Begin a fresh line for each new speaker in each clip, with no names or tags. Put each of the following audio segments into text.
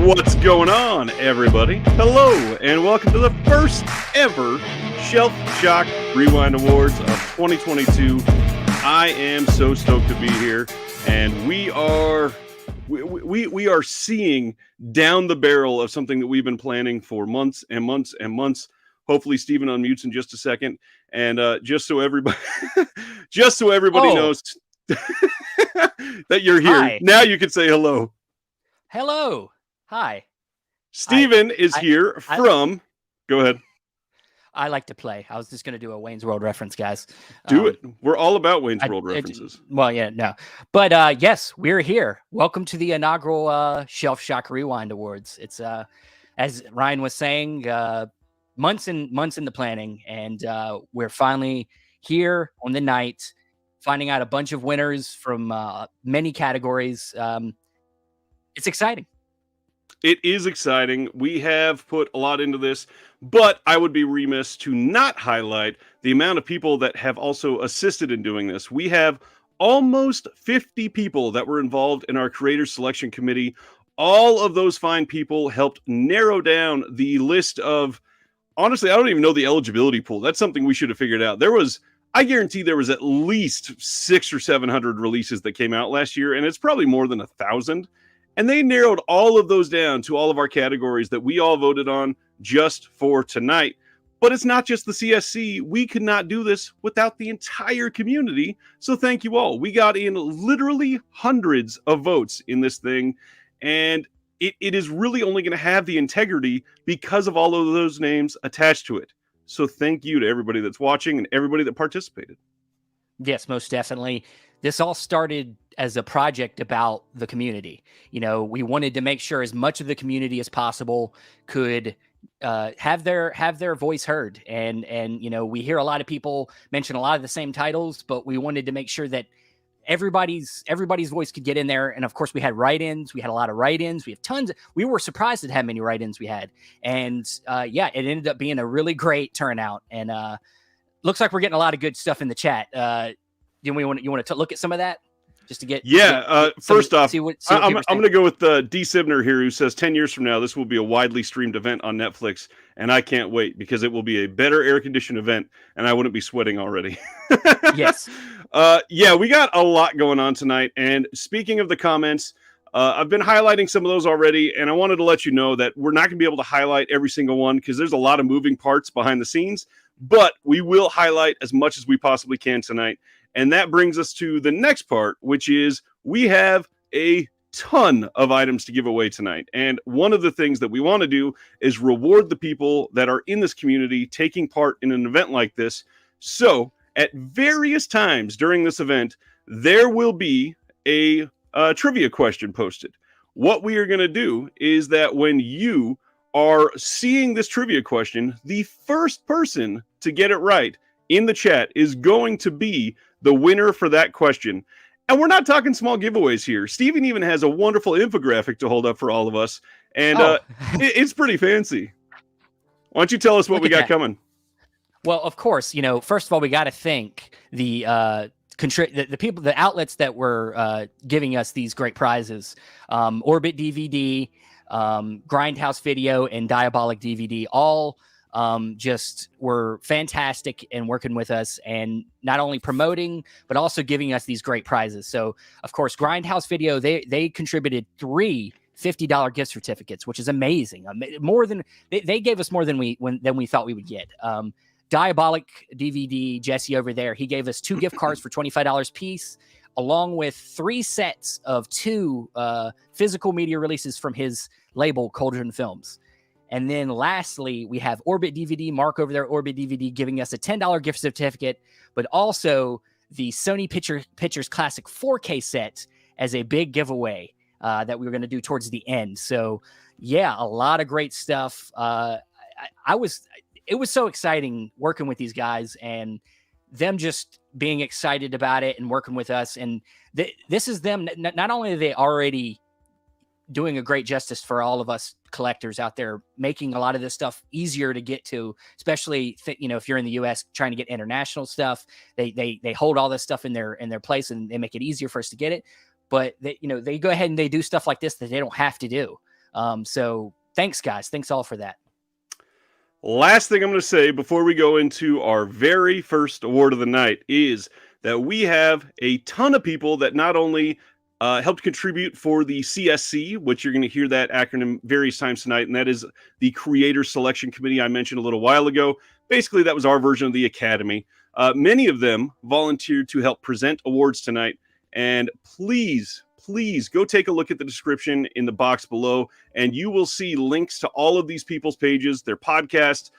What's going on, everybody? Hello, and welcome to the first ever Shelf Shock Rewind Awards of 2022. I am so stoked to be here, and we are seeing down the barrel of something that we've been planning for months and months and months. Hopefully, Steven unmutes in just a second, and just so everybody knows that you're here.
Hi.
Now you can say hello.
Hello. Hi.
Steven is here from... Go ahead.
I like to play. I was just going to do a Wayne's World reference, guys.
Do it. We're all about Wayne's World references.
But yes, we're here. Welcome to the inaugural Shelf Shock Rewind Awards. It's, as Ryan was saying, months in the planning, and we're finally here on the night, finding out a bunch of winners from many categories. It's exciting.
It is exciting. We have put a lot into this, but I would be remiss to not highlight the amount of people that have also assisted in doing this. We have almost 50 people that were involved in our creator selection committee. All of those fine people helped narrow down the list of, honestly, I don't even know the eligibility pool. That's something we should have figured out. I guarantee there was at least 600 or 700 releases that came out last year, and it's probably more than 1,000. And they narrowed all of those down to all of our categories that we all voted on just for tonight. But it's not just the CSC. We could not do this without the entire community. So thank you all. We got in literally hundreds of votes in this thing. And it is really only going to have the integrity because of all of those names attached to it. So thank you to everybody that's watching and everybody that participated.
Yes, most definitely. This all started as a project about the community. You know, we wanted to make sure as much of the community as possible could have their voice heard. And you know, we hear a lot of people mention a lot of the same titles, but we wanted to make sure that everybody's voice could get in there. And of course, we had write-ins. We had a lot of write-ins. We have tons. We were surprised at how many write-ins we had. And yeah, it ended up being a really great turnout. And looks like we're getting a lot of good stuff in the chat. You want to look at some of that just to get?
First off, I'm going to go with D. Sibner here, who says 10 years from now, this will be a widely streamed event on Netflix. And I can't wait because it will be a better air-conditioned event and I wouldn't be sweating already.
Yes.
Yeah, we got a lot going on tonight. And speaking of the comments, I've been highlighting some of those already. And I wanted to let you know that we're not going to be able to highlight every single one because there's a lot of moving parts behind the scenes. But we will highlight as much as we possibly can tonight. And that brings us to the next part, which is we have a ton of items to give away tonight. And one of the things that we want to do is reward the people that are in this community taking part in an event like this. So at various times during this event, there will be a trivia question posted. What we are going to do is that when you are seeing this trivia question, the first person to get it right in the chat is going to be the winner for that question. And we're not talking small giveaways here. Steven even has a wonderful infographic to hold up for all of us. And it's pretty fancy. Why don't you tell us what we got coming?
Well, of course, you know, first of all, we got to thank the people, the outlets that were giving us these great prizes. Orbit DVD, Grindhouse Video, and Diabolic DVD, all just were fantastic in working with us and not only promoting, but also giving us these great prizes. So, of course, Grindhouse Video, they contributed 3 $50 gift certificates, which is amazing. More than they gave us more than we thought we would get. Diabolic DVD, Jesse over there, he gave us 2 gift cards for $25 piece, along with 3 sets of 2 physical media releases from his label, Cauldron Films. And then lastly, we have Orbit DVD, Mark over there, Orbit DVD, giving us a $10 gift certificate, but also the Sony Pictures Classic 4K set as a big giveaway that we were going to do towards the end. So yeah, a lot of great stuff. It was so exciting working with these guys and them just being excited about it and working with us. And this is them. Not only are they already doing a great justice for all of us collectors out there, making a lot of this stuff easier to get to, especially if you're in the US trying to get international stuff, they hold all this stuff in their place and they make it easier for us to get it. But they go ahead and they do stuff like this that they don't have to do. So thanks, guys. Thanks all for that.
Last thing I'm going to say before we go into our very first award of the night is that we have a ton of people that not only helped contribute for the CSC, which you're going to hear that acronym various times tonight, and that is the Creator Selection Committee I mentioned a little while ago. Basically, that was our version of the Academy. Many of them volunteered to help present awards tonight, and please go take a look at the description in the box below, and you will see links to all of these people's pages, their podcasts,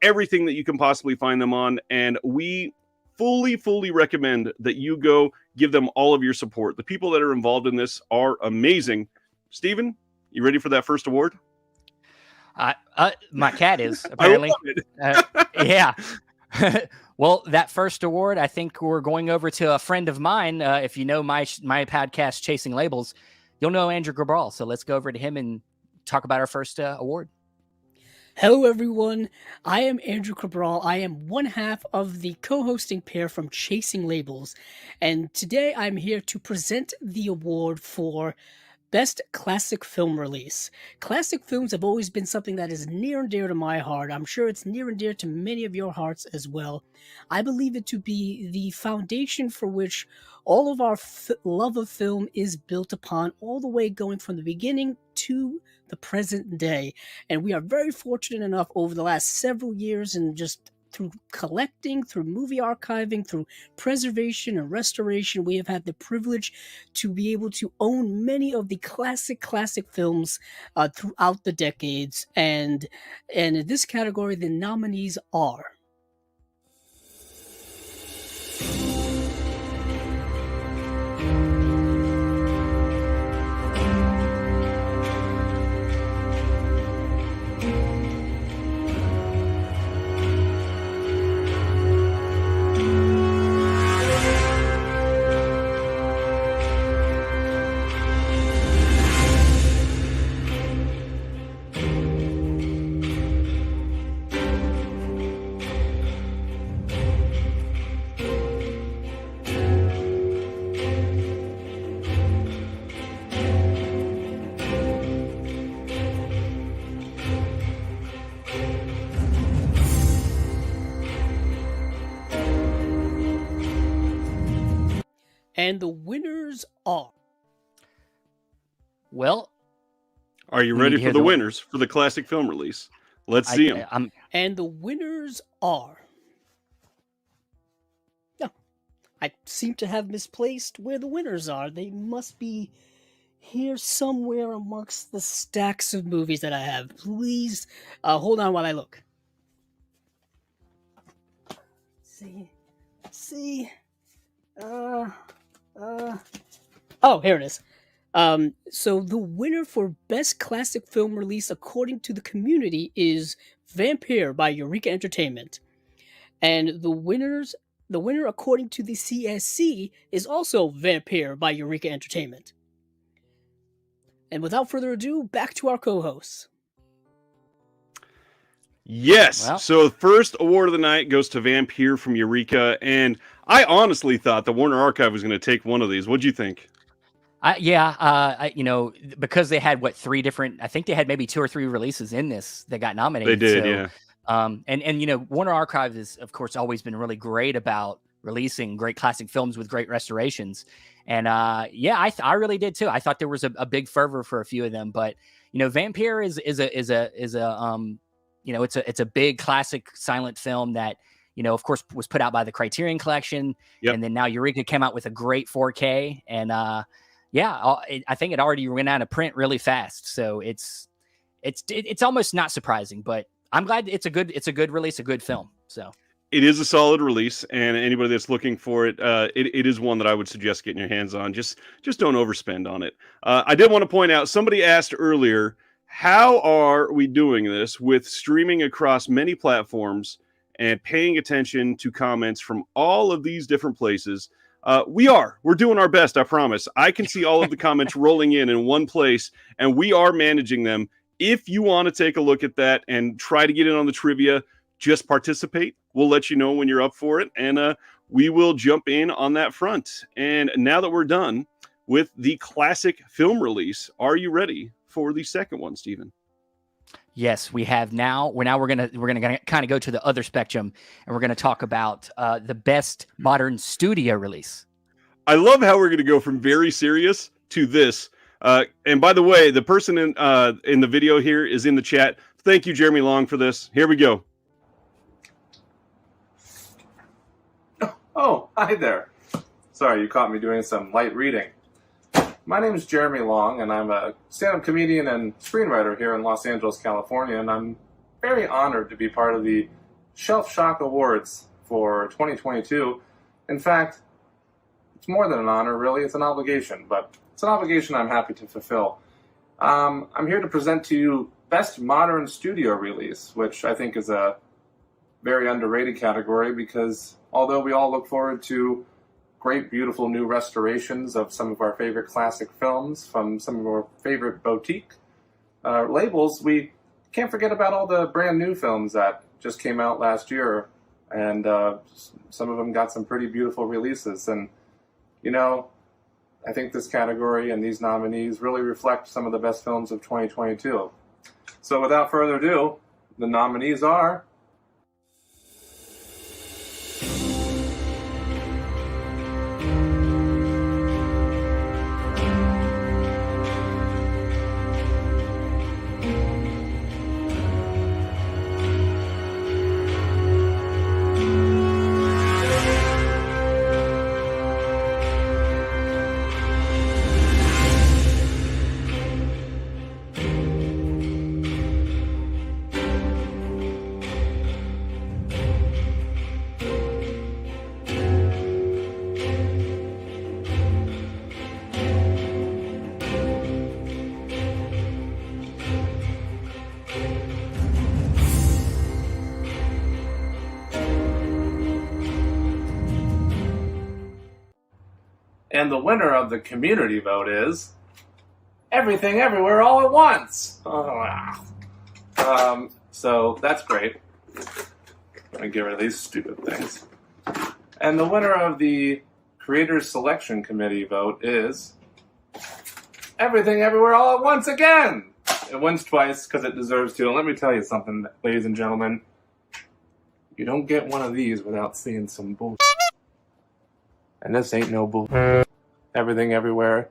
everything that you can possibly find them on. And we fully recommend that you go give them all of your support. The people that are involved in this are amazing. Steven, you ready for that first award?
My cat is, apparently. Yeah. Well, that first award, I think we're going over to a friend of mine. If you know my podcast, Chasing Labels, you'll know Andrew Grabral. So let's go over to him and talk about our first award.
Hello, everyone. I am Andrew Cabral. I am one half of the co-hosting pair from Chasing Labels. And today I'm here to present the award for Best Classic Film Release. Classic films have always been something that is near and dear to my heart. I'm sure it's near and dear to many of your hearts as well. I believe it to be the foundation for which all of our love of film is built upon, all the way going from the beginning to the present day. And we are very fortunate enough over the last several years, and just through collecting, through movie archiving, through preservation and restoration, we have had the privilege to be able to own many of the classic films throughout the decades. And in this category, the nominees are and the winners are.
Well,
are you ready for the winners for the classic film release? Let's see them.
And the winners are. No, I seem to have misplaced where the winners are. They must be here somewhere amongst the stacks of movies that I have. Please hold on while I look. See. Oh, here it is. So the winner for Best Classic Film Release according to the community is Vampire by Eureka Entertainment. And the winner according to the CSC is also Vampire by Eureka Entertainment. And without further ado, back to our co-hosts.
Yes. Well, so the first award of the night goes to Vampire from Eureka, and I honestly thought the Warner Archive was going to take one of these. What'd you think?
Because they had three different. I think they had maybe 2 or 3 releases in this that got nominated.
They did, yeah.
And Warner Archive is, of course, always been really great about releasing great classic films with great restorations. And I really did too. I thought there was a big fervor for a few of them, but Vampire is a big classic silent film that, of course, was put out by the Criterion Collection. Yep. And then now Eureka came out with a great 4K. And I think it already went out of print really fast. So it's almost not surprising, but I'm glad it's a good release, a good film. So
it is a solid release, and anybody that's looking for it, it is one that I would suggest getting your hands on. Just don't overspend on it. I did want to point out, somebody asked earlier, how are we doing this with streaming across many platforms and paying attention to comments from all of these different places? We're doing our best, I promise. I can see all of the comments rolling in one place, and we are managing them. If you want to take a look at that and try to get in on the trivia, just participate. We'll let you know when you're up for it, and we will jump in on that front. And now that we're done with the classic film release, are you ready for the second one, Stephen?
Yes, we have now. We're gonna kind of go to the other spectrum, and we're gonna talk about the best modern studio release.
I love how we're going to go from very serious to this. And by the way, the person in the video here is in the chat. Thank you, Jeremy Long, for this. Here we go.
Oh, hi there. Sorry, you caught me doing some light reading. My name is Jeremy Long, and I'm a stand-up comedian and screenwriter here in Los Angeles, California, and I'm very honored to be part of the Shelf Shock Awards for 2022. In fact, it's more than an honor, really. It's an obligation, but it's an obligation I'm happy to fulfill. I'm here to present to you Best Modern Studio Release, which I think is a very underrated category because although we all look forward to great, beautiful new restorations of some of our favorite classic films from some of our favorite boutique labels, we can't forget about all the brand new films that just came out last year, and some of them got some pretty beautiful releases. And you know, I think this category and these nominees really reflect some of the best films of 2022. So without further ado, the nominees are... And the winner of the community vote is Everything Everywhere All at Once. So that's great. Let me get rid of these stupid things. And the winner of the Creators Selection Committee vote is Everything Everywhere All at Once again. It wins twice because it deserves to. And let me tell you something, ladies and gentlemen. You don't get one of these without seeing some bullshit. And this ain't no bullshit. Everything Everywhere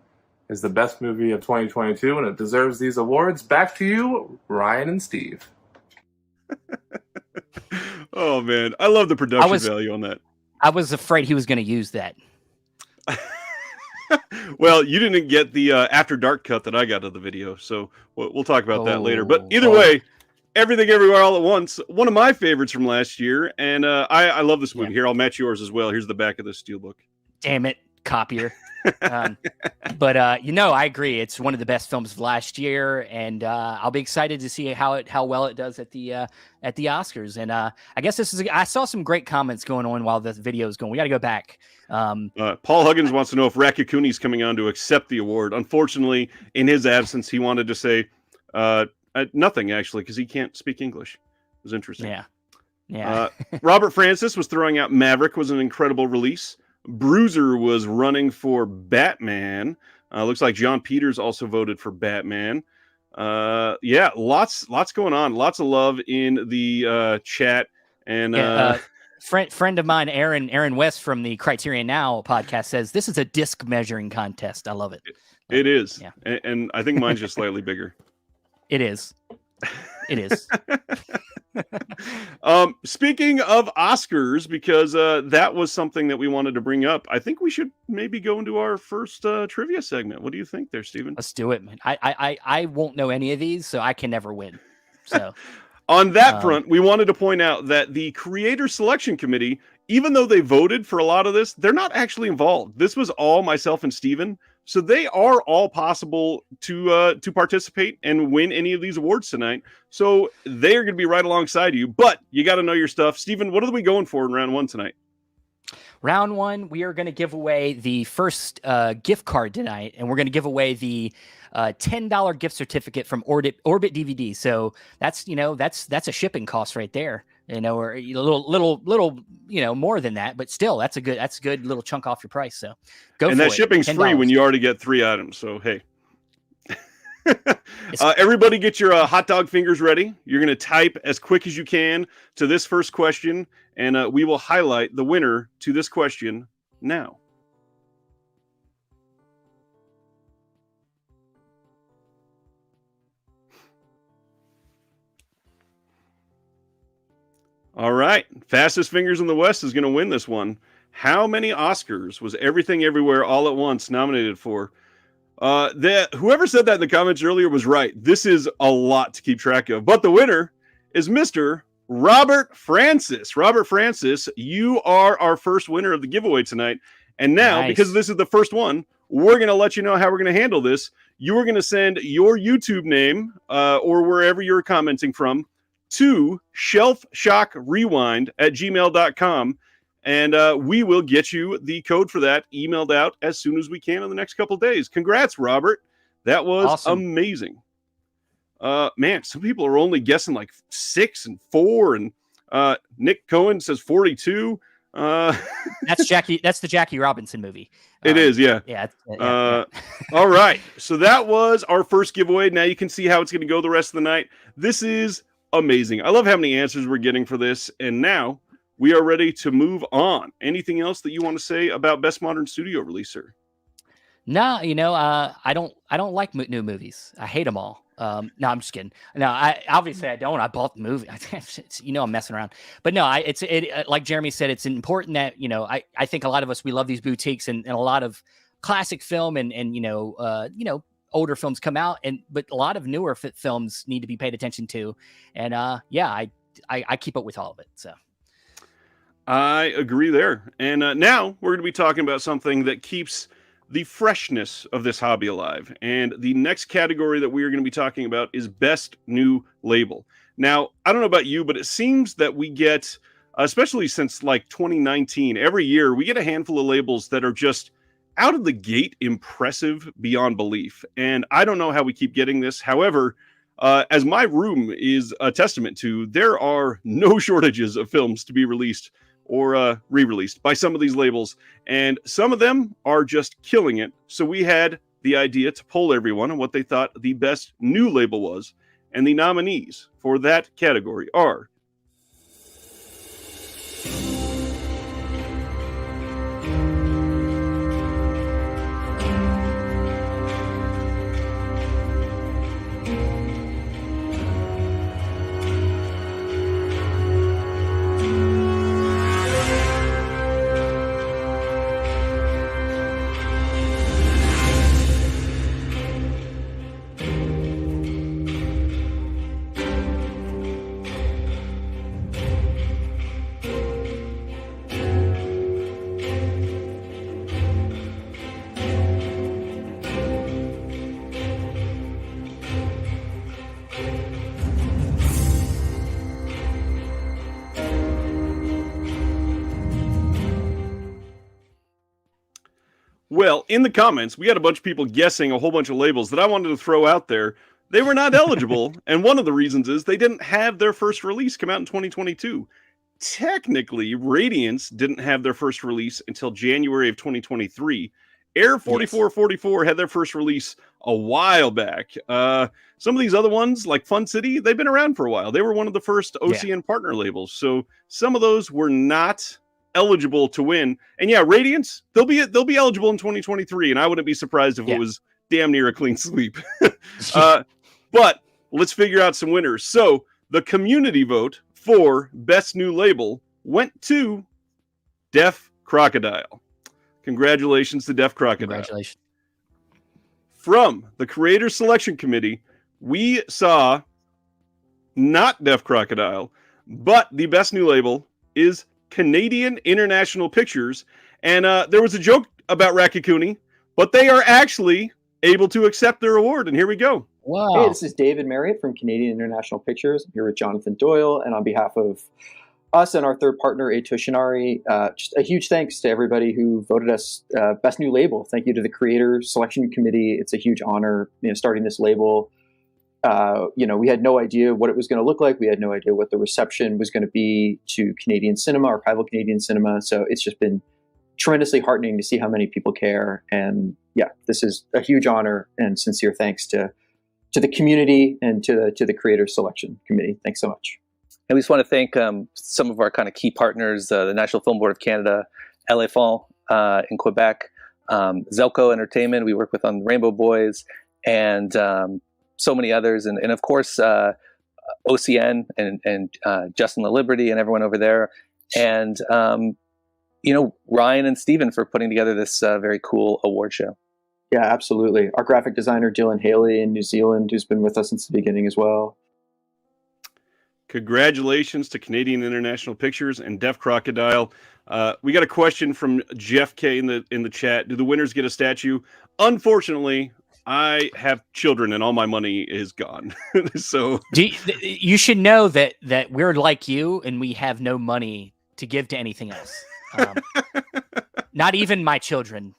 is the best movie of 2022, and it deserves these awards. Back to you, Ryan and Steve.
Oh, man. I love the production value on that.
I was afraid he was going to use that.
Well, you didn't get the After Dark cut that I got of the video, so we'll talk about that later. But either way, Everything Everywhere All at Once, one of my favorites from last year, and I love this movie. Yeah. Here, I'll match yours as well. Here's the back of the steelbook.
Damn it, copier. But I agree. It's one of the best films of last year, and I'll be excited to see how well it does at the Oscars. And I guess I saw some great comments going on while the video is going. We got to go back.
Paul Huggins wants to know if Rakakuni's coming on to accept the award. Unfortunately, in his absence, he wanted to say nothing actually because he can't speak English. It was interesting.
Yeah.
Robert Francis was throwing out Maverick was an incredible release. Bruiser was running for Batman. Looks like John Peters also voted for Batman. Lots going on. Lots of love in the chat. And
friend of mine, Aaron West from the Criterion Now podcast says this is a disc measuring contest. I love it.
It is. Yeah. And I think mine's just slightly bigger.
It is. It is.
Speaking of Oscars, because that was something that we wanted to bring up, I think we should maybe go into our first trivia segment. What do you think there, Stephen?
Let's do it, man. I won't know any of these, so I can never win. So
on that front, we wanted to point out that the Creator Selection Committee, even though they voted for a lot of this, they're not actually involved. This was all myself and Stephen. So they are all possible to participate and win any of these awards tonight. So they are going to be right alongside you, but you got to know your stuff. Stephen, what are we going for in round one tonight?
Round one, we are going to give away the first gift card tonight, and we're going to give away the $10 gift certificate from Orbit DVD. So that's a shipping cost right there. Or a little, more than that, but still, that's a good little chunk off your price. So go for it.
And that shipping's free when you already get 3 items. So hey, Everybody get your hot dog fingers ready. You're going to type as quick as you can to this first question, and we will highlight the winner to this question now. All right. Fastest Fingers in the West is going to win this one. How many Oscars was Everything Everywhere All at Once nominated for? Whoever said that in the comments earlier was right. This is a lot to keep track of. But the winner is Mr. Robert Francis. Robert Francis, you are our first winner of the giveaway tonight. And now, because this is the first one, we're going to let you know how we're going to handle this. You are going to send your YouTube name or wherever you're commenting from to shelfshockrewind@gmail.com. And we will get you the code for that emailed out as soon as we can in the next couple of days. Congrats, Robert. That was amazing. Man, some people are only guessing like 6 and 4. And Nick Cohen says 42.
That's the Jackie Robinson movie.
It is, yeah.
Yeah.
All right. So that was our first giveaway. Now you can see how it's going to go the rest of the night. This is amazing. I love how many answers we're getting for this. And now we are ready to move on. Anything else that you want to say about Best Modern Studio Release, sir?
No, I don't like new movies. I hate them all. No, I'm just kidding. No, I don't. I bought the movie. I'm messing around. But no, it's like Jeremy said, it's important that, I think a lot of us, we love these boutiques and a lot of classic film and older films come out, but a lot of newer films need to be paid attention to. And I keep up with all of it. So
I agree there. And now we're going to be talking about something that keeps the freshness of this hobby alive. And the next category that we are going to be talking about is Best New Label. Now, I don't know about you, but it seems that we get, especially since like 2019, every year we get a handful of labels that are just out of the gate impressive beyond belief. And I don't know how we keep getting this. However, as my room is a testament to, there are no shortages of films to be released or re-released by some of these labels, and some of them are just killing it. So we had the idea to poll everyone on what they thought the best new label was, and the nominees for that category are Well, in the comments, we got a bunch of people guessing a whole bunch of labels that I wanted to throw out there. They were not eligible, and one of the reasons is they didn't have their first release come out in 2022. Technically, Radiance didn't have their first release until January of 2023. Air 4444 had their first release a while back. Some of these other ones, like Fun City, they've been around for a while. They were one of the first OCN partner labels. So some of those were not eligible to win. And yeah, Radiance, they'll be eligible in 2023, and I wouldn't be surprised if it was damn near a clean sweep. But let's figure out some winners. So the community vote for Best New Label went to Deaf Crocodile. Congratulations to Deaf Crocodile.
Congratulations.
From the Creator Selection Committee, we saw not Deaf Crocodile, but the Best New Label is Canadian International Pictures. And there was a joke about Rakakuni, but they are actually able to accept their award. And here we go.
Wow. Hey, this is David Marriott from Canadian International Pictures. I'm here with Jonathan Doyle. And on behalf of us and our third partner, A Toshinari, just a huge thanks to everybody who voted us Best New Label. Thank you to the Creator Selection Committee. It's a huge honor, starting this label. We had no idea what it was going to look like. We had no idea what the reception was going to be to Canadian cinema, archival Canadian cinema. So it's just been tremendously heartening to see how many people care. And yeah, this is a huge honor, and sincere thanks to the community and to the creator selection committee. Thanks so much.
And we just want to thank some of our kind of key partners, the National Film Board of Canada, LA Film in Quebec, Zelko Entertainment, we work with on Rainbow Boys, and so many others. And of course, OCN and Justin La Liberty and everyone over there. And, Ryan and Steven for putting together this very cool award show.
Yeah, absolutely. Our graphic designer, Dylan Haley in New Zealand, who's been with us since the beginning as well.
Congratulations to Canadian International Pictures and Deaf Crocodile. We got a question from Jeff K in the chat. Do the winners get a statue? Unfortunately, I have children and all my money is gone. So
you should know that we're like you and we have no money to give to anything else. Not even my children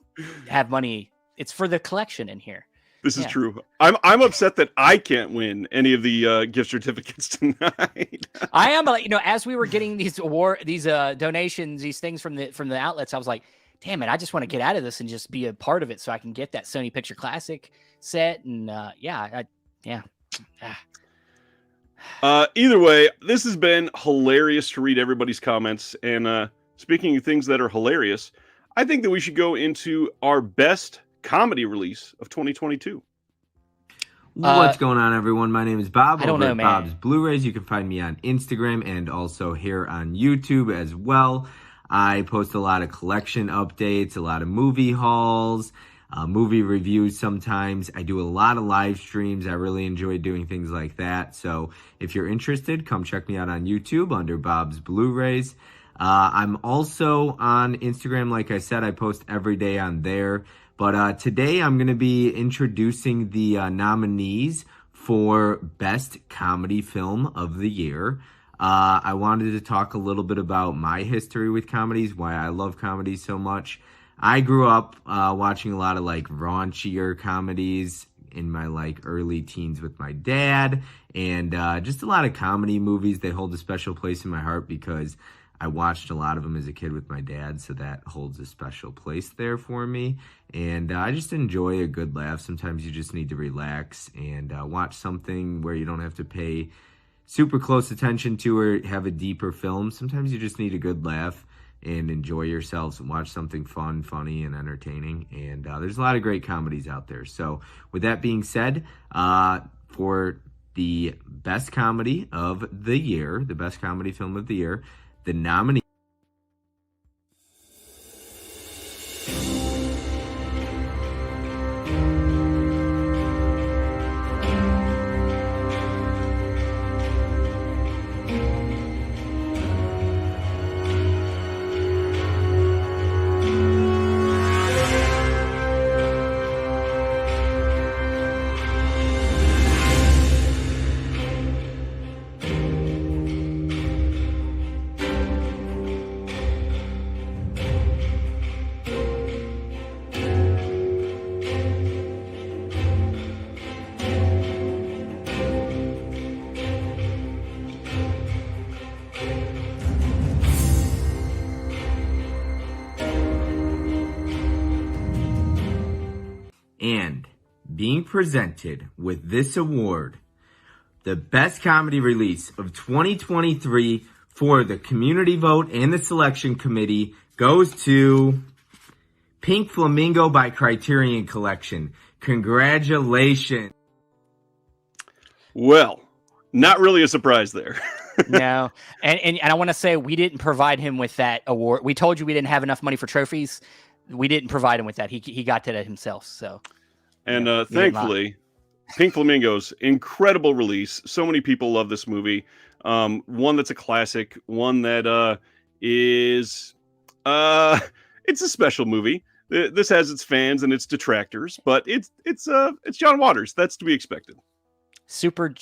have money. It's for the collection in here.
This is true. I'm upset that I can't win any of the gift certificates tonight.
I am, as we were getting these donations, these things from the outlets, I was like, damn it, I just want to get out of this and just be a part of it so I can get that Sony Picture Classic set. And
either way, this has been hilarious to read everybody's comments. And speaking of things that are hilarious, I think that we should go into our best comedy release of 2022.
What's going on, everyone? My name is Bob.
I don't know,
at
man.
Bob's Blu-rays. You can find me on Instagram and also here on YouTube as well. I post a lot of collection updates, a lot of movie hauls, movie reviews sometimes. I do a lot of live streams. I really enjoy doing things like that. So if you're interested, come check me out on YouTube under Bob's Blu-rays. I'm also on Instagram. Like I said, I post every day on there. But today I'm going to be introducing the nominees for Best Comedy Film of the Year. I wanted to talk a little bit about my history with comedies, why I love comedies so much. I grew up watching a lot of raunchier comedies in my early teens with my dad, and just a lot of comedy movies. They hold a special place in my heart because I watched a lot of them as a kid with my dad, so that holds a special place there for me. And I just enjoy a good laugh. Sometimes you just need to relax and watch something where you don't have to pay super close attention to or have a deeper film. Sometimes you just need a good laugh and enjoy yourselves and watch something fun, funny, and entertaining. And there's a lot of great comedies out there. So with that being said, for the best comedy of the year, the best comedy film of the year, the nominee. And being presented with this award, the best comedy release of 2023 for the community vote and the selection committee goes to Pink Flamingo by Criterion Collection. Congratulations.
Well, not really a surprise there.
No. And I want to say we didn't provide him with that award. We told you we didn't have enough money for trophies. We didn't provide him with that. He got that himself. So,
and thankfully, Pink Flamingo's incredible release. So many people love this movie. One that's a classic. One that is it's a special movie. This has its fans and its detractors, but it's John Waters. That's to be expected.
Super,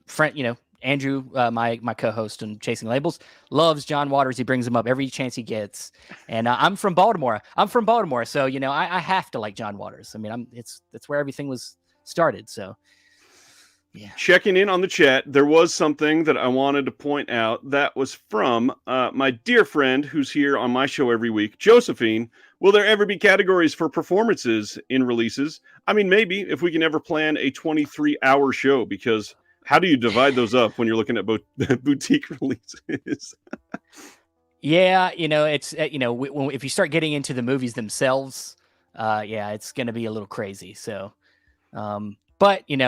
friend, Andrew, my co-host on Chasing Labels, loves John Waters. He brings him up every chance he gets. And I'm from Baltimore. So I have to like John Waters. I mean, that's where everything was started. So yeah.
Checking in on the chat, there was something that I wanted to point out that was from my dear friend who's here on my show every week, Josephine, Will there ever be categories for performances in releases? I mean, maybe if we can ever plan a 23-hour show, because how do you divide those up when you're looking at boutique releases?
Yeah, it's if you start getting into the movies themselves, it's going to be a little crazy. So, but maybe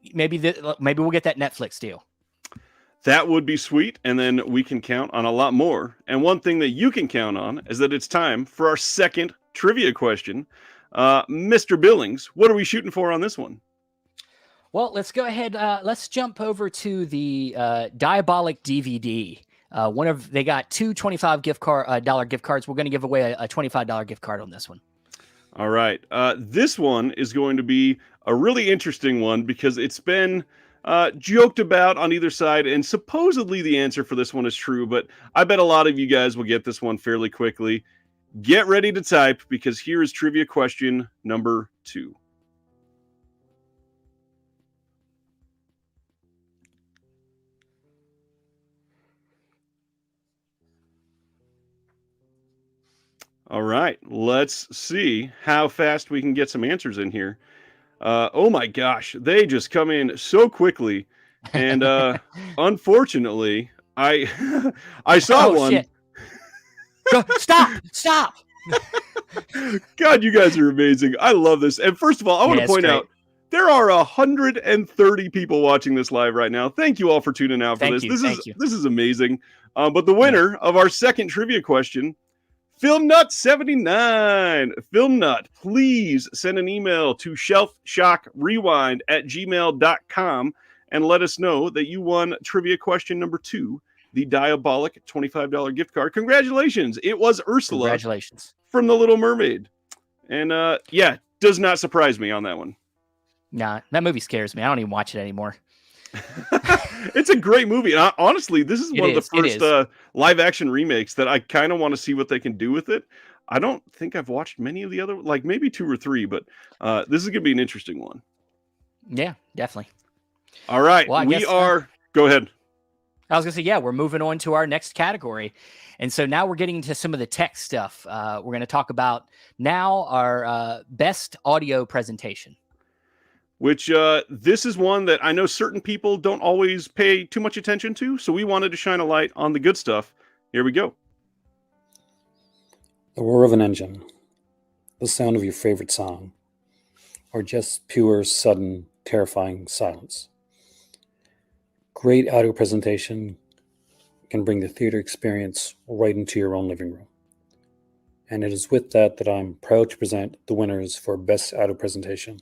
we'll get that Netflix deal.
That would be sweet, and then we can count on a lot more. And one thing that you can count on is that it's time for our second trivia question. Mr. Billings, what are we shooting for on this one?
Well, let's go ahead. Let's jump over to the Diabolic DVD. They got two $25 gift cards. We're going to give away a $25 gift card on this one.
All right. This one is going to be a really interesting one because it's been joked about on either side, and supposedly the answer for this one is true, but I bet a lot of you guys will get this one fairly quickly. Get ready to type, because here is trivia question number 2. All right, let's see how fast we can get some answers in here. Oh my gosh, they just come in so quickly. And unfortunately, I I saw one.
Shit. Stop.
God, you guys are amazing. I love this. And first of all, I want to point out there are 130 people watching this live right now. Thank you all for tuning out for this. This is amazing. But the winner of our second trivia question, FilmNut79. FilmNut, please send an email to shelfshockrewind@gmail.com and let us know that you won trivia question number 2, the Diabolic $25 gift card. Congratulations. It was Ursula.
Congratulations.
From The Little Mermaid. And does not surprise me on that one.
Nah, that movie scares me. I don't even watch it anymore.
It's a great movie. And honestly, this is one of the first live action remakes that I kind of want to see what they can do with it. I don't think I've watched many of the other, like maybe 2 or 3, but this is going to be an interesting one.
Yeah, definitely.
All right.
Well,
Go ahead.
I was going to say, we're moving on to our next category. And so now we're getting into some of the tech stuff. We're going to talk about now our best audio presentation.
Which this is one that I know certain people don't always pay too much attention to. So we wanted to shine a light on the good stuff. Here we go.
The roar of an engine, the sound of your favorite song, or just pure, sudden, terrifying silence. Great audio presentation can bring the theater experience right into your own living room. And it is with that I'm proud to present the winners for Best Audio Presentation.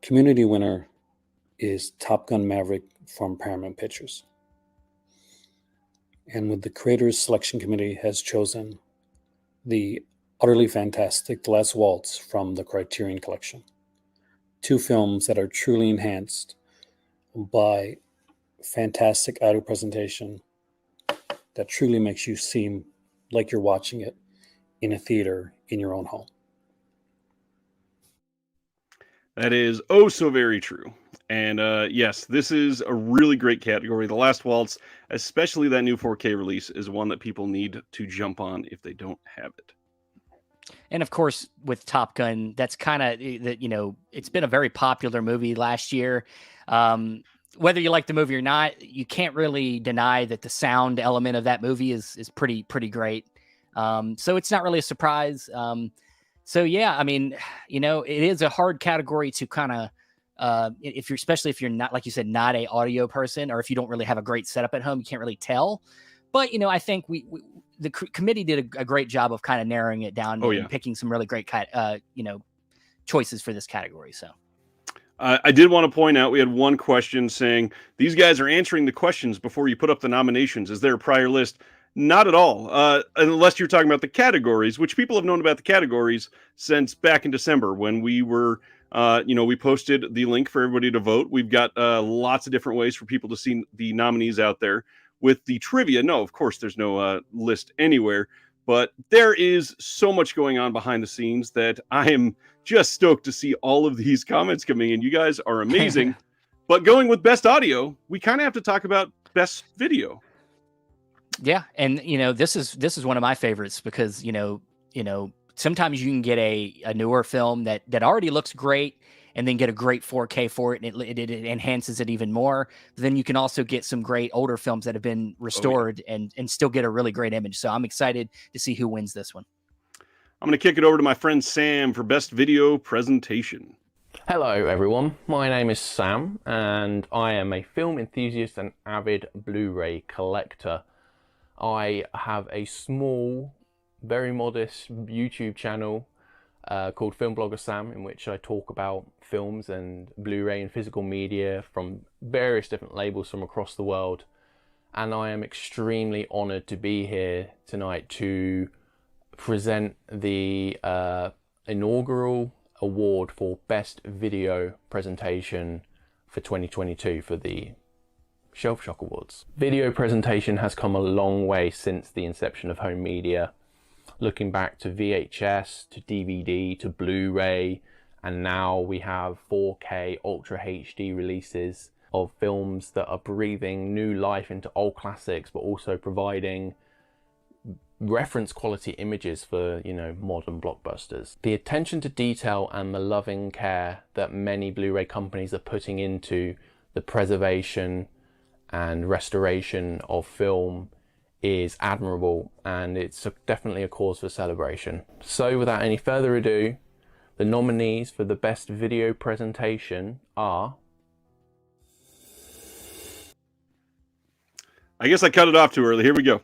Community winner is Top Gun Maverick from Paramount Pictures. And with the creators selection committee has chosen the utterly fantastic The Last Waltz from the Criterion Collection. 2 films that are truly enhanced by fantastic audio presentation that truly makes you seem like you're watching it in a theater in your own home.
That is oh so very true. And yes, this is a really great category. The Last Waltz, especially that new 4K release, is one that people need to jump on if they don't have it.
And of course, with Top Gun, that's kind of, it's been a very popular movie last year. Whether you like the movie or not, you can't really deny that the sound element of that movie is pretty great. So it's not really a surprise. So yeah, I mean, it is a hard category to kind of, especially if you're not, like you said, not a audio person, or if you don't really have a great setup at home, you can't really tell. But I think the committee did a great job of kind of narrowing it down and picking some really great choices for this category. So
I did want to point out we had one question saying these guys are answering the questions before you put up the nominations. Is there a prior list? Not at all, unless you're talking about the categories, which people have known about the categories since back in December when we were, we posted the link for everybody to vote. We've got lots of different ways for people to see the nominees out there. With the trivia, no, of course, there's no list anywhere, but there is so much going on behind the scenes that I am just stoked to see all of these comments coming in. You guys are amazing. But going with best audio, we kind of have to talk about best video.
Yeah, and this is one of my favorites because sometimes you can get a newer film that already looks great and then get a great 4K for it, and it enhances it even more. Then you can also get some great older films that have been restored and still get a really great image. So I'm excited to see who wins this one.
I'm going to kick it over to my friend Sam for best video presentation.
Hello everyone, my name is Sam and I am a film enthusiast and avid Blu-ray collector. I have a small, very modest YouTube channel called Film Blogger Sam, in which I talk about films and Blu-ray and physical media from various different labels from across the world. And I am extremely honoured to be here tonight to present the inaugural award for Best Video Presentation for 2022 for the Shelf Shock Awards. Video presentation has come a long way since the inception of home media, looking back to VHS, to DVD, to Blu-ray, and now we have 4K Ultra HD releases of films that are breathing new life into old classics, but also providing reference quality images for, modern blockbusters. The attention to detail and the loving care that many Blu-ray companies are putting into the preservation and restoration of film is admirable, and it's definitely a cause for celebration. So without any further ado, the nominees for the best video presentation are...
I guess I cut it off too early. Here we go.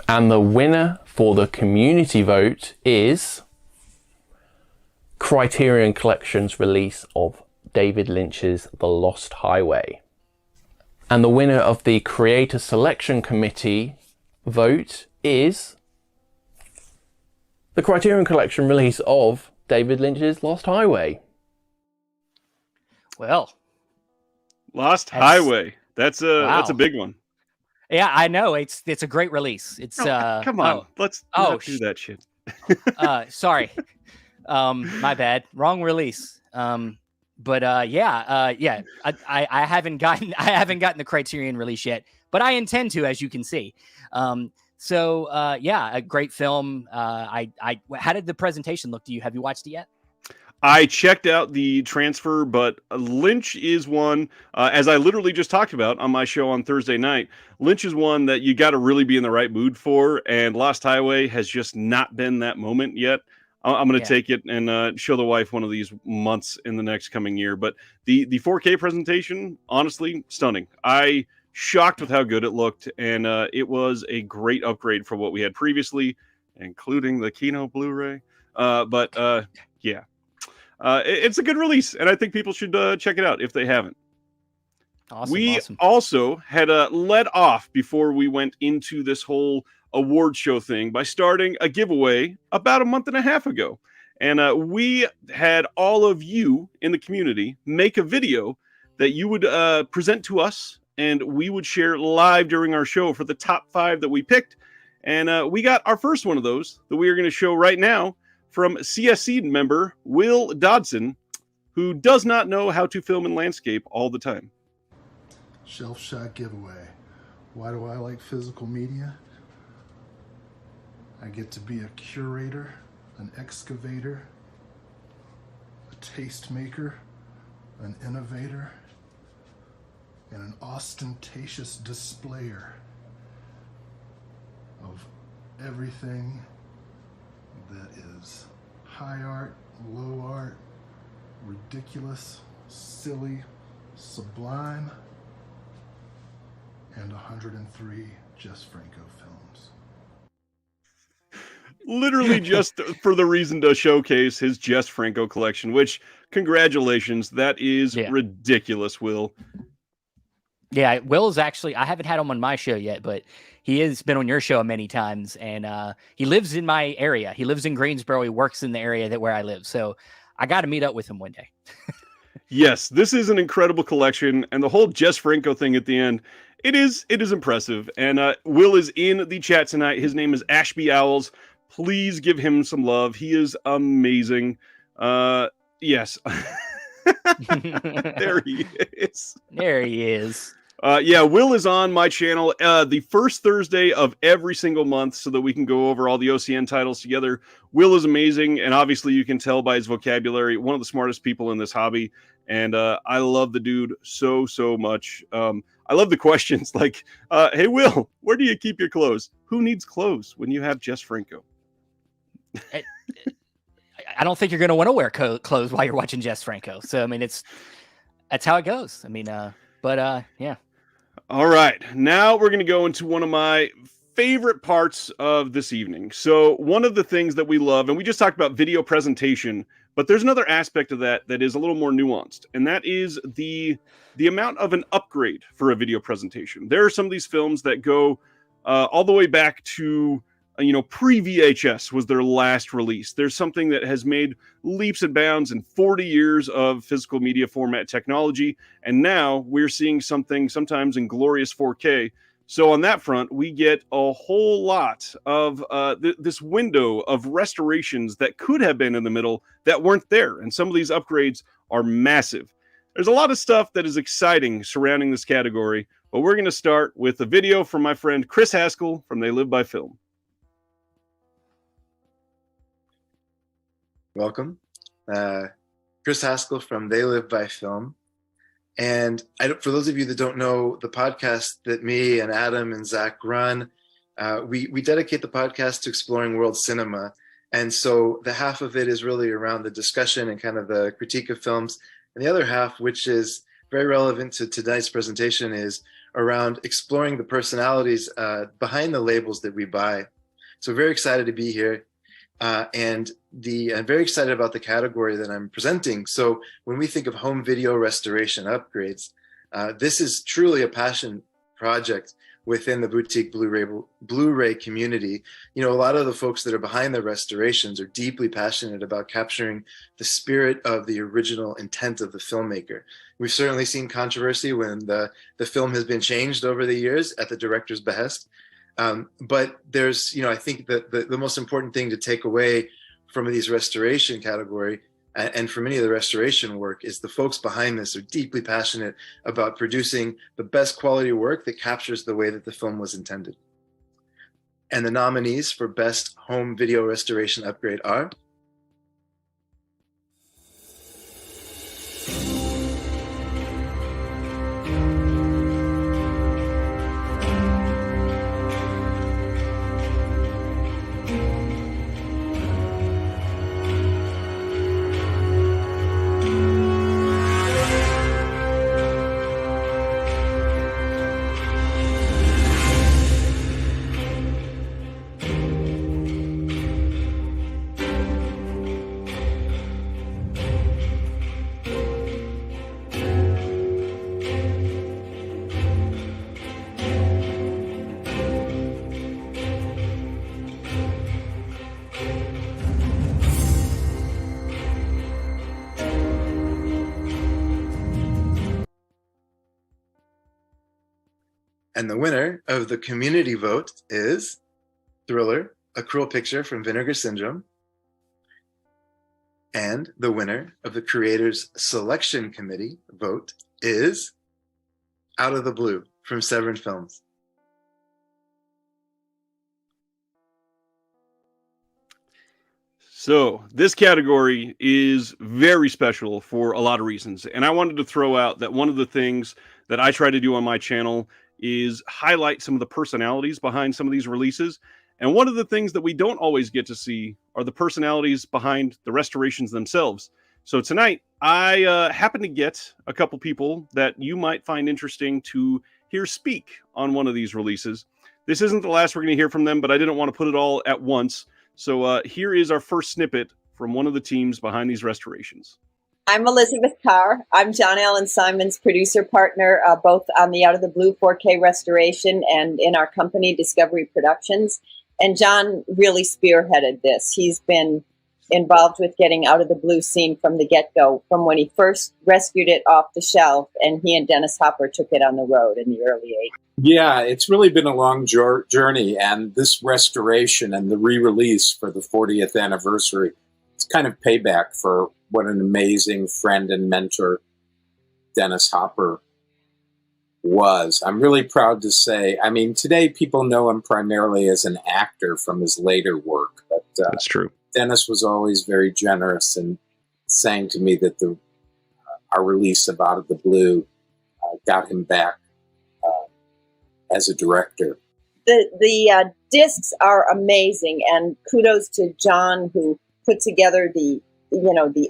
And the winner for the community vote is Criterion Collection's release of David Lynch's The Lost Highway. And the winner of the Creator Selection Committee vote is the Criterion Collection release of David Lynch's Lost Highway.
Well,
Lost Highway. That's a big one.
Yeah, I know. It's a great release. It's
come on. Let's not do that shit.
Sorry. My bad. Wrong release. But I haven't gotten the Criterion release yet, but I intend to, as you can see. A great film. How did the presentation look to you? Have you watched it yet?
I checked out the transfer, but Lynch is one, as I literally just talked about on my show on Thursday night, Lynch is one that you got to really be in the right mood for, and Lost Highway has just not been that moment yet. I'm going to take it and show the wife one of these months in the next coming year. But the 4K presentation, honestly, stunning. I shocked with how good it looked, and it was a great upgrade from what we had previously, including the Kino Blu-ray. It's a good release, and I think people should check it out if they haven't. We
Awesome.
also had led off before we went into this whole award show thing by starting a giveaway about a month and a half ago. And we had all of you in the community make a video that you would present to us, and we would share live during our show for the top 5 that we picked. And we got our first one of those that we are going to show right now from CSC member Will Dodson, who does not know how to film in landscape all the time.
Shelf shot giveaway. Why do I like physical media? I get to be a curator, an excavator, a tastemaker, an innovator, and an ostentatious displayer of everything that is high art, low art, ridiculous, silly, sublime, and 103 Jess Franco films.
Literally just for the reason to showcase his Jess Franco collection, which, congratulations, that is ridiculous, Will.
Yeah, Will is actually, I haven't had him on my show yet, but he has been on your show many times, and he lives in my area. He lives in Greensboro. He works in the area where I live, so I got to meet up with him one day.
Yes, this is an incredible collection, and the whole Jess Franco thing at the end, it is impressive. And Will is in the chat tonight. His name is Ashby Owls. Please give him some love. He is amazing. Yes. There he is.
There he is.
Will is on my channel the first Thursday of every single month so that we can go over all the OCN titles together. Will is amazing, and obviously you can tell by his vocabulary, one of the smartest people in this hobby, and I love the dude so much. I love the questions like, hey, Will, where do you keep your clothes? Who needs clothes when you have Jess Franco?
I don't think you're going to want to wear clothes while you're watching Jess Franco. So, I mean, that's how it goes. I mean, yeah.
All right. Now we're going to go into one of my favorite parts of this evening. So one of the things that we love, and we just talked about video presentation, but there's another aspect of that is a little more nuanced, and that is the amount of an upgrade for a video presentation. There are some of these films that go all the way back to pre-VHS was their last release. There's something that has made leaps and bounds in 40 years of physical media format technology, and now we're seeing something sometimes in glorious 4K. So on that front, we get a whole lot of this window of restorations that could have been in the middle that weren't there, and some of these upgrades are massive. There's a lot of stuff that is exciting surrounding this category, but we're going to start with a video from my friend Chris Haskell from They Live by Film.
Welcome. Chris Haskell from They Live by Film. And for those of you that don't know the podcast that me and Adam and Zach run, we dedicate the podcast to exploring world cinema. And so the half of it is really around the discussion and kind of the critique of films. And the other half, which is very relevant to tonight's presentation, is around exploring the personalities behind the labels that we buy. So very excited to be here. I'm very excited about the category that I'm presenting. So when we think of home video restoration upgrades, this is truly a passion project within the boutique Blu-ray community. A lot of the folks that are behind the restorations are deeply passionate about capturing the spirit of the original intent of the filmmaker. We've certainly seen controversy when the film has been changed over the years at the director's behest. But there's, I think that the most important thing to take away from these restoration category and from any of the restoration work is the folks behind this are deeply passionate about producing the best quality work that captures the way that the film was intended. And the nominees for Best Home Video Restoration Upgrade are And the winner of the community vote is Thriller, A Cruel Picture from Vinegar Syndrome. And the winner of the Creators Selection Committee vote is Out of the Blue from Severin Films.
So this category is very special for a lot of reasons. And I wanted to throw out that one of the things that I try to do on my channel is highlight some of the personalities behind some of these releases. And one of the things that we don't always get to see are the personalities behind the restorations themselves. So tonight, I happen to get a couple people that you might find interesting to hear speak on one of these releases. This isn't the last we're going to hear from them, but I didn't want to put it all at once. So here is our first snippet from one of the teams behind these restorations.
I'm Elizabeth Carr. I'm John Allen Simon's producer partner, both on the Out of the Blue 4K restoration and in our company, Discovery Productions. And John really spearheaded this. He's been involved with getting Out of the Blue seen from the get-go, from when he first rescued it off the shelf, and he and Dennis Hopper took it on the road in the early 80s.
Yeah, it's really been a long journey, and this restoration and the re-release for the 40th anniversary, it's kind of payback for what an amazing friend and mentor Dennis Hopper was. I'm really proud to say, I mean, today people know him primarily as an actor from his later work, but
that's true.
Dennis was always very generous in saying to me that our release of Out of the Blue got him back as a director.
The discs are amazing, and kudos to John, who put together the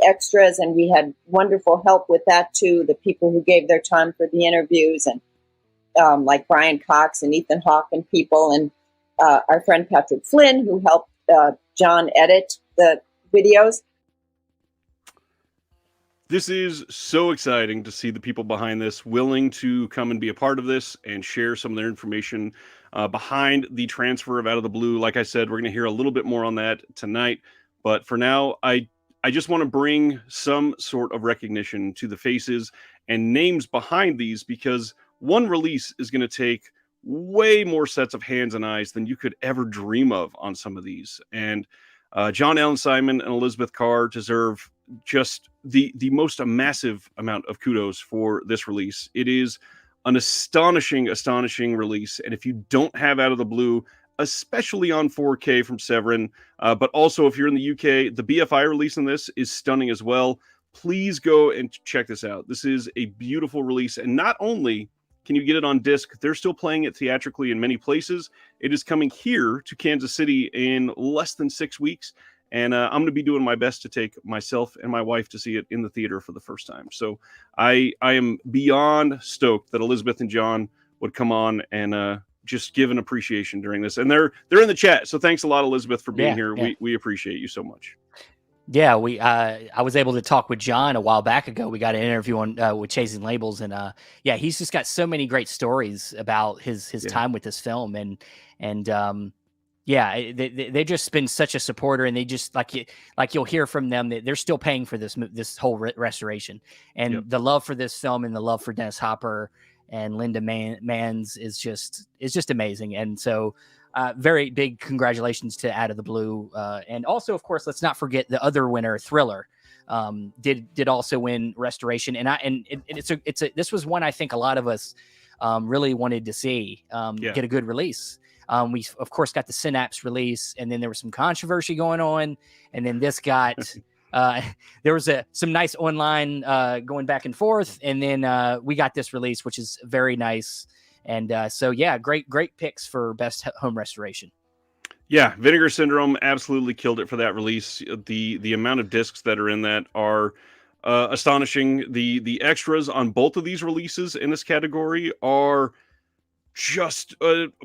extras, and we had wonderful help with that too. The people who gave their time for the interviews, and like Brian Cox and Ethan Hawke and people, and our friend Patrick Flynn, who helped John edit the videos.
This is so exciting to see the people behind this willing to come and be a part of this and share some of their information behind the transfer of Out of the Blue. Like I said, we're going to hear a little bit more on that tonight. But for now, I just want to bring some sort of recognition to the faces and names behind these, because one release is going to take way more sets of hands and eyes than you could ever dream of on some of these. And John Allen Simon and Elizabeth Carr deserve just the most massive amount of kudos for this release. It is an astonishing release. And if you don't have Out of the Blue, especially on 4K from Severin, but also if you're in the UK, the BFI release in this is stunning as well. Please go and check this out. This is a beautiful release. And not only can you get it on disc, they're still playing it theatrically in many places. It is coming here to Kansas City in less than 6 weeks. And I'm going to be doing my best to take myself and my wife to see it in the theater for the first time. So I am beyond stoked that Elizabeth and John would come on and just give an appreciation during this. And they're in the chat. So thanks a lot, Elizabeth, for being here. Yeah. We appreciate you so much.
Yeah, I was able to talk with John a while back ago. We got an interview on with Chasing Labels, and yeah, he's just got so many great stories about his time with this film, and yeah, they've just been such a supporter, and they just like you'll hear from them that they're still paying for this whole restoration, and the love for this film and the love for Dennis Hopper and Linda Manns is just amazing, and so. Very big congratulations to Out of the Blue, and also, of course, let's not forget the other winner, Thriller, did also win restoration, and this was one I think a lot of us really wanted to see get a good release. We of course got the Synapse release, and then there was some controversy going on, and then this got there was some nice online going back and forth, and then we got this release, which is very nice. And so, yeah, great picks for best home restoration.
Yeah, Vinegar Syndrome absolutely killed it for that release. The amount of discs that are in that are astonishing. The extras on both of these releases in this category are just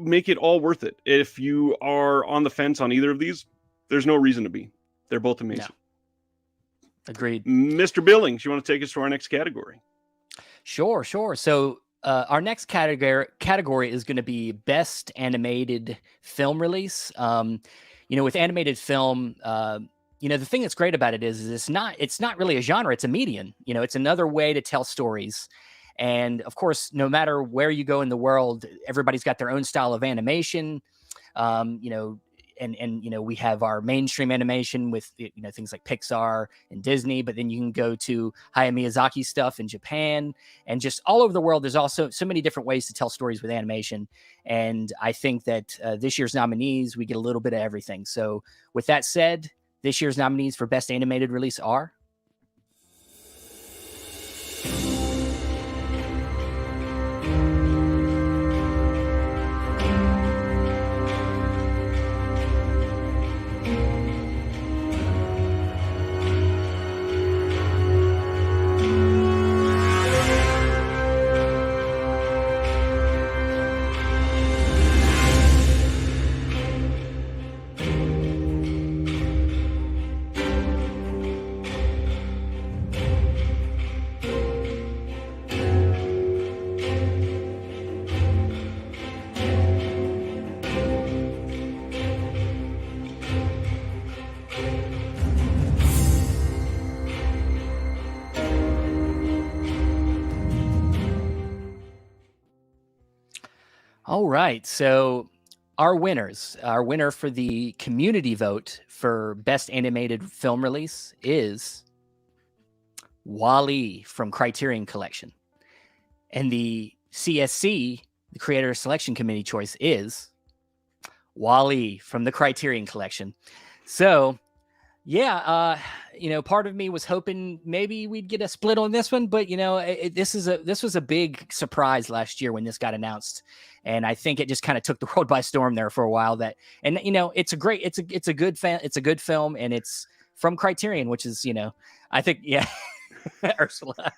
make it all worth it. If you are on the fence on either of these, there's no reason to be. They're both amazing.
No. Agreed.
Mr. Billings, you want to take us to our next category?
Sure. So our next category is going to be best animated film release. With animated film, the thing that's great about it is it's not really a genre, it's a medium. It's another way to tell stories. And of course, no matter where you go in the world, everybody's got their own style of animation. You know, and you know, we have our mainstream animation with, you know, things like Pixar and Disney, but then you can go to Hayao Miyazaki stuff in Japan, and just all over the world. There's also so many different ways to tell stories with animation. And I think that this year's nominees, we get a little bit of everything. So with that said, this year's nominees for Best Animated Release are all right. So our winner for the community vote for Best Animated Film Release is WALL-E from Criterion Collection. And the CSC, the Creator Selection Committee choice, is WALL-E from the Criterion Collection. So, yeah, you know, part of me was hoping maybe we'd get a split on this one, but you know, this was a big surprise last year when this got announced, and I think it just kind of took the world by storm there for a while. And you know, it's a good film, and it's from Criterion, which is, you know, I think, yeah, Ursula.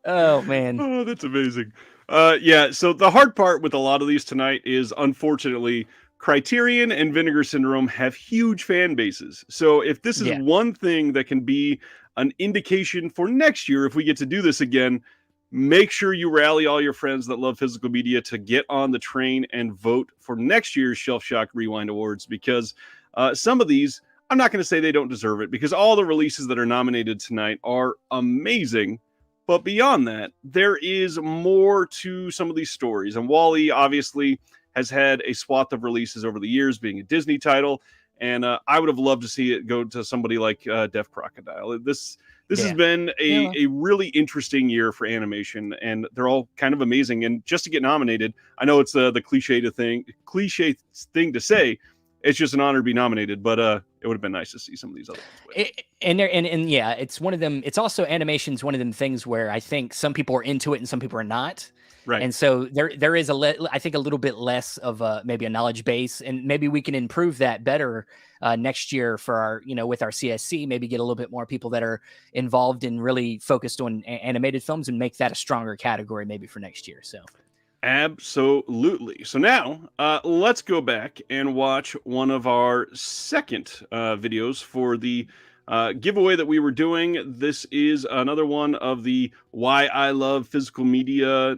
Oh man,
oh, that's amazing. Yeah, so the hard part with a lot of these tonight is, unfortunately, Criterion and Vinegar Syndrome have huge fan bases. So if this is one thing that can be an indication for next year, if we get to do this again, make sure you rally all your friends that love physical media to get on the train and vote for next year's Shelf Shock Rewind Awards, because some of these, I'm not going to say they don't deserve it, because all the releases that are nominated tonight are amazing. But beyond that, there is more to some of these stories. And WALL-E obviously has had a swath of releases over the years, being a Disney title. And I would have loved to see it go to somebody like Deaf Crocodile. This has been a really interesting year for animation, and they're all kind of amazing. And just to get nominated, I know it's the cliche thing to say, it's just an honor to be nominated, but it would have been nice to see some of these other ones.
And yeah, it's one of them. It's also, animation's one of them things where I think some people are into it and some people are not.
Right.
And so there is I think a little bit less of maybe a knowledge base, and maybe we can improve that better next year for our, you know, with our CSC, maybe get a little bit more people that are involved and really focused on animated films and make that a stronger category maybe for next year. So.
Absolutely. So now let's go back and watch one of our second videos for the giveaway that we were doing. This is another one of the Why I Love Physical Media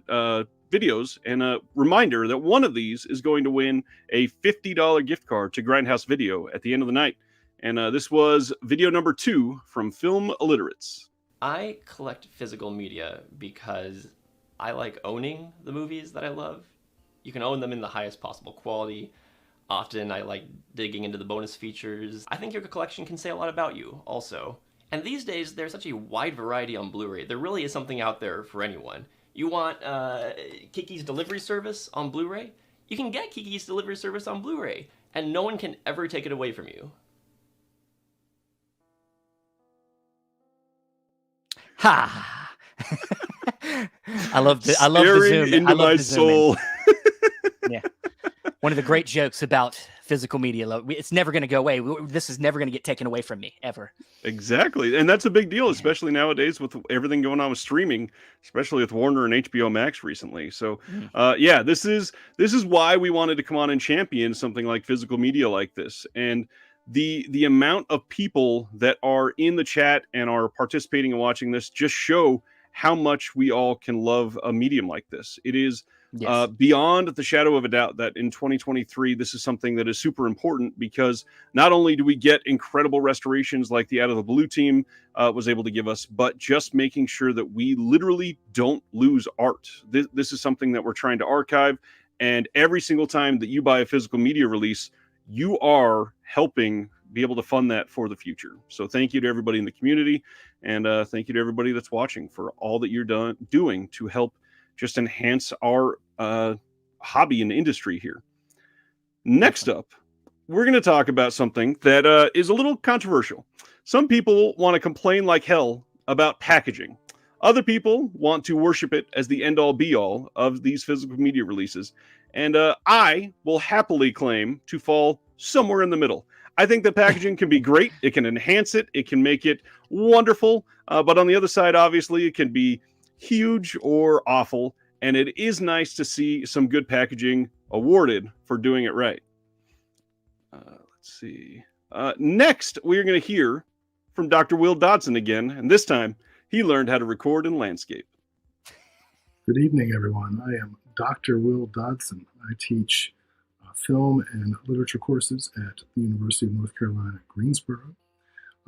videos, and a reminder that one of these is going to win a $50 gift card to Grindhouse Video at the end of the night. And this was video number 2 from Film Illiterates.
I collect physical media because I like owning the movies that I love. You can own them in the highest possible quality. Often I like digging into the bonus features. I think your collection can say a lot about you also. And these days there's such a wide variety on Blu-ray. There really is something out there for anyone. You want Kiki's Delivery Service on Blu-ray? You can get Kiki's Delivery Service on Blu-ray, and no one can ever take it away from you.
Ha! I love the zoom.
Into my soul.
Yeah, one of the great jokes about physical media. It's never going to go away. This is never going to get taken away from me ever.
Exactly, and that's a big deal, especially nowadays with everything going on with streaming, especially with Warner and HBO Max recently. So, yeah, this is why we wanted to come on and champion something like physical media like this. And the amount of people that are in the chat and are participating and watching this just show how much we all can love a medium like this. It is
Yes.
beyond the shadow of a doubt that in 2023, this is something that is super important, because not only do we get incredible restorations like the Out of the Blue team was able to give us, but just making sure that we literally don't lose art. This is something that we're trying to archive. And every single time that you buy a physical media release, you are helping be able to fund that for the future. So thank you to everybody in the community. And thank you to everybody that's watching for all that you're doing to help just enhance our hobby and industry here. Next up, we're going to talk about something that is a little controversial. Some people want to complain like hell about packaging. Other people want to worship it as the end-all be-all of these physical media releases. And I will happily claim to fall somewhere in the middle. I think that packaging can be great. It can enhance it. It can make it wonderful. But on the other side, obviously, it can be huge or awful. And it is nice to see some good packaging awarded for doing it right. Let's see. Next, we're going to hear from Dr. Will Dodson again. And this time, he learned how to record in landscape.
Good evening, everyone. I am Dr. Will Dodson. I teach film and literature courses at the University of North Carolina at Greensboro.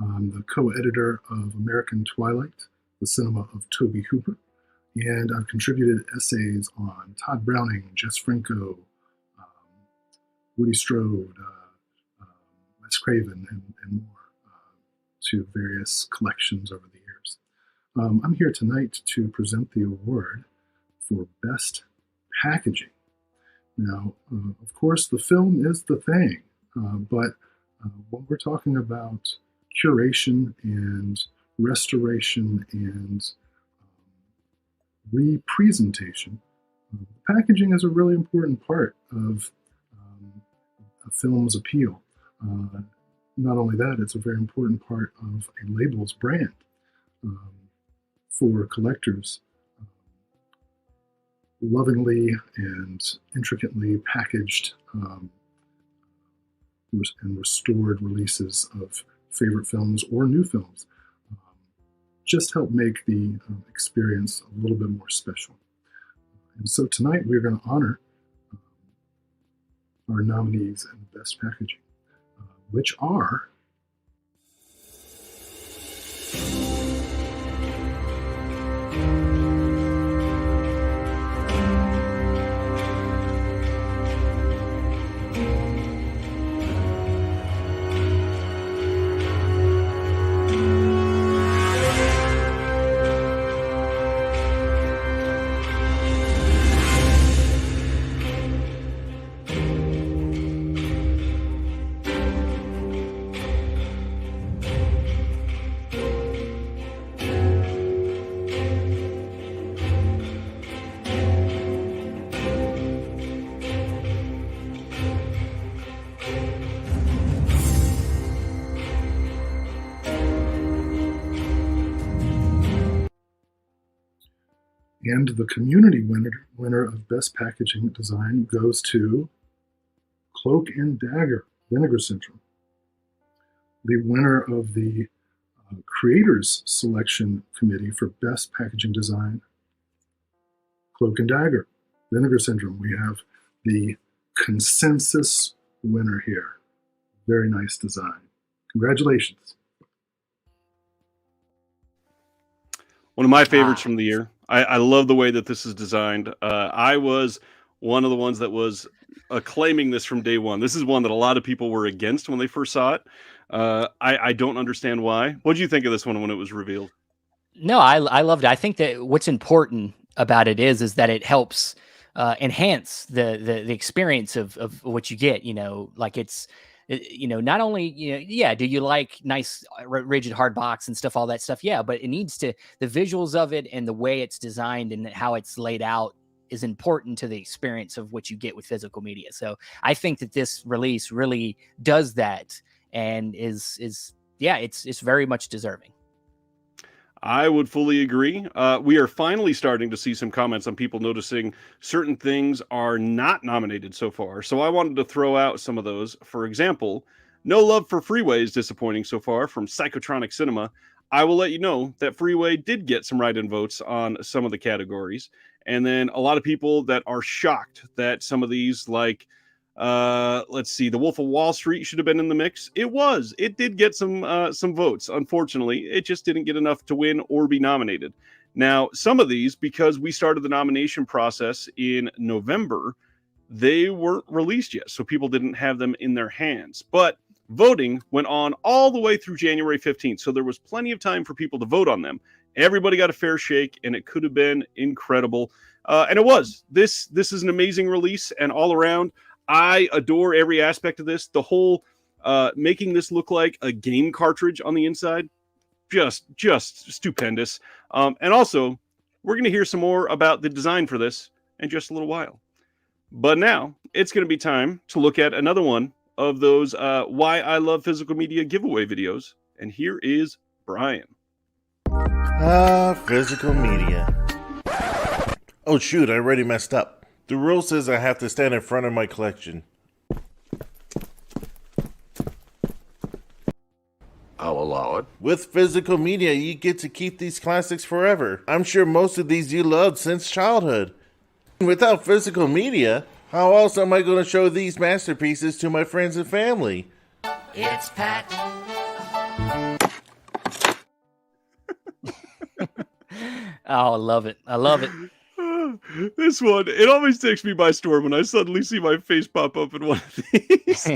I'm the co-editor of American Twilight, the cinema of Tobe Hooper, and I've contributed essays on Todd Browning, Jess Franco, Woody Strode, Wes Craven, and more to various collections over the years. I'm here tonight to present the award for Best Packaging. Now, of course, the film is the thing, but when we're talking about curation and restoration and representation, packaging is a really important part of a film's appeal. Not only that, it's a very important part of a label's brand for collectors. Lovingly and intricately packaged and restored releases of favorite films or new films just help make the experience a little bit more special. And so tonight we're going to honor our nominees in Best Packaging, which are and the community winner of Best Packaging Design goes to Cloak and Dagger, Vinegar Syndrome. The winner of the Creators Selection Committee for Best Packaging Design, Cloak and Dagger, Vinegar Syndrome. We have the consensus winner here. Very nice design. Congratulations.
One of my favorites from the year. I love the way that this is designed. I was one of the ones that was acclaiming this from day one. This is one that a lot of people were against when they first saw it. I don't understand why. What did you think of this one when it was revealed?
No, I loved it. I think that what's important about it is that it helps enhance the experience of what you get. You know, like it's not only, do you like nice rigid hard box and stuff, all that stuff? Yeah, but it needs to, the visuals of it and the way it's designed and how it's laid out is important to the experience of what you get with physical media. So I think that this release really does that and it's very much deserving.
I would fully agree. We are finally starting to see some comments on people noticing certain things are not nominated so far. So I wanted to throw out some of those. For example, No Love for Freeway is disappointing so far from Psychotronic Cinema. I will let you know that Freeway did get some write-in votes on some of the categories. And then a lot of people that are shocked that some of these, like, let's see, The Wolf of Wall Street should have been in the mix. It was. It did get some votes. Unfortunately, it just didn't get enough to win or be nominated. Now, some of these, because we started the nomination process in November, they weren't released yet, so people didn't have them in their hands. But voting went on all the way through January 15th, so there was plenty of time for people to vote on them. Everybody got a fair shake, and it could have been incredible. And it was. This is an amazing release, and all around, I adore every aspect of this. The whole making this look like a game cartridge on the inside, just stupendous. And also, we're going to hear some more about the design for this in just a little while. But now, it's going to be time to look at another one of those Why I Love Physical Media giveaway videos. And here is Brian.
Physical media. Oh shoot, I already messed up. The rule says I have to stand in front of my collection. I'll allow it. With physical media, you get to keep these classics forever. I'm sure most of these you loved since childhood. Without physical media, how else am I going to show these masterpieces to my friends and family?
It's Pat.
Oh, I love it. I love it.
This one, it always takes me by storm when I suddenly see my face pop up in one of these.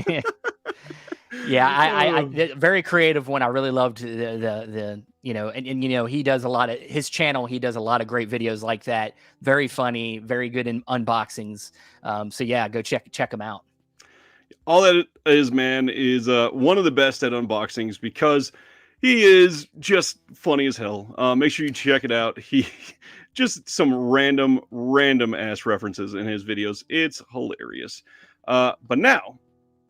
Yeah, I very creative one. I really loved the and you know, he does a lot of his channel. He does a lot of great videos like that. Very funny, very good in unboxings. So yeah, go check him out.
All that is, man, is one of the best at unboxings because he is just funny as hell. Make sure you check it out. He just some random ass references in his videos. It's hilarious. But now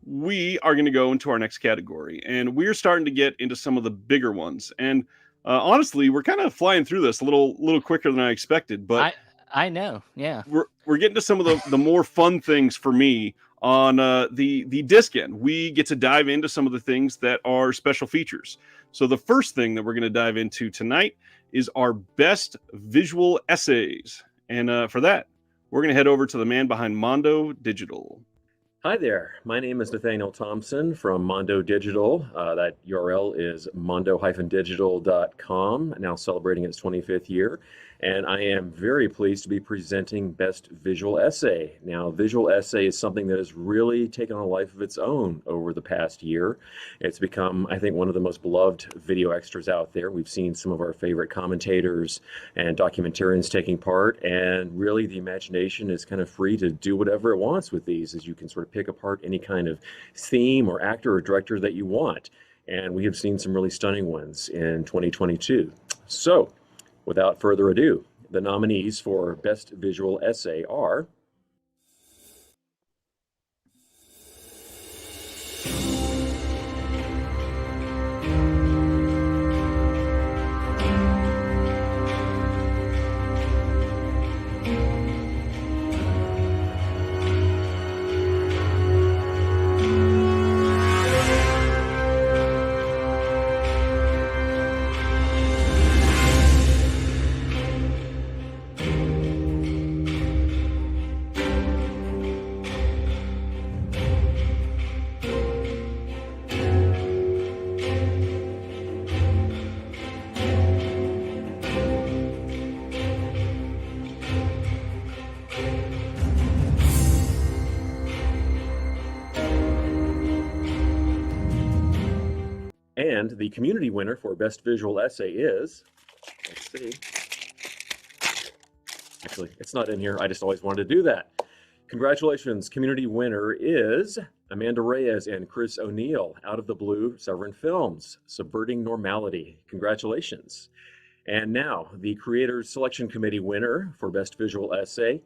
we are going to go into our next category, and we're starting to get into some of the bigger ones. And honestly, we're kind of flying through this a little quicker than I expected. But
I know, yeah,
we're getting to some of the more fun things for me on the disc end. We get to dive into some of the things that are special features. So the first thing that we're going to dive into tonight is our best visual essays. And for that, we're going to head over to the man behind Mondo Digital.
Hi there, my name is Nathaniel Thompson from Mondo Digital. That URL is mondo-digital.com, now celebrating its 25th year. And I am very pleased to be presenting Best Visual Essay. Now, visual essay is something that has really taken on a life of its own over the past year. It's become, I think, one of the most beloved video extras out there. We've seen some of our favorite commentators and documentarians taking part, and really the imagination is kind of free to do whatever it wants with these, as you can sort of pick apart any kind of theme or actor or director that you want. And we have seen some really stunning ones in 2022. So, without further ado, the nominees for Best Visual Essay are and the community winner for Best Visual Essay is, let's see. Actually, it's not in here. I just always wanted to do that. Congratulations, community winner is Amanda Reyes and Chris O'Neill, Out of the Blue, Severin Films, Subverting Normality. Congratulations. And now, the Creators Selection Committee winner for Best Visual Essay.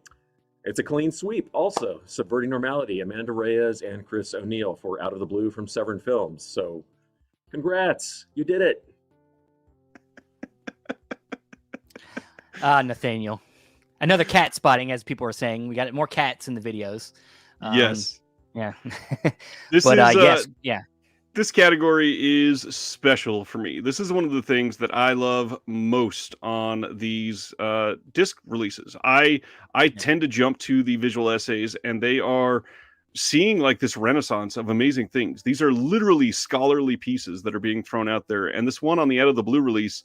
It's a clean sweep also, Subverting Normality, Amanda Reyes and Chris O'Neill for Out of the Blue from Severin Films. So, congrats, you did it.
Nathaniel. Another cat spotting, as people are saying. We got more cats in the videos.
Yes.
Yeah.
This
but
is,
yes, yeah.
This category is special for me. This is one of the things that I love most on these disc releases. I tend to jump to the visual essays, and they are seeing like this renaissance of amazing things. These are literally scholarly pieces that are being thrown out there. And this one on the Out of the Blue release,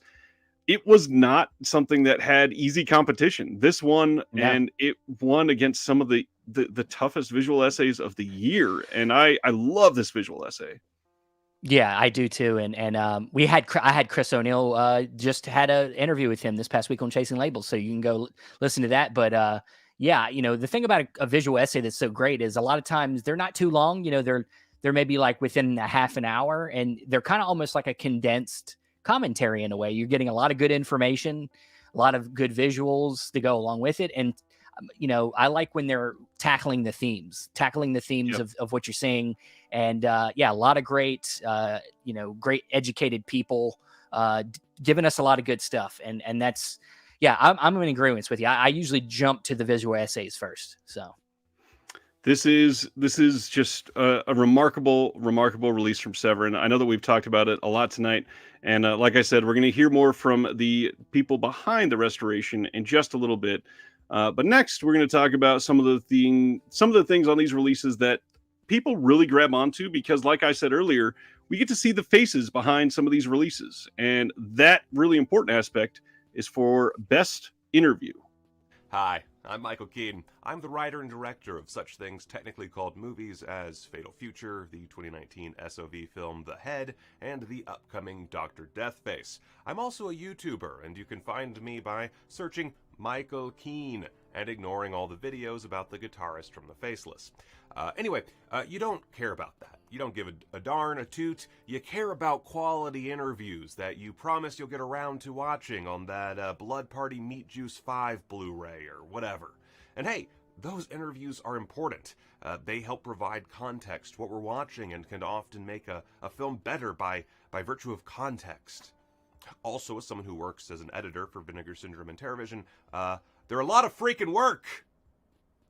it was not something that had easy competition. This one, and it won against some of the toughest visual essays of the year. And I love this visual essay.
Yeah, I do too. And I had Chris O'Neill just had an interview with him this past week on Chasing Labels, so you can go listen to that. But yeah, the thing about a visual essay that's so great is a lot of times they're not too long. They're maybe like within a half an hour, and they're kind of almost like a condensed commentary in a way. You're getting a lot of good information, a lot of good visuals to go along with it, and I like when they're tackling the themes of what you're seeing. And yeah, a lot of great, great educated people giving us a lot of good stuff. And that's, yeah, I'm in agreement with you. I usually jump to the visual essays first. So
this is just a remarkable release from Severin. I know that we've talked about it a lot tonight. And like I said, we're going to hear more from the people behind the restoration in just a little bit. But next, we're going to talk about some of the things on these releases that people really grab onto, because like I said earlier, we get to see the faces behind some of these releases. And that really important aspect is for Best Interview.
Hi, I'm Michael Keaton. I'm the writer and director of such things technically called movies as Fatal Future, the 2019 SOV film The Head, and the upcoming Dr. Deathface. I'm also a YouTuber, and you can find me by searching Michael Keane and ignoring all the videos about the guitarist from The Faceless. Anyway, you don't care about that. You don't give a darn a toot. You care about quality interviews that you promise you'll get around to watching on that Blood Party Meat Juice 5 Blu-ray or whatever. And hey, those interviews are important. They help provide context to what we're watching and can often make a film better by virtue of context. Also, as someone who works as an editor for Vinegar Syndrome and TerraVision, they're a lot of freaking work.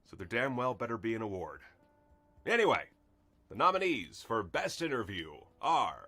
So there damn well better be an award. Anyway, the nominees for Best Interview are...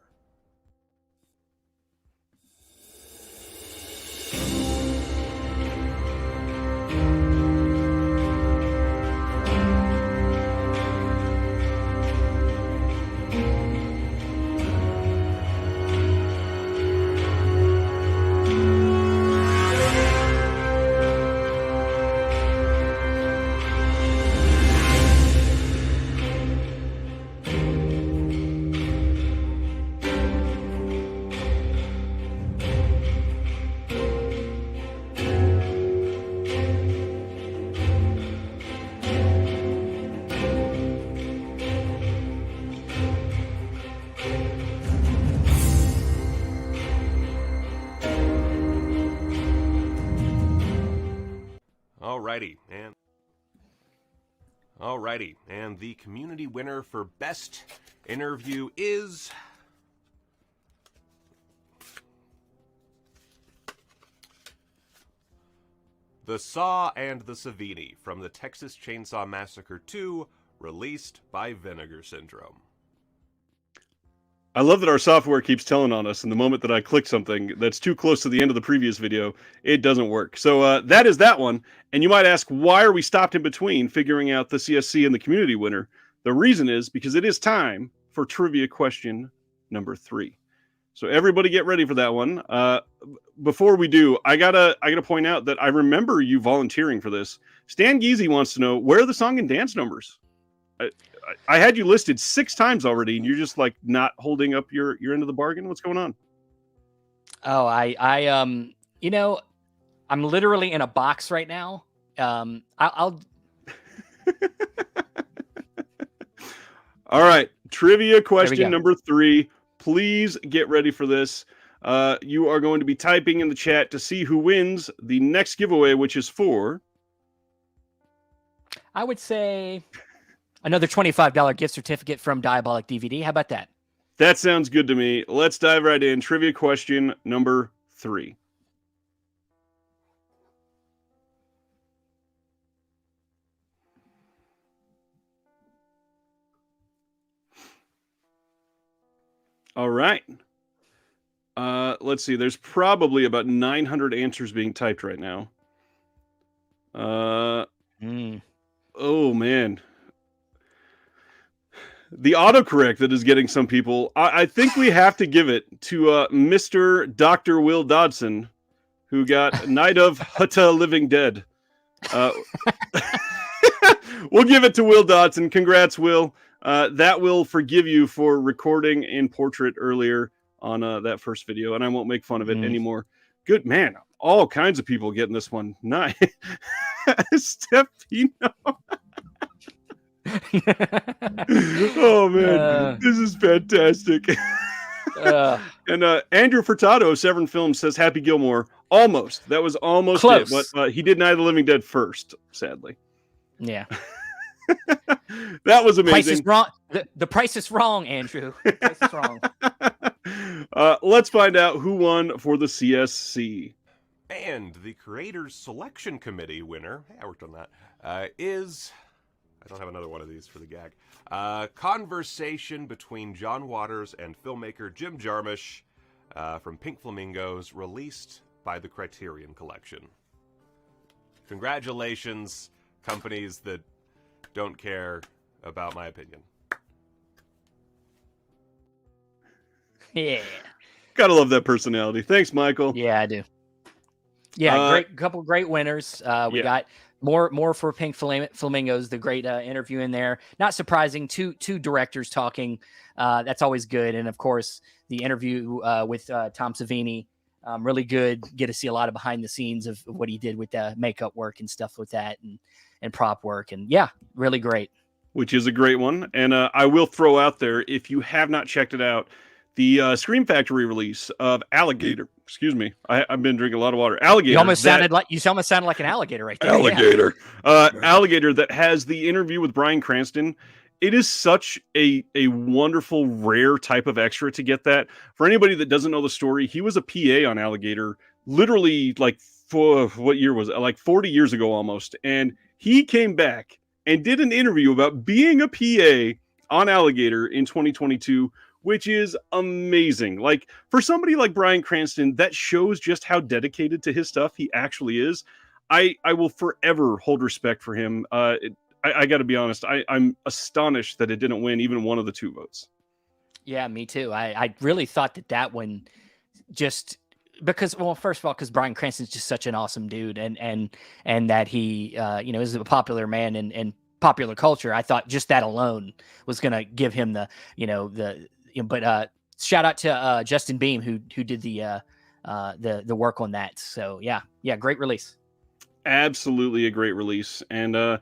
Alrighty, and the community winner for Best Interview is... The Saw and the Savini from the Texas Chainsaw Massacre 2, released by Vinegar Syndrome.
I love that our software keeps telling on us, and the moment that I click something that's too close to the end of the previous video, it doesn't work. So that is that one. And you might ask, why are we stopped in between figuring out the CSC and the community winner? The reason is because it is time for trivia question number 3. So everybody get ready for that one. Before we do, I gotta point out that I remember you volunteering for this. Stan Geezy wants to know, where are the song and dance numbers? I had you listed 6 times already, and you're just like not holding up your end of the bargain. What's going on?
Oh, I'm literally in a box right now. I'll.
All right, trivia question number 3. Please get ready for this. You are going to be typing in the chat to see who wins the next giveaway, which is for...
I would say another $25 gift certificate from Diabolic DVD. How about that?
That sounds good to me. Let's dive right in. Trivia question number 3. All right. Let's see. There's probably about 900 answers being typed right now. Oh man. The autocorrect that is getting some people. I think we have to give it to Mr. Dr. Will Dodson, who got Night of Hutta Living Dead. We'll give it to Will Dodson. Congrats, Will. That will forgive you for recording in portrait earlier on that first video, and I won't make fun of it anymore. Good man. All kinds of people getting this one. Nice. Stefino. Oh man, this is fantastic. And Andrew Furtado, Severn Films, says Happy Gilmore. Almost. That was almost
close.
It, but he did Night of the Living Dead first, sadly.
Yeah.
That was amazing.
Price is wrong. The price is wrong, Andrew. The price is wrong.
Let's find out who won for the CSC.
And the Creators Selection Committee winner, I worked on that, is... I don't have another one of these for the gag. Conversation between John Waters and filmmaker Jim Jarmusch from Pink Flamingos, released by the Criterion Collection. Congratulations, companies that don't care about my opinion.
Yeah.
Gotta love that personality. Thanks, Michael.
Yeah, I do. Yeah, couple great winners. We got more for Pink Flamingos, the great interview in there. Not surprising, two directors talking. That's always good. And of course, the interview with Tom Savini, really good. Get to see a lot of behind the scenes of what he did with makeup work and stuff with that, and prop work. And yeah, really great.
Which is a great one. And I will throw out there, if you have not checked it out, the Scream Factory release of Alligator. Excuse me, I've been drinking a lot of water. Alligator.
You almost sounded like an alligator right there.
Alligator. Yeah. Alligator that has the interview with Bryan Cranston. It is such a wonderful, rare type of extra to get that. For anybody that doesn't know the story, he was a PA on Alligator, literally like for what year was it? Like 40 years ago almost. And he came back and did an interview about being a PA on Alligator in 2022, which is amazing. Like, for somebody like Bryan Cranston, that shows just how dedicated to his stuff he actually is. I will forever hold respect for him. I got to be honest. I'm astonished that it didn't win even one of the two votes.
Yeah, me too. I really thought that one just because, well, first of all, because Bryan Cranston's just such an awesome dude, and that he is a popular man in popular culture. I thought just that alone was going to give him but shout out to Justin Beam who did the work on that. So yeah, great release.
Absolutely a great release. And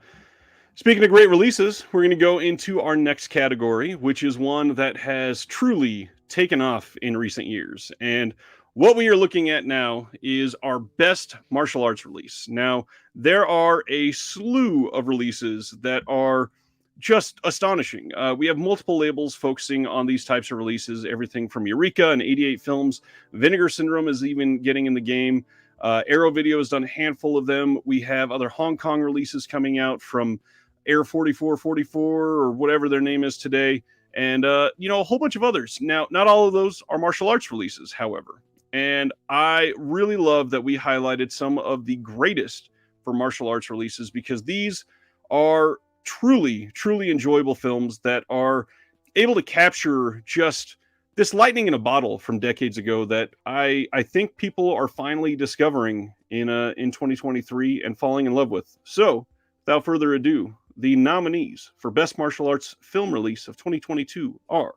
speaking of great releases, we're going to go into our next category, which is one that has truly taken off in recent years. And what we are looking at now is our best martial arts release. Now, there are a slew of releases that are just astonishing. We have multiple labels focusing on these types of releases, everything from Eureka and 88 Films. Vinegar Syndrome is even getting in the game. Arrow Video has done a handful of them. We have other Hong Kong releases coming out from Air 4444 or whatever their name is today. And, a whole bunch of others. Now, not all of those are martial arts releases, however. And I really love that we highlighted some of the greatest for martial arts releases, because these are truly, truly enjoyable films that are able to capture just this lightning in a bottle from decades ago that I think people are finally discovering in 2023 and falling in love with. So, without further ado, the nominees for Best Martial Arts Film Release of 2022 are...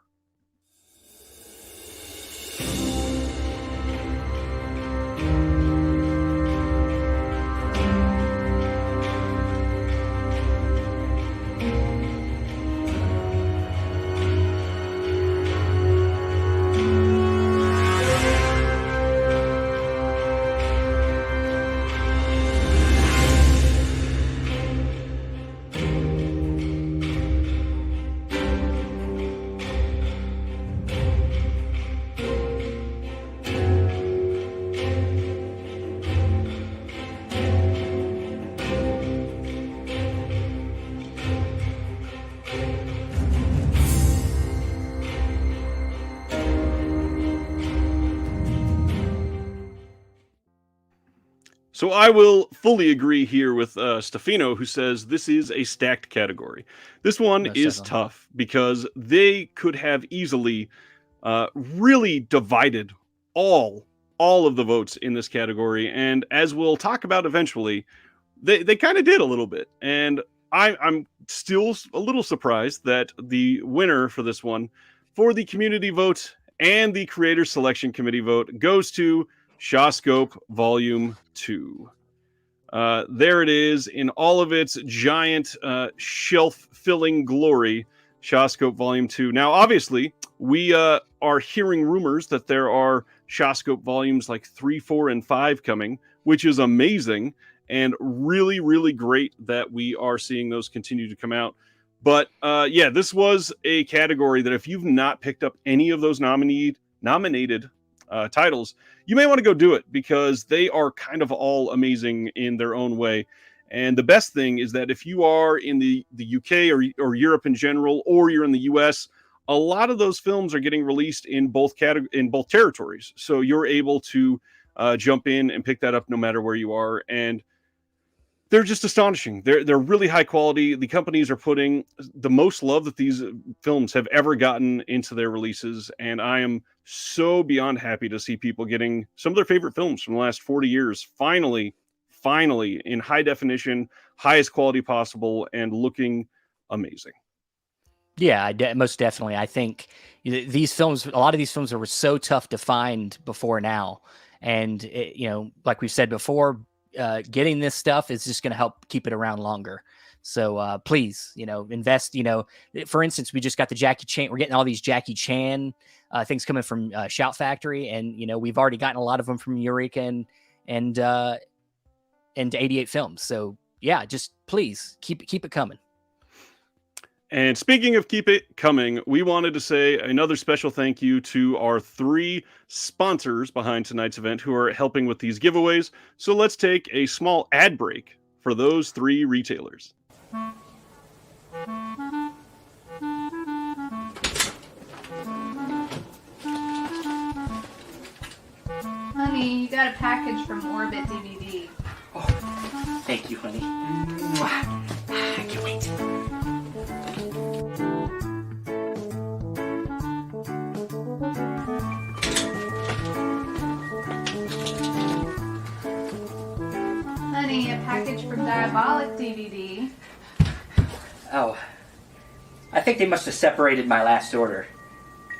So I will fully agree here with Stefano, who says this is a stacked category. This one
Most
is
definitely.
tough because they could have easily really divided all of the votes in this category. And as we'll talk about eventually, they kind of did a little bit. And I'm still a little surprised that the winner for this one, for the community vote and the creator selection committee vote, goes to Shawscope Volume 2. There it is in all of its giant shelf-filling glory, Shawscope Volume 2. Now, obviously, we are hearing rumors that there are Shawscope Volumes like 3, 4, and 5 coming, which is amazing and really, really great that we are seeing those continue to come out. But yeah, this was a category that if you've not picked up any of those nominated titles, you may want to go do it because they are kind of all amazing in their own way. And the best thing is that if you are in the UK or Europe in general, or you're in the US, a lot of those films are getting released in both territories. So you're able to jump in and pick that up no matter where you are. And they're just astonishing. They're really high quality. The companies are putting the most love that these films have ever gotten into their releases, and I am so beyond happy to see people getting some of their favorite films from the last 40 years finally in high definition, highest quality possible, and looking amazing.
Yeah, most definitely. I think these films, a lot of these films were so tough to find before now, and like we've said before, getting this stuff is just going to help keep it around longer. So please, invest. For instance, we just got the Jackie Chan. We're getting all these Jackie Chan things coming from Shout Factory, and we've already gotten a lot of them from Eureka and 88 Films. So yeah, just please keep it coming.
And speaking of keep it coming, we wanted to say another special thank you to our 3 sponsors behind tonight's event who are helping with these giveaways. So let's take a small ad break for those 3 retailers.
Honey, you got a package from Orbit DVD.
Oh, thank you, honey. I can't wait.
Honey, a package from Diabolic DVD.
Oh, I think they must have separated my last order.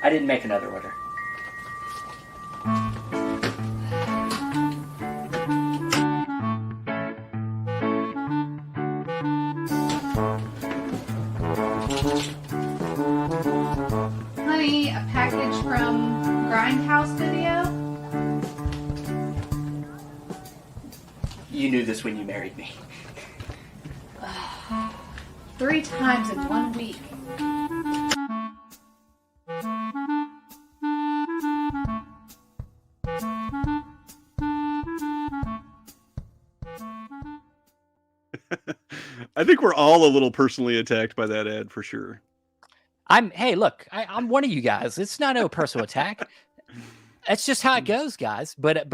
I didn't make another order.
Honey, a package from Grindhouse Video.
You knew this when you married me.
3 times in 1 week.
I think we're all a little personally attacked by that ad for sure.
Hey, look, I'm one of you guys. It's not no personal attack. That's just how it goes, guys. But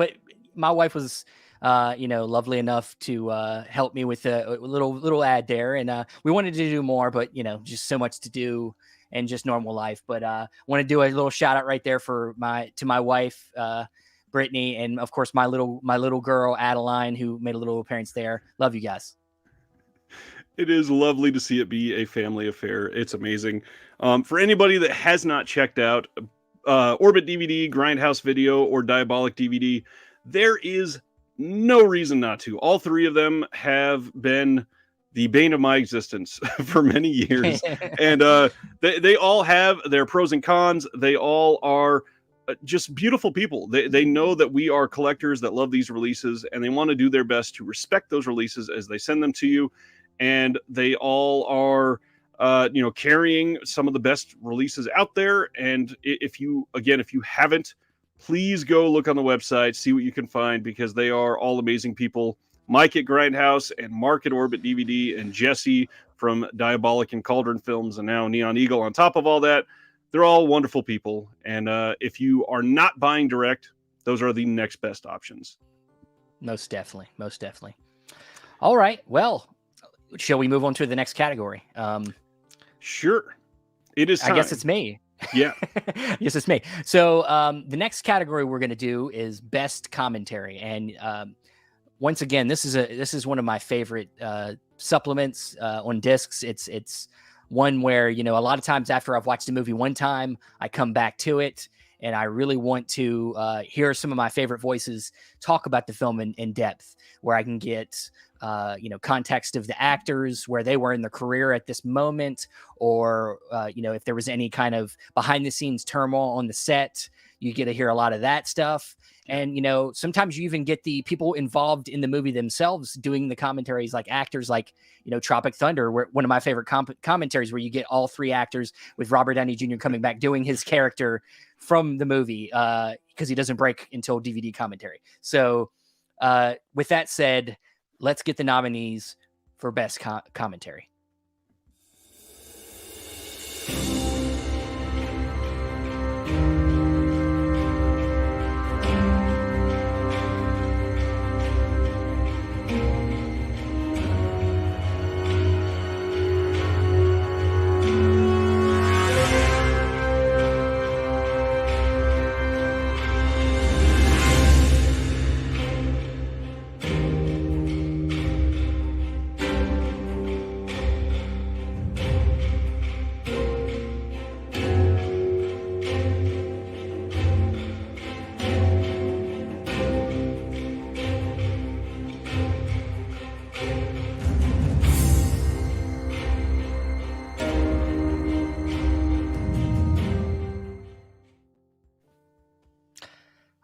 my wife was, lovely enough to help me with a little ad there, and we wanted to do more, but just so much to do and just normal life. But want to do a little shout out right there to my wife, Brittany, and of course my little girl Adeline, who made a little appearance there. Love you guys.
It is lovely to see it be a family affair. It's amazing. For anybody that has not checked out Orbit DVD, Grindhouse Video, or Diabolic DVD, there is no reason not to. All 3 of them have been the bane of my existence for many years. And they all have their pros and cons. They all are just beautiful people. They know that we are collectors that love these releases, and they want to do their best to respect those releases as they send them to you. And they all are, carrying some of the best releases out there. And if you haven't, please go look on the website, see what you can find, because they are all amazing people. Mike at Grindhouse and Mark at Orbit DVD and Jesse from Diabolic and Cauldron Films and now Neon Eagle on top of all that. They're all wonderful people. And if you are not buying direct, those are the next best options.
Most definitely. Most definitely. All right. Well, shall we move on to the next category?
Sure. It is time.
I guess it's me.
Yeah.
Yes, it's me. So the next category we're going to do is best commentary. And once again, this is one of my favorite supplements on discs. It's one where, you know, a lot of times after I've watched a movie one time, I come back to it and I really want to hear some of my favorite voices talk about the film in depth, where I can get you know, context of the actors, where they were in their career at this moment, or you know, if there was any kind of behind the scenes turmoil on the set. You get to hear a lot of that stuff. And, you know, sometimes you even get the people involved in the movie themselves doing the commentaries, like actors like, you know, Tropic Thunder, where one of my favorite commentaries, where you get all three actors with Robert Downey Jr. coming back doing his character from the movie, because he doesn't break until DVD commentary. So with that said, let's get the nominees for best commentary.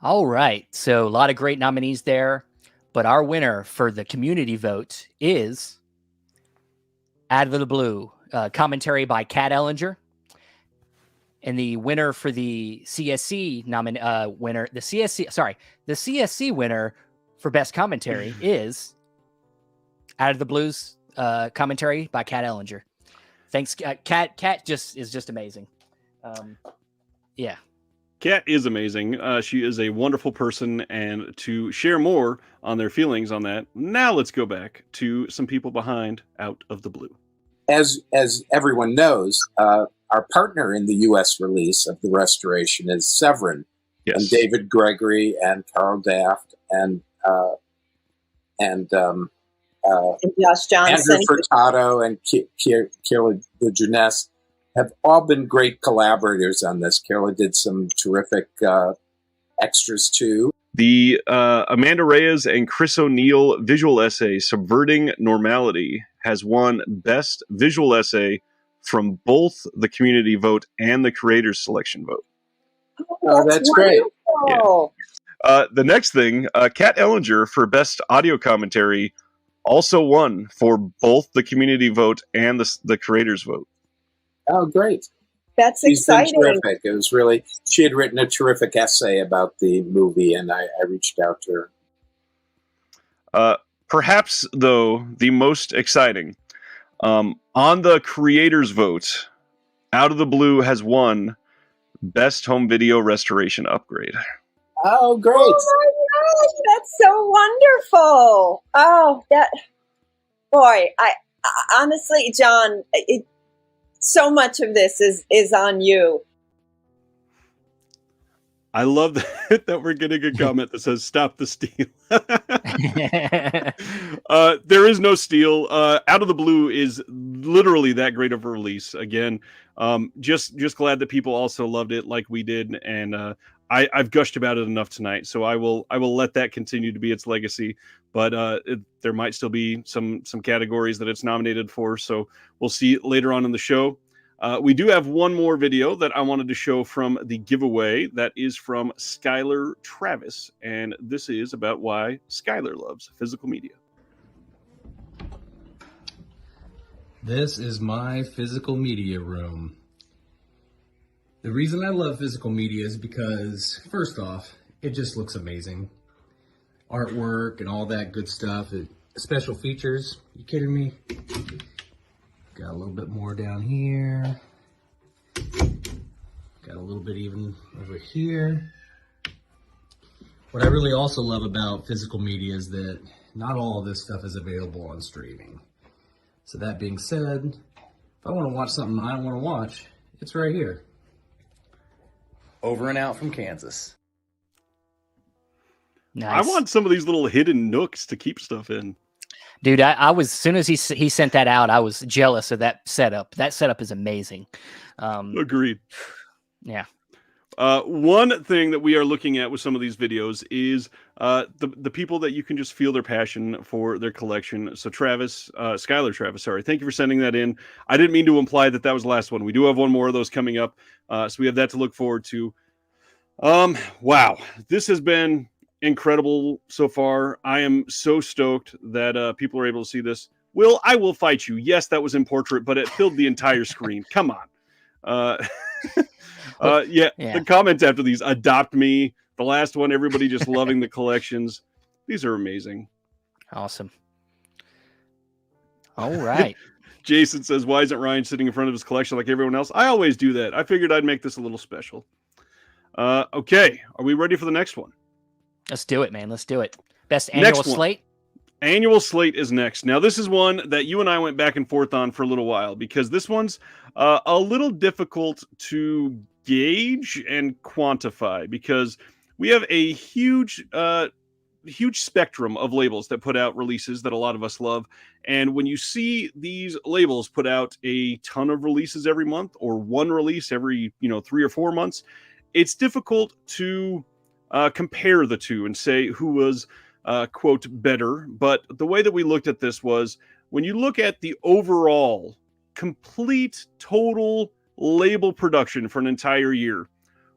All right. So a lot of great nominees there, but our winner for the community vote is Out of the Blue, commentary by Kat Ellinger. And the winner for the CSC winner, the CSC winner for best commentary is Out of the Blues, commentary by Kat Ellinger. Thanks, Kat. Kat is just amazing. Yeah.
Kat is amazing. She is a wonderful person, and to share more on their feelings on that, now let's go back to some people behind Out of the Blue.
As everyone knows, our partner in the U.S. release of the restoration is Severin,
yes,
and David Gregory and Carl Daft and
Josh Johnson,
Andrew Furtado and Kira the Juness have all been great collaborators on this. Carla did some terrific extras too.
The Amanda Reyes and Chris O'Neill visual essay, Subverting Normality, has won Best Visual Essay from both the community vote and the creators selection vote.
Oh, that's great.
Yeah. The next thing, Kat Ellinger for Best Audio Commentary also won for both the community vote and the creators vote.
Oh, great.
That's
She's been
exciting.
terrific. It was really, she had written a terrific essay about the movie, and I reached out to her.
Perhaps, though, the most exciting, on the creators vote, Out of the Blue has won Best Home Video Restoration Upgrade.
Oh, great.
Oh my gosh, that's so wonderful. Oh, I honestly, John, so much of this is on you.
I love that we're getting a comment that says "Stop the steal." There is no steal. Out of the Blue is literally that great of a release. Again, just glad that people also loved it like we did, and I've gushed about it enough tonight, so I will let that continue to be its legacy. But there might still be some categories that it's nominated for, so we'll see later on in the show. We do have one more video that I wanted to show from the giveaway. That is from Skylar Travis, and this is about why Skylar loves physical media.
This is my physical media room. The reason I love physical media is because, first off, it just looks amazing. Artwork and all that good stuff. Special features. You kidding me? Got a little bit more down here. Got a little bit even over here. What I really also love about physical media is that not all of this stuff is available on streaming. So that being said, if I want to watch something I don't want to watch, it's right here.
Over and out from Kansas.
Nice.
I want some of these little hidden nooks to keep stuff in.
Dude, I was, as soon as he sent that out, I was jealous of that setup. That setup is amazing.
Agreed.
Yeah.
One thing that we are looking at with some of these videos is the people that you can just feel their passion for their collection. So Skylar Travis, sorry. Thank you for sending that in. I didn't mean to imply that was the last one. We do have one more of those coming up. So we have that to look forward to. Wow. This has been incredible so far. I am so stoked that people are able to see this. Will, I will fight you. Yes, that was in portrait, but it filled the entire screen. Come on. Yeah, the comments after these, adopt me. The last one, everybody just loving the collections. These are amazing.
Awesome. All right.
Jason says, why isn't Ryan sitting in front of his collection like everyone else? I always do that. I figured I'd make this a little special. Okay. Are we ready for the next one?
Let's do it, man. Let's do it. Best annual slate?
Annual slate is next. Now, this is one that you and I went back and forth on for a little while because this one's a little difficult to gauge and quantify because we have a huge spectrum of labels that put out releases that a lot of us love. And when you see these labels put out a ton of releases every month or one release every 3 or 4 months, it's difficult to compare the two and say who was quote better. But the way that we looked at this was when you look at the overall complete total label production for an entire year,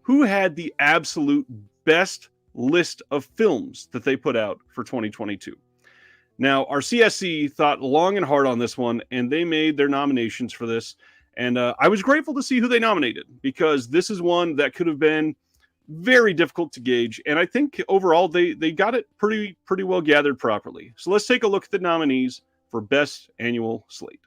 who had the absolute best list of films that they put out for 2022. Now, our CSC thought long and hard on this one, and they made their nominations for this. And I was grateful to see who they nominated because this is one that could have been very difficult to gauge. And I think overall they got it pretty well gathered properly. So let's take a look at the nominees for Best Annual Slate.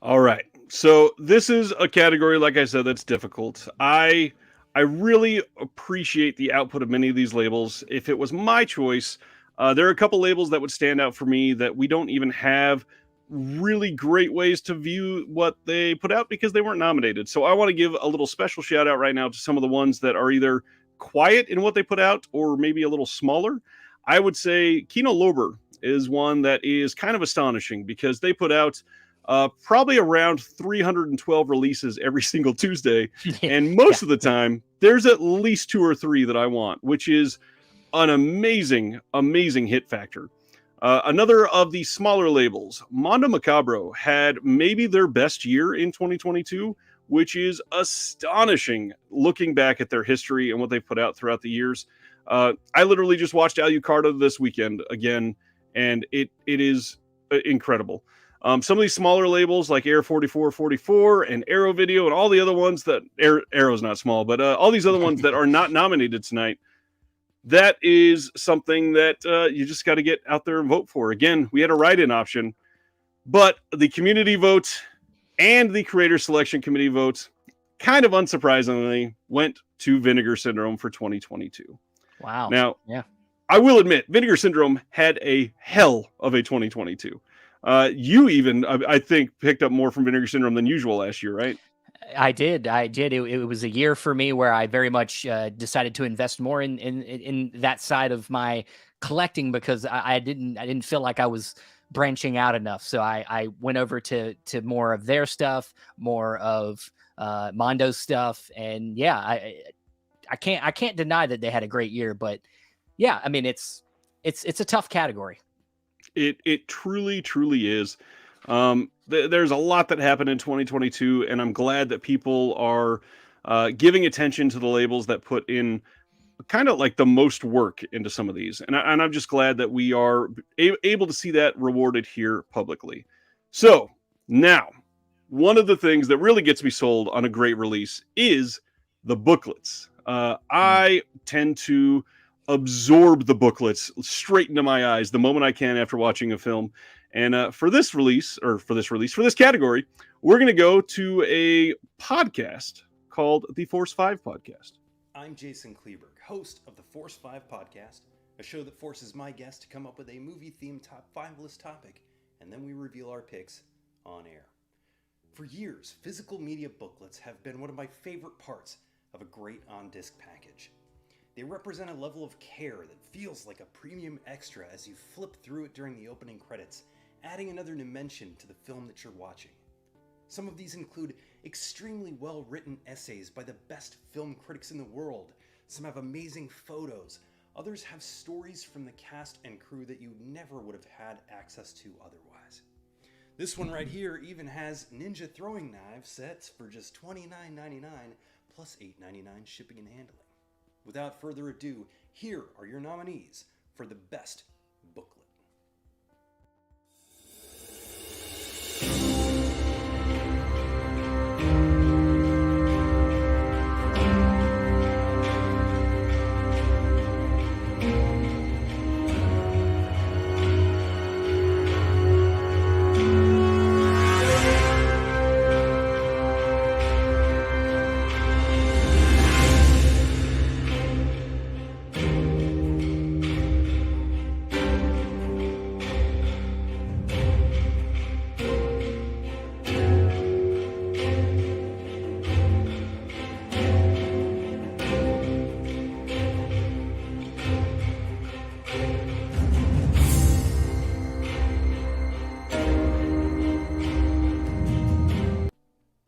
All right. So this is a category, like I said, that's difficult. I really appreciate the output of many of these labels. If it was my choice, there are a couple labels that would stand out for me that we don't even have really great ways to view what they put out because they weren't nominated. So I want to give a little special shout out right now to some of the ones that are either quiet in what they put out or maybe a little smaller. I would say Kino Lorber is one that is kind of astonishing because they put out probably around 312 releases every single Tuesday. And most of the time, there's at least 2 or 3 that I want, which is an amazing hit factor. Another of the smaller labels, Mondo Macabro, had maybe their best year in 2022, which is astonishing looking back at their history and what they've put out throughout the years. I literally just watched Alucarda this weekend again, and it is incredible. Some of these smaller labels like Air 4444 and Arrow Video and all the other ones that Arrow's not small, but all these other ones that are not nominated tonight, that is something that you just got to get out there and vote for. Again, we had a write-in option, but the community vote and the creator selection committee votes, kind of unsurprisingly, went to Vinegar Syndrome for 2022.
Wow.
Now,
yeah,
I will admit, Vinegar Syndrome had a hell of a 2022. You even, I think, picked up more from Vinegar Syndrome than usual last year, right?
I did. It was a year for me where I very much decided to invest more in that side of my collecting because I didn't feel like I was branching out enough. So I went over to more of their stuff, more of Mondo's stuff, and yeah, I can't deny that they had a great year. But yeah, I mean it's a tough category.
It truly is. There's a lot that happened in 2022, and I'm glad that people are giving attention to the labels that put in kind of like the most work into some of these. And I'm just glad that we are able to see that rewarded here publicly. So now, one of the things that really gets me sold on a great release is the booklets. I tend to absorb the booklets straight into my eyes the moment I can after watching a film. And for this category, we're going to go to a podcast called the Force 5 Podcast.
I'm Jason Kleberg, host of the Force 5 Podcast, a show that forces my guests to come up with a movie-themed top 5 list topic, and then we reveal our picks on air. For years, physical media booklets have been one of my favorite parts of a great on-disc package. They represent a level of care that feels like a premium extra as you flip through it during the opening credits, adding another dimension to the film that you're watching. Some of these include extremely well-written essays by the best film critics in the world. Some have amazing photos. Others have stories from the cast and crew that you never would have had access to otherwise. This one right here even has ninja throwing knife sets for just $29.99 plus $8.99 shipping and handling. Without further ado, here are your nominees for the best booklet.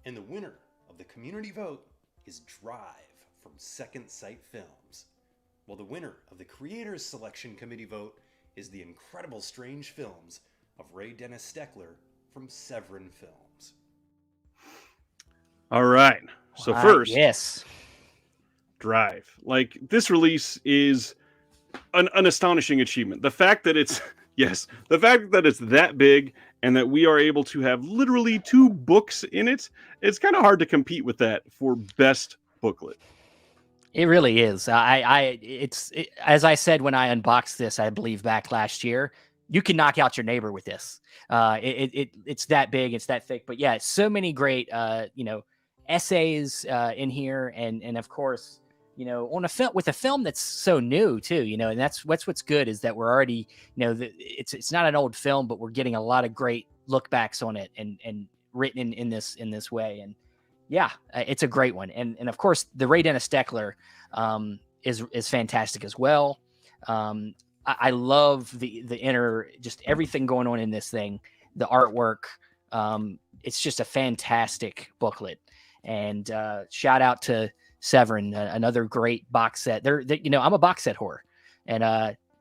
And the winner of the community vote is Drive from Second Sight Films, while the winner of the Creators Selection Committee vote is The Incredible Strange Films of Ray Dennis Steckler from Severin Films.
All right. So first,
yes,
Drive. Like, this release is an astonishing achievement. The fact that it's that big and that we are able to have literally 2 books in it, it's kind of hard to compete with that for best booklet.
It really is. As I said when I unboxed this, I believe back last year, you can knock out your neighbor with this. It's that big, it's that thick. But yeah, so many great essays in here, and of course, on with a film that's so new too, and that's what's good is that we're already, it's not an old film, but we're getting a lot of great look backs on it and written in this way. And yeah, it's a great one. And of course the Ray Dennis Steckler is fantastic as well. I love the inner, just everything going on in this thing, the artwork. It's just a fantastic booklet, and shout out to Severin, another great box set. I'm a box set whore, and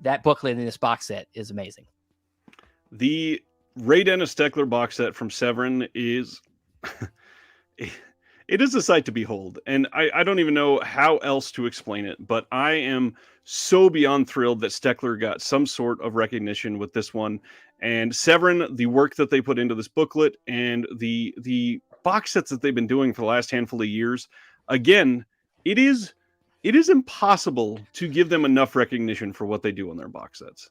that booklet in this box set is amazing.
The Ray Dennis Steckler box set from Severin is it is a sight to behold, and I don't even know how else to explain it, but I am so beyond thrilled that Steckler got some sort of recognition with this one. And Severin, the work that they put into this booklet and the box sets that they've been doing for the last handful of years, again, it is impossible to give them enough recognition for what they do on their box sets.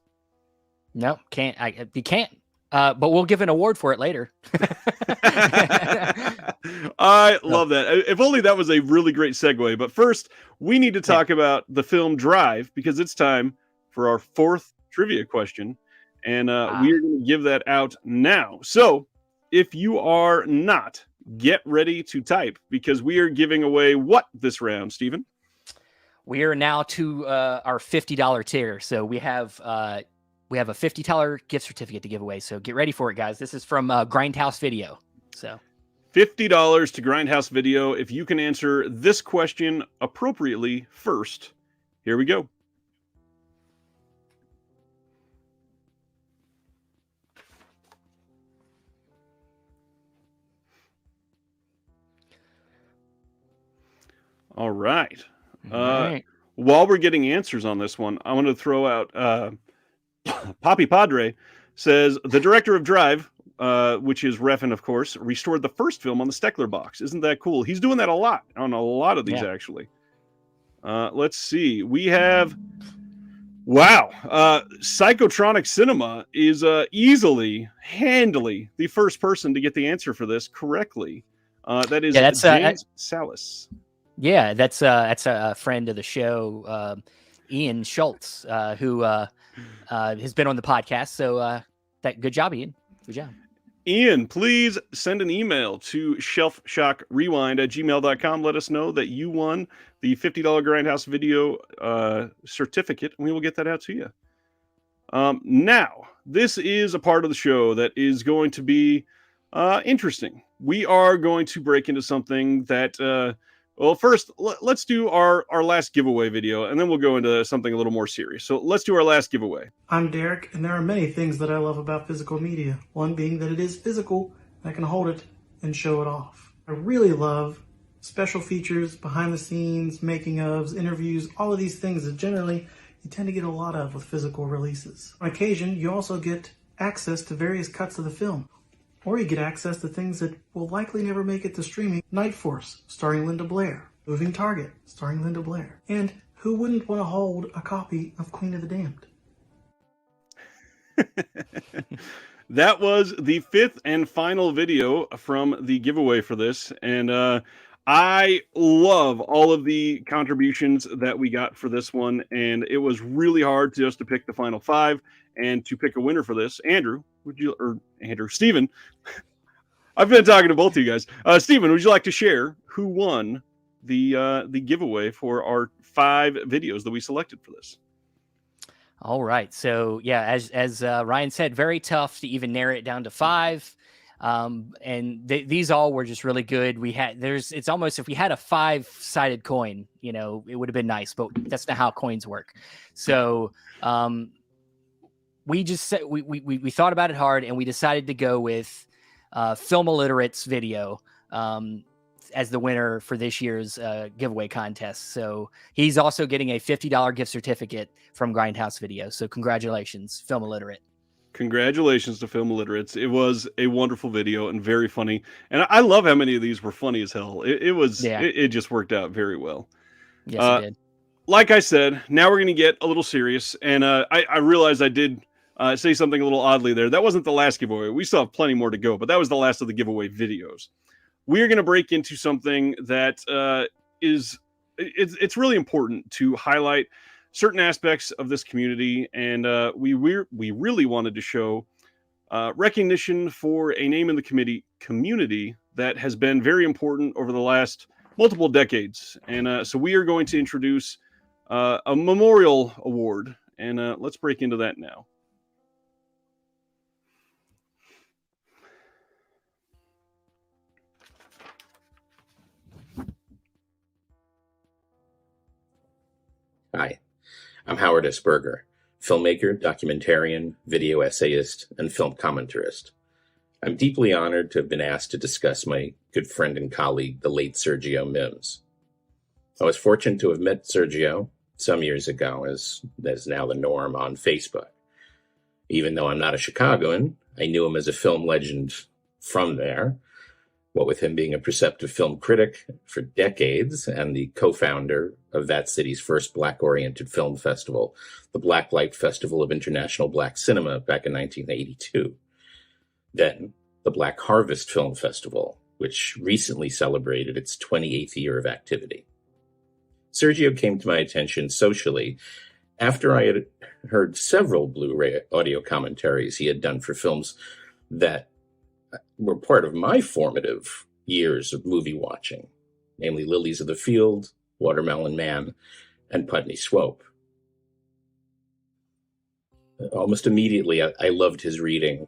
No, you can't. But we'll give an award for it later.
I love that. If only that was a really great segue. But first, we need to talk about the film Drive, because it's time for our 4th trivia question. And we are going to give that out now. So if you are not, get ready to type, because we are giving away what this round, Stephen?
We are now to our $50 tier. So we have we have a $50 gift certificate to give away. So get ready for it, guys. This is from Grindhouse Video. So
$50 to Grindhouse Video if you can answer this question appropriately first. Here we go. All right.
right.
While we're getting answers on this one, I want to throw out Poppy Padre says the director of Drive, which is Refn, of course, restored the first film on the Steckler box. Isn't that cool? He's doing that a lot on a lot of these, actually. Let's see. We have... Wow. Psychotronic Cinema is handily the first person to get the answer for this correctly. That is James Salas.
Yeah, that's a friend of the show, Ian Schultz, who has been on the podcast. So good job, Ian. Good job.
Ian, please send an email to shelfshockrewind@gmail.com. Let us know that you won the $50 Grindhouse Video certificate, and we will get that out to you. Now, this is a part of the show that is going to be interesting. We are going to break into something that... well, first, let's do our last giveaway video, and then we'll go into something a little more serious. So let's do our last giveaway.
I'm Derek, and there are many things that I love about physical media. One being that it is physical, and I can hold it and show it off. I really love special features, behind the scenes, making ofs, interviews, all of these things that generally you tend to get a lot of with physical releases. On occasion, you also get access to various cuts of the film. Or you get access to things that will likely never make it to streaming. Night Force, starring Linda Blair. Moving Target, starring Linda Blair. And who wouldn't want to hold a copy of Queen of the Damned?
That was the fifth and final video from the giveaway for this. And I love all of the contributions that we got for this one. And it was really hard just to pick the final five and to pick a winner for this. Steven, I've been talking to both of you guys. Steven, would you like to share who won the giveaway for our 5 videos that we selected for this?
All right. So yeah, as Ryan said, very tough to even narrow it down to 5. And these all were just really good. It's almost, if we had a 5-sided coin, it would have been nice, but that's not how coins work. So, we just said we thought about it hard, and we decided to go with Film Illiterate's video as the winner for this year's giveaway contest. So he's also getting a $50 gift certificate from Grindhouse Video. So congratulations, Film Illiterate.
Congratulations to Film Illiterates. It was a wonderful video and very funny. And I love how many of these were funny as hell. It just worked out very well.
Yes, it did.
Like I said, now we're going to get a little serious. And I realized I did say something a little oddly there. That wasn't the last giveaway. We still have plenty more to go, but that was the last of the giveaway videos. We are going to break into something that it's really important to highlight certain aspects of this community, and we really wanted to show recognition for a name in the community that has been very important over the last multiple decades. And so we are going to introduce a memorial award, and let's break into that now.
Hi, I'm Howard S. Berger, filmmaker, documentarian, video essayist, and film commentarist. I'm deeply honored to have been asked to discuss my good friend and colleague, the late Sergio Mims. I was fortunate to have met Sergio some years ago, as now the norm, on Facebook. Even though I'm not a Chicagoan, I knew him as a film legend from there, what with him being a perceptive film critic for decades and the co-founder of that city's first Black-oriented film festival, the Blacklight Festival of International Black Cinema, back in 1982. Then, the Black Harvest Film Festival, which recently celebrated its 28th year of activity. Sergio came to my attention socially after I had heard several Blu-ray audio commentaries he had done for films that were part of my formative years of movie watching, namely Lilies of the Field, Watermelon Man, and Putney Swope. almost immediately, I loved his reading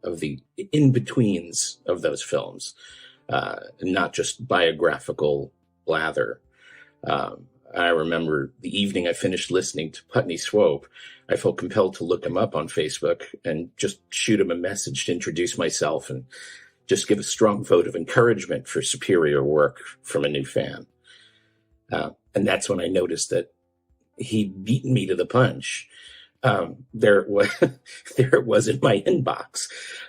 of the in-betweens of those films, not just biographical blather. I remember the evening I finished listening to Putney Swope, I felt compelled to look him up on Facebook and just shoot him a message to introduce myself and just give a strong vote of encouragement for superior work from a new fan. And that's when I noticed that he'd beaten me to the punch. There it was in my inbox,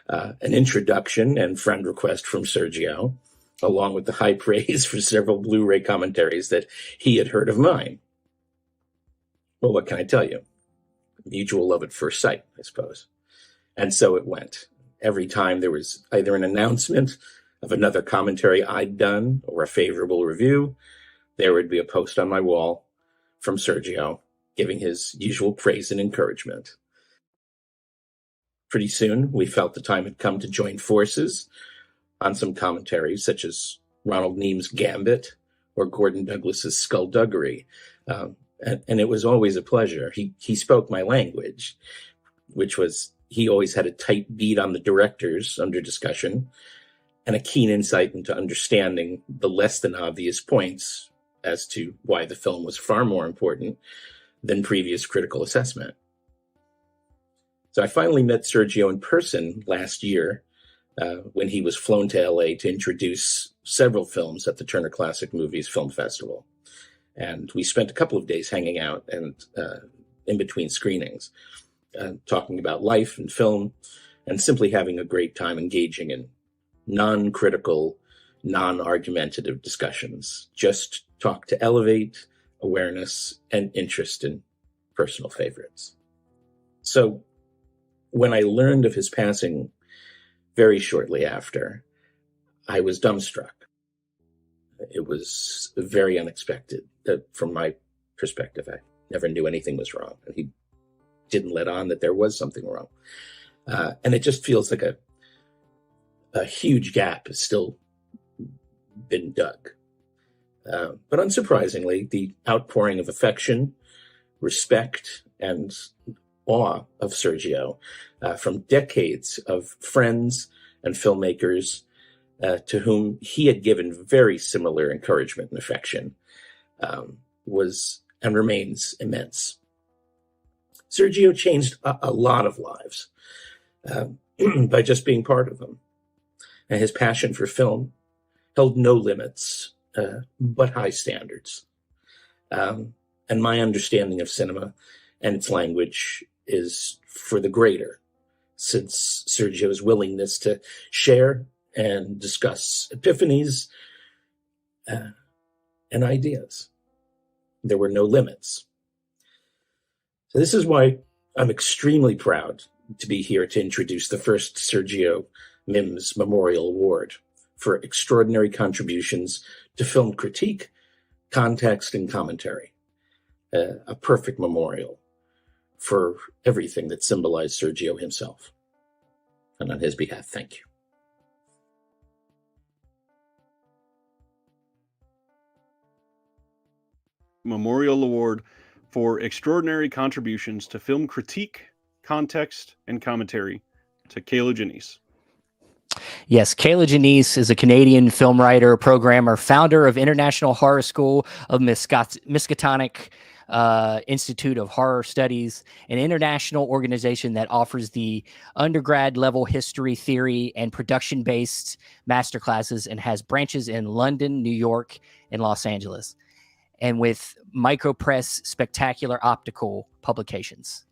an introduction and friend request from Sergio, along with the high praise for several Blu-ray commentaries that he had heard of mine. Well, what can I tell you? Mutual love at first sight, I suppose. And so it went. Every time there was either an announcement of another commentary I'd done or a favorable review, there would be a post on my wall from Sergio giving his usual praise and encouragement. Pretty soon, we felt the time had come to join forces on some commentaries, such as Ronald Neam's Gambit or Gordon Douglas's Skullduggery. And it was always a pleasure. He spoke my language, which was he always had a tight beat on the directors under discussion and a keen insight into understanding the less than obvious points as to why the film was far more important than previous critical assessment. So I finally met Sergio in person last year when he was flown to LA to introduce several films at the Turner Classic Movies Film Festival. And we spent a couple of days hanging out and in between screenings, talking about life and film and simply having a great time engaging in non-critical, non-argumentative discussions. Just talk to elevate awareness and interest in personal favorites. So when I learned of his passing very shortly after, I was dumbstruck. It was very unexpected. From my perspective, I never knew anything was wrong. And he didn't let on that there was something wrong. And it just feels like a huge gap has still been dug. But unsurprisingly, the outpouring of affection, respect, and awe of Sergio from decades of friends and filmmakers to whom he had given very similar encouragement and affection was and remains immense. Sergio changed a lot of lives by just being part of them. And his passion for film held no limits, but high standards. And my understanding of cinema and its language is for the greater, since Sergio's willingness to share and discuss epiphanies and ideas. There were no limits. So this is why I'm extremely proud to be here to introduce the first Sergio Mims Memorial Award for extraordinary contributions to film critique, context, and commentary. A perfect memorial for everything that symbolized Sergio himself. And on his behalf, thank you.
Memorial Award for extraordinary contributions to film critique, context, and commentary to Kayla Janice.
Yes, Kayla Janice is a Canadian film writer, programmer, founder of International Horror School of Miskatonic Institute of Horror Studies, an international organization that offers the undergrad level history, theory, and production-based masterclasses and has branches in London, New York, and Los Angeles, and with Micropress Spectacular Optical Publications.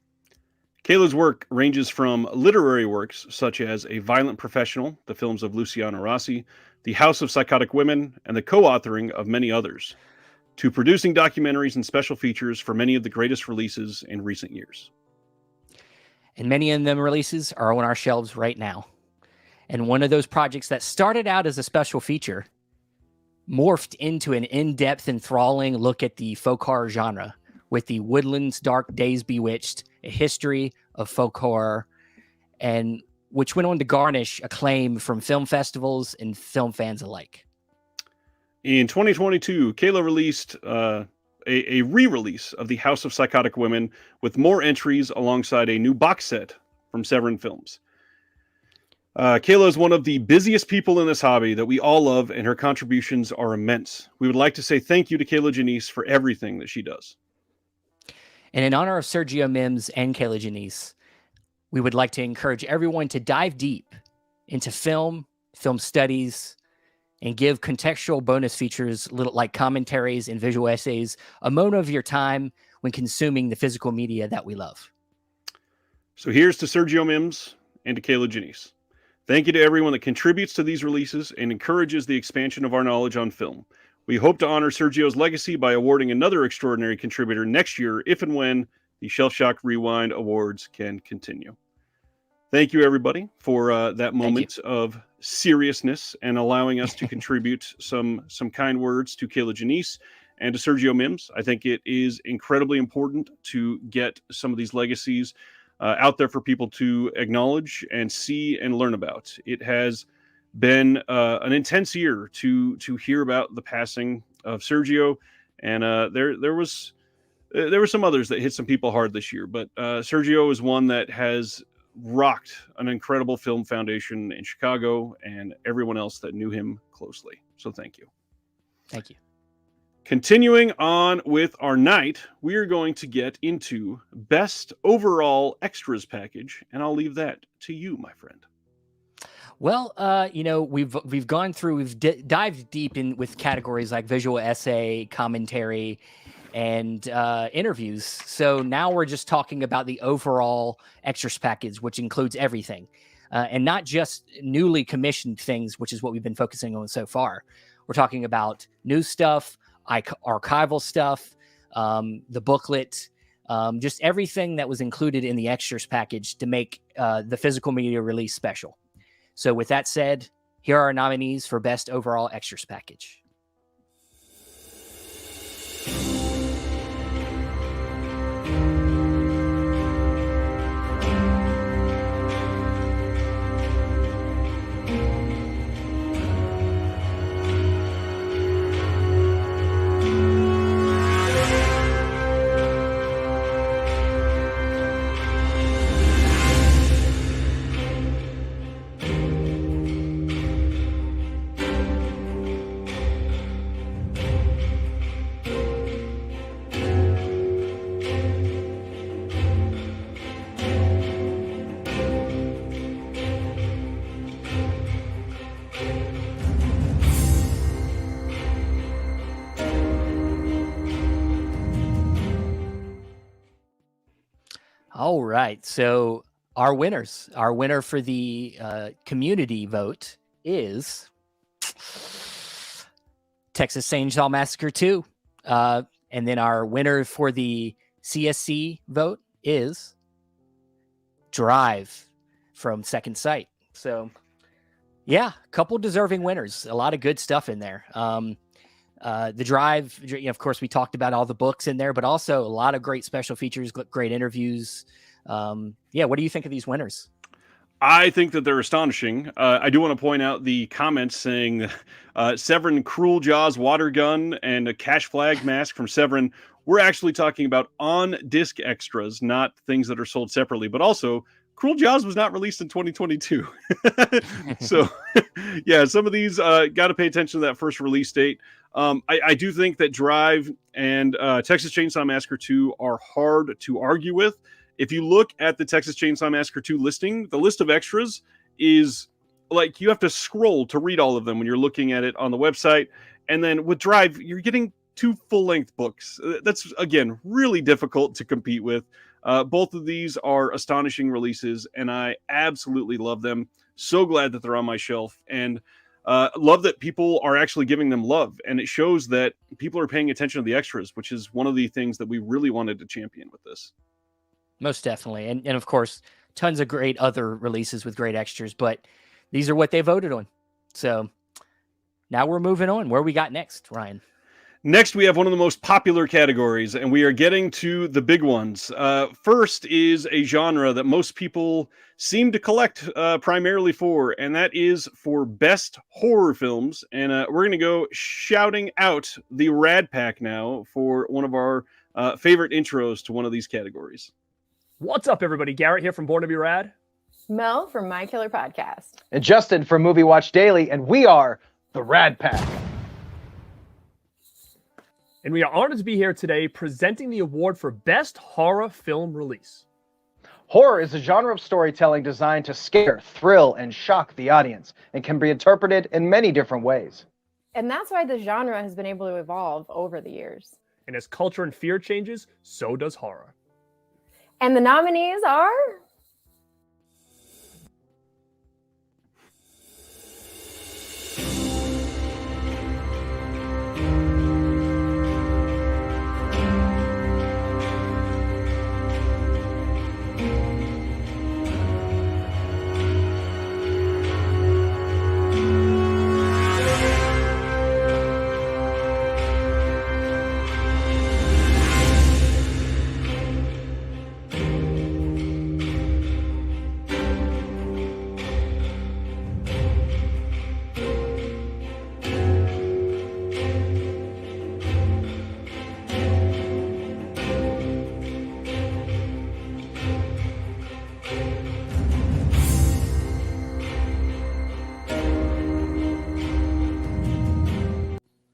Kayla's work ranges from literary works such as A Violent Professional, the films of Luciano Rossi, The House of Psychotic Women, and the co-authoring of many others, to producing documentaries and special features for many of the greatest releases in recent years.
And many of them releases are on our shelves right now. And one of those projects that started out as a special feature morphed into an in-depth, enthralling look at the folk horror genre with The Woodlands Dark Days Bewitched, a history of folk horror, and which went on to garnish acclaim from film festivals and film fans alike.
In 2022, Kayla released a re-release of the House of Psychotic Women with more entries alongside a new box set from Severin Films. Kayla is one of the busiest people in this hobby that we all love, and her contributions are immense. We would like to say thank you to Kayla Janice for everything that she does.
And in honor of Sergio Mims and Kayla Janice, we would like to encourage everyone to dive deep into film studies, and give contextual bonus features little like commentaries and visual essays a moment of your time when consuming the physical media that we love.
So here's to Sergio Mims and to Kayla Janice. Thank you to everyone that contributes to these releases and encourages the expansion of our knowledge on film. We hope to honor Sergio's legacy by awarding another extraordinary contributor next year if and when the Shelf Shock Rewind Awards can continue. Thank you, everybody, for that moment of seriousness and allowing us to contribute some kind words to Kayla Janice and to Sergio Mims. I think it is incredibly important to get some of these legacies out there for people to acknowledge and see and learn about. It has been an intense year to hear about the passing of Sergio, and there were some others that hit some people hard this year, but Sergio is one that has rocked an incredible film foundation in Chicago and everyone else that knew him closely. So thank you.
Thank you.
Continuing on with our night, we are going to get into best overall extras package, and I'll leave that to you, my friend.
Well, we've gone through, we've dived deep in with categories like visual essay, commentary, and interviews. So now we're just talking about the overall extras package, which includes everything, and not just newly commissioned things, which is what we've been focusing on so far. We're talking about new stuff, archival stuff, the booklet, just everything that was included in the extras package to make the physical media release special. So with that said, here are our nominees for best overall extras package. All right. So our winner for the community vote is Texas Chainsaw Massacre 2. And then our winner for the CSC vote is Drive from Second Sight. So yeah, a couple deserving winners, a lot of good stuff in there. The Drive, of course, we talked about all the books in there, but also a lot of great special features, great interviews. What do you think of these winners?
I think that they're astonishing. I do want to point out the comments saying Severin Cruel Jaws water gun and a cash flag mask from Severin. We're actually talking about on-disc extras, not things that are sold separately, but also Cruel Jaws was not released in 2022. So, yeah, some of these got to pay attention to that first release date. I do think that Drive and Texas Chainsaw Massacre 2 are hard to argue with. If you look at the Texas Chainsaw Massacre 2 listing, the list of extras is like you have to scroll to read all of them when you're looking at it on the website. And then with Drive, you're getting 2 full-length books. That's, again, really difficult to compete with. Both of these are astonishing releases, and I absolutely love them. So glad that they're on my shelf, and love that people are actually giving them love. And it shows that people are paying attention to the extras, which is one of the things that we really wanted to champion with this.
Most definitely. And of course, tons of great other releases with great extras, but these are what they voted on. So now we're moving on. Where we got next, Ryan?
Next, we have one of the most popular categories, and we are getting to the big ones. First is a genre that most people seem to collect primarily for, and that is for best horror films. And we're going to go shouting out the Rad Pack now for one of our favorite intros to one of these categories.
What's up, everybody? Garrett here from Born to Be Rad.
Mel from My Killer Podcast.
And Justin from Movie Watch Daily, and we are the Rad Pack.
And we are honored to be here today presenting the award for Best Horror Film Release.
Horror is a genre of storytelling designed to scare, thrill, and shock the audience, and can be interpreted in many different ways.
And that's why the genre has been able to evolve over the years.
And as culture and fear changes, so does horror.
And the nominees are...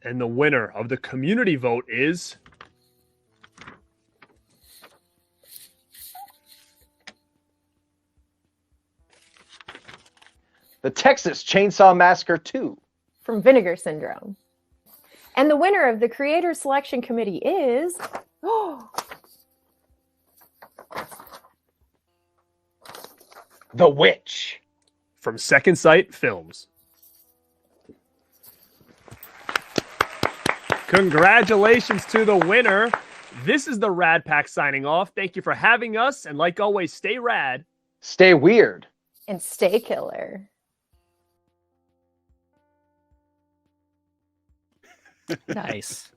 And the winner of the community vote is...
The Texas Chainsaw Massacre 2.
From Vinegar Syndrome. And the winner of the Creator Selection Committee is...
The Witch.
From Second Sight Films. Congratulations to the winner. This is the Rad Pack signing off. Thank you for having us. And like always, stay rad.
Stay weird.
And stay killer.
Nice.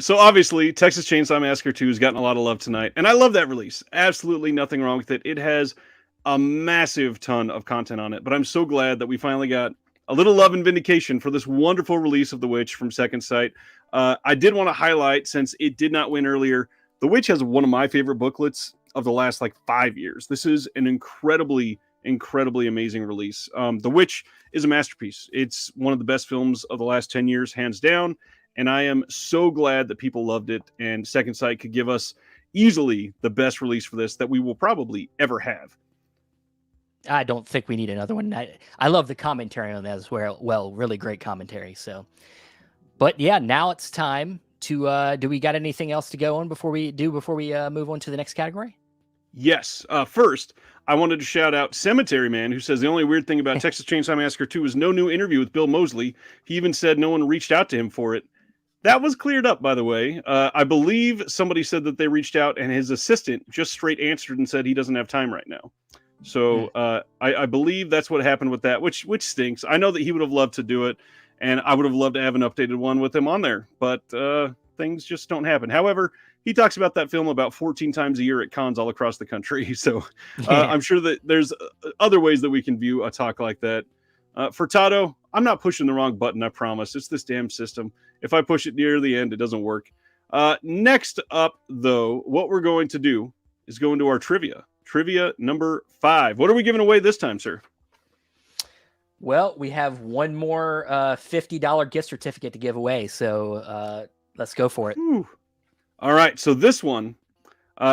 So obviously, Texas Chainsaw Massacre 2 has gotten a lot of love tonight. And I love that release. Absolutely nothing wrong with it. It has a massive ton of content on it. But I'm so glad that we finally got a little love and vindication for this wonderful release of The Witch from Second Sight. I did want to highlight, since it did not win earlier, The Witch has one of my favorite booklets of the last 5 years. This is an incredibly amazing release. The Witch is a masterpiece. It's one of the best films of the last 10 years, hands down. And I am so glad that people loved it. And Second Sight could give us easily the best release for this that we will probably ever have.
I don't think we need another one. I love the commentary on that as well. Well, really great commentary. So, but yeah, now it's time to. Do we got anything else to go on before we move on to the next category?
Yes. First, I wanted to shout out Cemetery Man, who says the only weird thing about Texas Chainsaw Massacre 2 is no new interview with Bill Moseley. He even said no one reached out to him for it. That was cleared up, by the way. I believe somebody said that they reached out and his assistant just straight answered and said he doesn't have time right now. So I believe that's what happened with that, which stinks. I know that he would have loved to do it, and I would have loved to have an updated one with him on there, but things just don't happen. However, he talks about that film about 14 times a year at cons all across the country. So I'm sure that there's other ways that we can view a talk like that. Furtado, I'm not pushing the wrong button, I promise. It's this damn system. If I push it near the end, it doesn't work. Next up, though, what we're going to do is go into our trivia. Trivia number 5. What are we giving away this time, sir?
Well, we have one more $50 gift certificate to give away. So let's go for it.
Ooh. All right. So this one,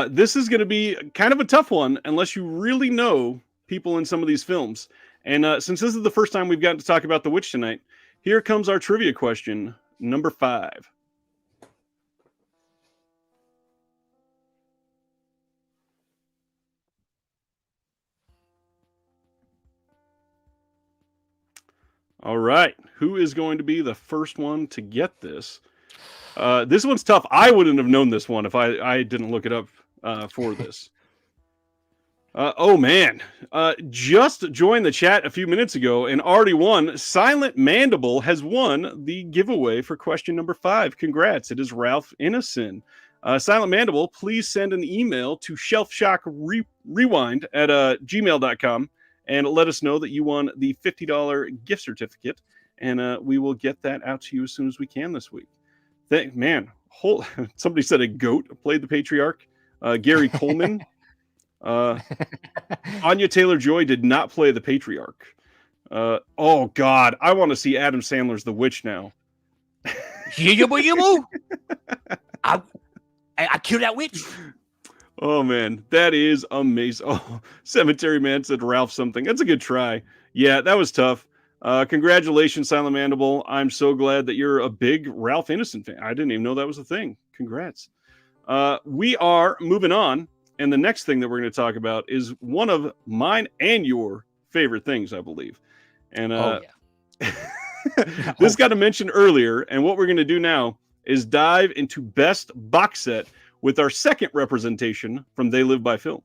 this is going to be kind of a tough one unless you really know people in some of these films. And since this is the first time we've gotten to talk about The Witch tonight, here comes our trivia question, number 5. All right. Who is going to be the first one to get this? This one's tough. I wouldn't have known this one if I didn't look it up for this. Oh man, just joined the chat a few minutes ago and already won. Silent Mandible has won the giveaway for question number 5. Congrats. It is Ralph Innocent. Silent Mandible, please send an email to shelfshockrewind at gmail.com and let us know that you won the $50 gift certificate. And we will get that out to you as soon as we can this week. Somebody said a goat played the patriarch. Gary Coleman. Anya Taylor-Joy did not play the patriarch. Oh God, I want to see Adam Sandler's The Witch now.
I killed that witch.
Oh man, that is amazing. Oh, Cemetery Man said Ralph something. That's a good try. Yeah, that was tough. Congratulations, Silent Mandible. I'm so glad that you're a big Ralph Innocent fan. I didn't even know that was a thing. Congrats. We are moving on. And the next thing that we're going to talk about is one of mine and your favorite things, I believe. And this got mentioned earlier. And what we're going to do now is dive into best box set with our second representation from They Live by Film.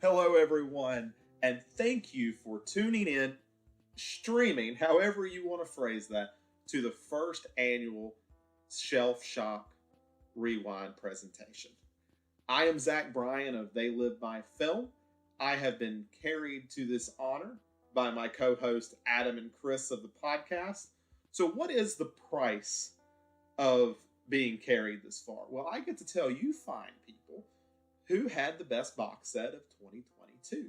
Hello, everyone, and thank you for tuning in, streaming, however you want to phrase that, to the first annual Shelf Shock Rewind presentation. I am Zach Bryan of They Live by Film. I have been carried to this honor by my co-host Adam and Chris of the podcast. So what is the price of being carried this far? Well, I get to tell you fine people who had the best box set of 2022.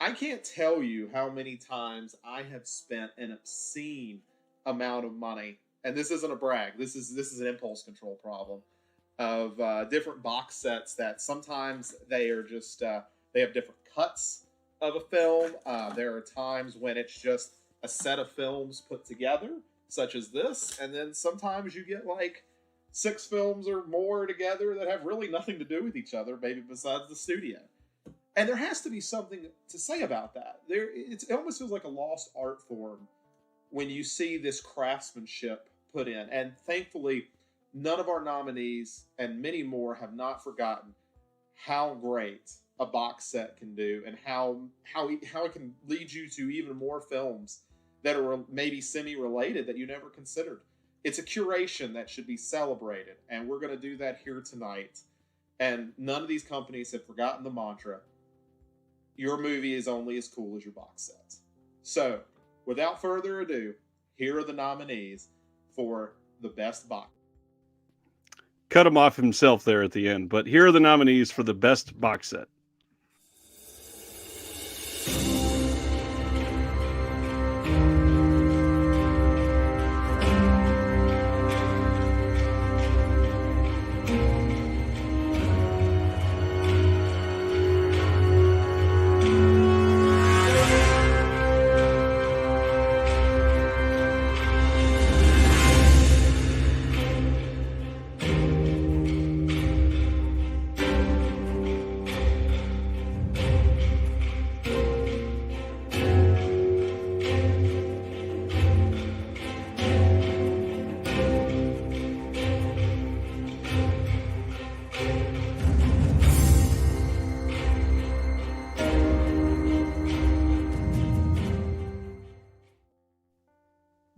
I can't tell you how many times I have spent an obscene amount of money, and this isn't a brag, this is an impulse control problem, of different box sets that sometimes they are just, they have different cuts of a film. There are times when it's just a set of films put together, such as this, and then sometimes you get like 6 films or more together that have really nothing to do with each other, maybe besides the studio. And there has to be something to say about that. It almost feels like a lost art form when you see this craftsmanship put in. And thankfully, none of our nominees and many more have not forgotten how great a box set can do and how it can lead you to even more films that are maybe semi-related that you never considered. It's a curation that should be celebrated, and we're going to do that here tonight. And none of these companies have forgotten the mantra, your movie is only as cool as your box set. So, without further ado, here are the nominees for the best box.
Cut him off himself there at the end, but here are the nominees for the best box set.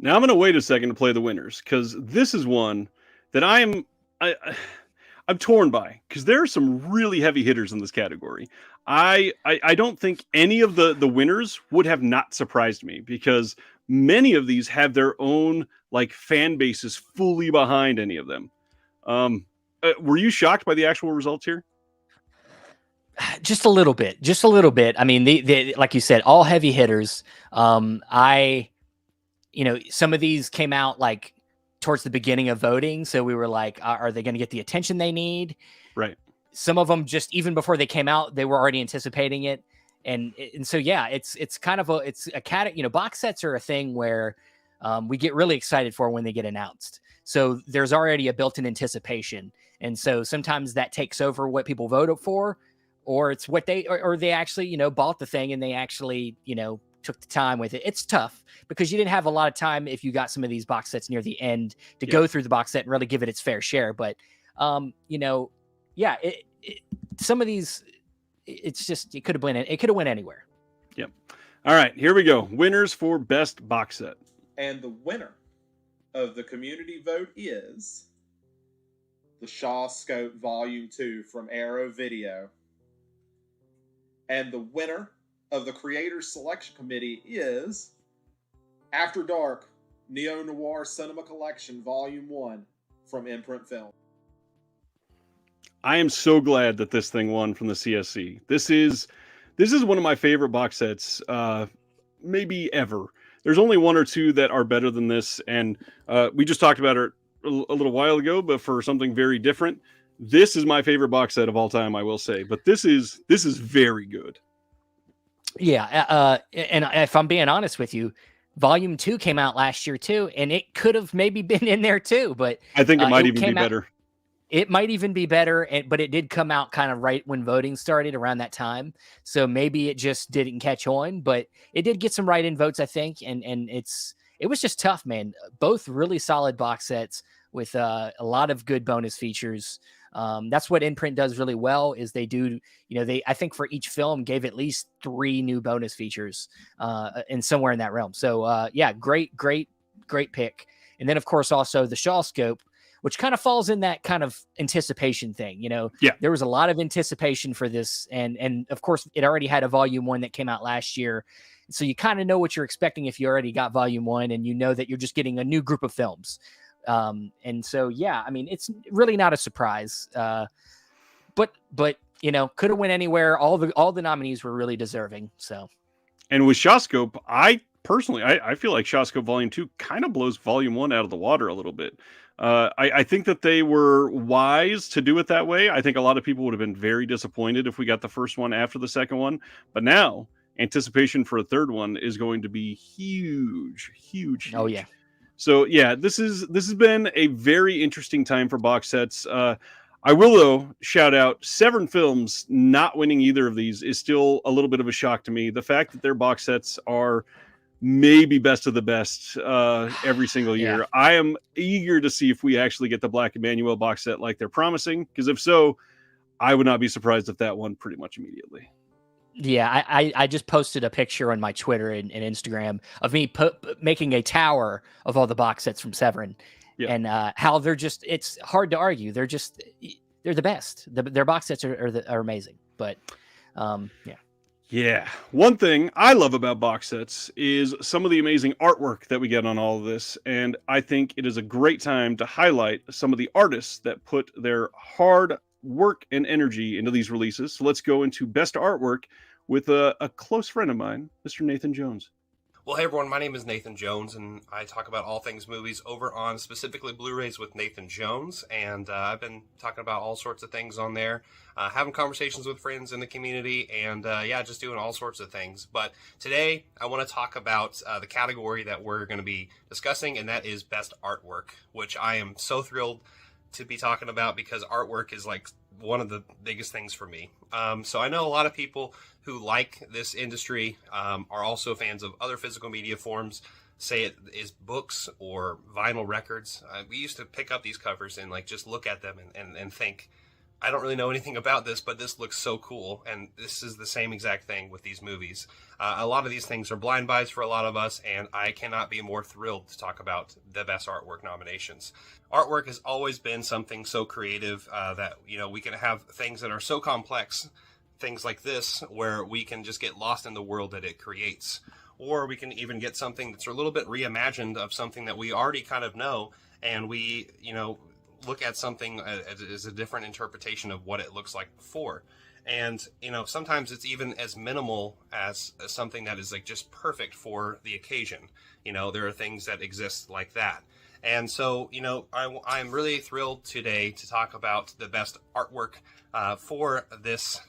Now I'm going to wait a second to play the winners, because this is one that I'm torn by, because there are some really heavy hitters in this category. I don't think any of the winners would have not surprised me, because many of these have their own like fan bases fully behind any of them. Were you shocked by the actual results here?
Just a little bit. I mean, they like you said, all heavy hitters. Some of these came out like towards the beginning of voting. So we were like, are they going to get the attention they need?
Right.
Some of them just even before they came out, they were already anticipating it. And so, yeah, it's kind of box sets are a thing where we get really excited for when they get announced. So there's already a built-in anticipation. And so sometimes that takes over what people voted for, or it's what they actually, bought the thing and they actually, took the time with it. It's tough because you didn't have a lot of time if you got some of these box sets near the end to go through the box set and really give it its fair share. But, yeah, some of these, it's just, it could have went anywhere.
Yep. All right, here we go. Winners for best box set.
And the winner of the community vote is the Shaw Scope Volume 2 from Arrow Video. And the winner of the Creators Selection Committee is After Dark Neo Noir Cinema Collection Volume 1 from Imprint Film.
I am so glad that this thing won from the CSC. This is one of my favorite box sets, maybe ever. There's only one or two that are better than this, and we just talked about it a little while ago, but for something very different. This is my favorite box set of all time, I will say. But this is very good.
Yeah, and if I'm being honest with you, Volume 2 came out last year too, and it could have maybe been in there too. But
I think it might even be better.
It might even be better, but it did come out kind of right when voting started around that time. So maybe it just didn't catch on, but it did get some write-in votes, I think. And it was just tough, man. Both really solid box sets with a lot of good bonus features. That's what Imprint does really well is they do, I think for each film gave at least 3 new bonus features and somewhere in that realm. So yeah, great pick. And then of course also the Shaw Scope, which kind of falls in that kind of anticipation thing.
Yeah.
There was a lot of anticipation for this. And of course it already had a Volume 1 that came out last year. So you kind of know what you're expecting if you already got Volume 1 and you know that you're just getting a new group of films. And so, yeah, I mean, it's really not a surprise, but could have went anywhere. All the nominees were really deserving. So,
and with Shaw Scope, I feel like Shaw Scope Volume 2 kind of blows Volume 1 out of the water a little bit. I think that they were wise to do it that way. I think a lot of people would have been very disappointed if we got the first one after the second one, but now anticipation for a third one is going to be huge.
Oh yeah.
So yeah, this has been a very interesting time for box sets. I will though shout out Severin Films not winning either of these is still a little bit of a shock to me. The fact that their box sets are maybe best of the best every single year.
Yeah.
I am eager to see if we actually get the Black Emmanuel box set like they're promising, because if so, I would not be surprised if that won pretty much immediately.
Yeah, I just posted a picture on my Twitter and Instagram of me making a tower of all the box sets from Severin, and how they're just, it's hard to argue. They're the best. Their box sets are amazing. But yeah.
Yeah. One thing I love about box sets is some of the amazing artwork that we get on all of this. And I think it is a great time to highlight some of the artists that put their hard work and energy into these releases. So let's go into best artwork with a close friend of mine, Mr. Nathan Jones.
Well, hey everyone, my name is Nathan Jones, and I talk about all things movies over on specifically Blu-rays with Nathan Jones, and I've been talking about all sorts of things on there, having conversations with friends in the community, and just doing all sorts of things. But today, I want to talk about the category that we're going to be discussing, and that is Best Artwork, which I am so thrilled to be talking about because artwork is like one of the biggest things for me. So I know a lot of people who like this industry are also fans of other physical media forms, say it is books or vinyl records. We used to pick up these covers and like just look at them and think, I don't really know anything about this, but this looks so cool. And this is the same exact thing with these movies. A lot of these things are blind buys for a lot of us, and I cannot be more thrilled to talk about the Best Artwork nominations. Artwork has always been something so creative that, we can have things that are so complex, things like this, where we can just get lost in the world that it creates. Or we can even get something that's a little bit reimagined of something that we already kind of know, and we, look at something as a different interpretation of what it looks like before. And, sometimes it's even as minimal as something that is like just perfect for the occasion. There are things that exist like that. And so, I'm really thrilled today to talk about the best artwork for this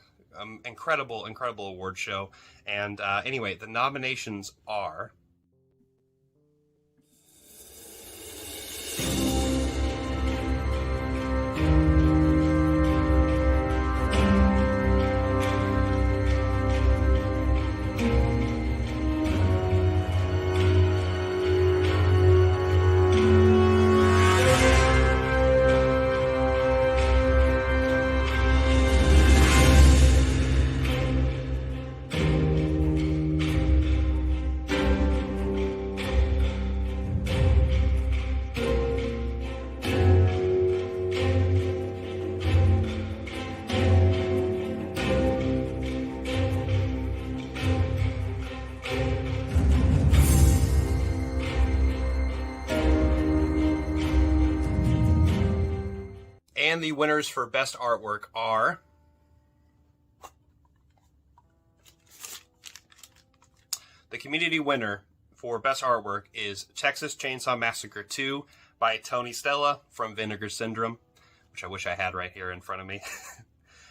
incredible award show. And anyway, the nominations are... And the winners for best artwork are the community winner for best artwork is Texas Chainsaw Massacre 2 by Tony Stella from Vinegar Syndrome, which I wish I had right here in front of me.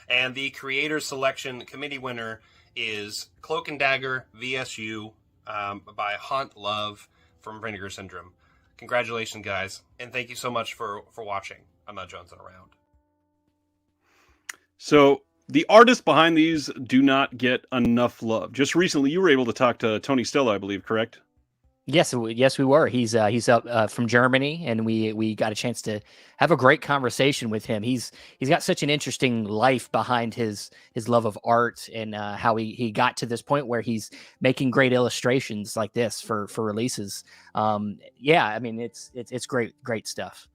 And the creator selection committee winner is Cloak and Dagger VSU by Haunt Love from Vinegar Syndrome. Congratulations, guys, and thank you so much for watching. I'm not jonesing around.
So the artists behind these do not get enough love. Just recently, you were able to talk to Tony Stella, I believe, correct?
Yes, we were. He's up from Germany, and we got a chance to have a great conversation with him. He's got such an interesting life behind his love of art and how he got to this point where he's making great illustrations like this for releases. Yeah, I mean it's great stuff.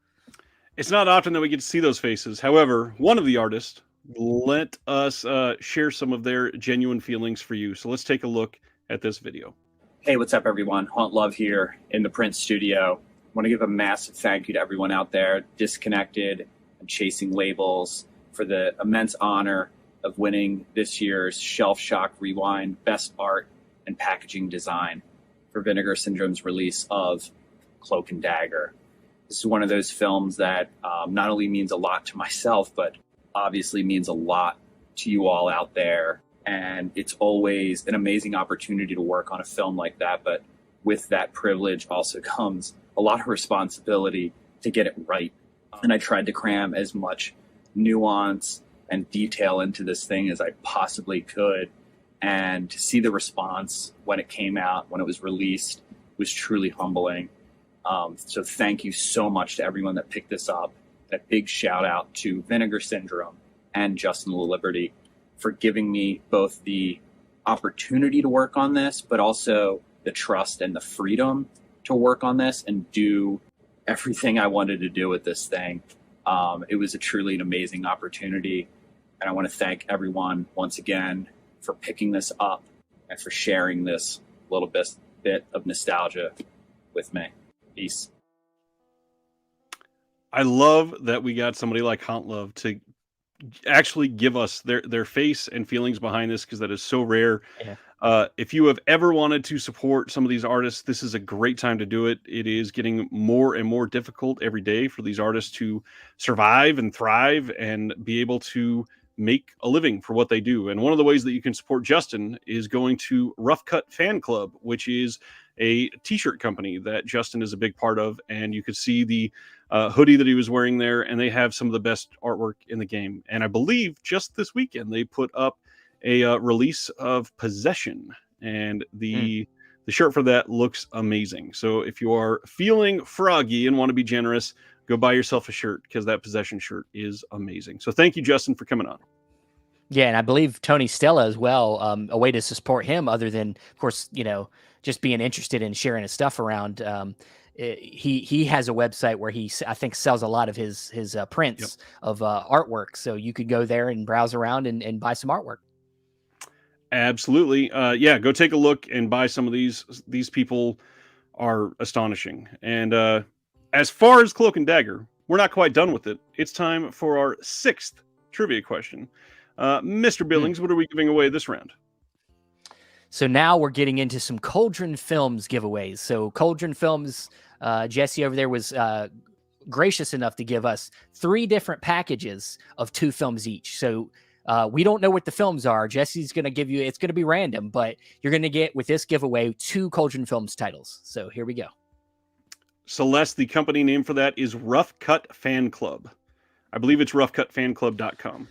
It's not often that we get to see those faces. However, one of the artists let us share some of their genuine feelings for you. So let's take a look at this video.
Hey, what's up, everyone? Haunt Love here in the print studio. I want to give a massive thank you to everyone out there disconnected and chasing labels for the immense honor of winning this year's Shelf Shock Rewind Best Art and Packaging Design for Vinegar Syndrome's release of Cloak and Dagger. This is one of those films that not only means a lot to myself, but obviously means a lot to you all out there. And it's always an amazing opportunity to work on a film like that. But with that privilege also comes a lot of responsibility to get it right. And I tried to cram as much nuance and detail into this thing as I possibly could. And to see the response when it came out, when it was released, was truly humbling. So thank you so much to everyone that picked this up. A big shout out to Vinegar Syndrome and Justin Liberty for giving me both the opportunity to work on this, but also the trust and the freedom to work on this and do everything I wanted to do with this thing. It was truly an amazing opportunity. And I want to thank everyone once again for picking this up and for sharing this little bit of nostalgia with me. Peace.
I love that we got somebody like Haunt Love to actually give us their face and feelings behind this, because that is so rare.
Yeah.
If you have ever wanted to support some of these artists, this is a great time to do it. It is getting more and more difficult every day for these artists to survive and thrive and be able to make a living for what they do. And one of the ways that you can support Justin is going to Rough Cut Fan Club, which is a t-shirt company that Justin is a big part of. And you could see the hoodie that he was wearing there, and they have some of the best artwork in the game. And I believe just this weekend they put up a release of Possession, and the shirt for that looks amazing. So if you are feeling froggy and want to be generous, go buy yourself a shirt, because that Possession shirt is amazing. So thank you, Justin, for coming on.
Yeah, and I believe Tony Stella as well. A way to support him, other than, of course, just being interested in sharing his stuff around. He has a website where I think sells a lot of his prints of artwork. So you could go there and browse around and buy some artwork.
Absolutely. Yeah, go take a look and buy some of these. These people are astonishing. And as far as Cloak and Dagger, we're not quite done with it. It's time for our 6th trivia question. Mr. Billings, what are we giving away this round?
So now we're getting into some Cauldron Films giveaways. So Cauldron Films, Jesse over there was gracious enough to give us 3 different packages of 2 films each. So we don't know what the films are. Jesse's going to give you, it's going to be random, but you're going to get, with this giveaway, 2 Cauldron Films titles. So here we go.
Celeste, the company name for that is Rough Cut Fan Club. I believe it's roughcutfanclub.com.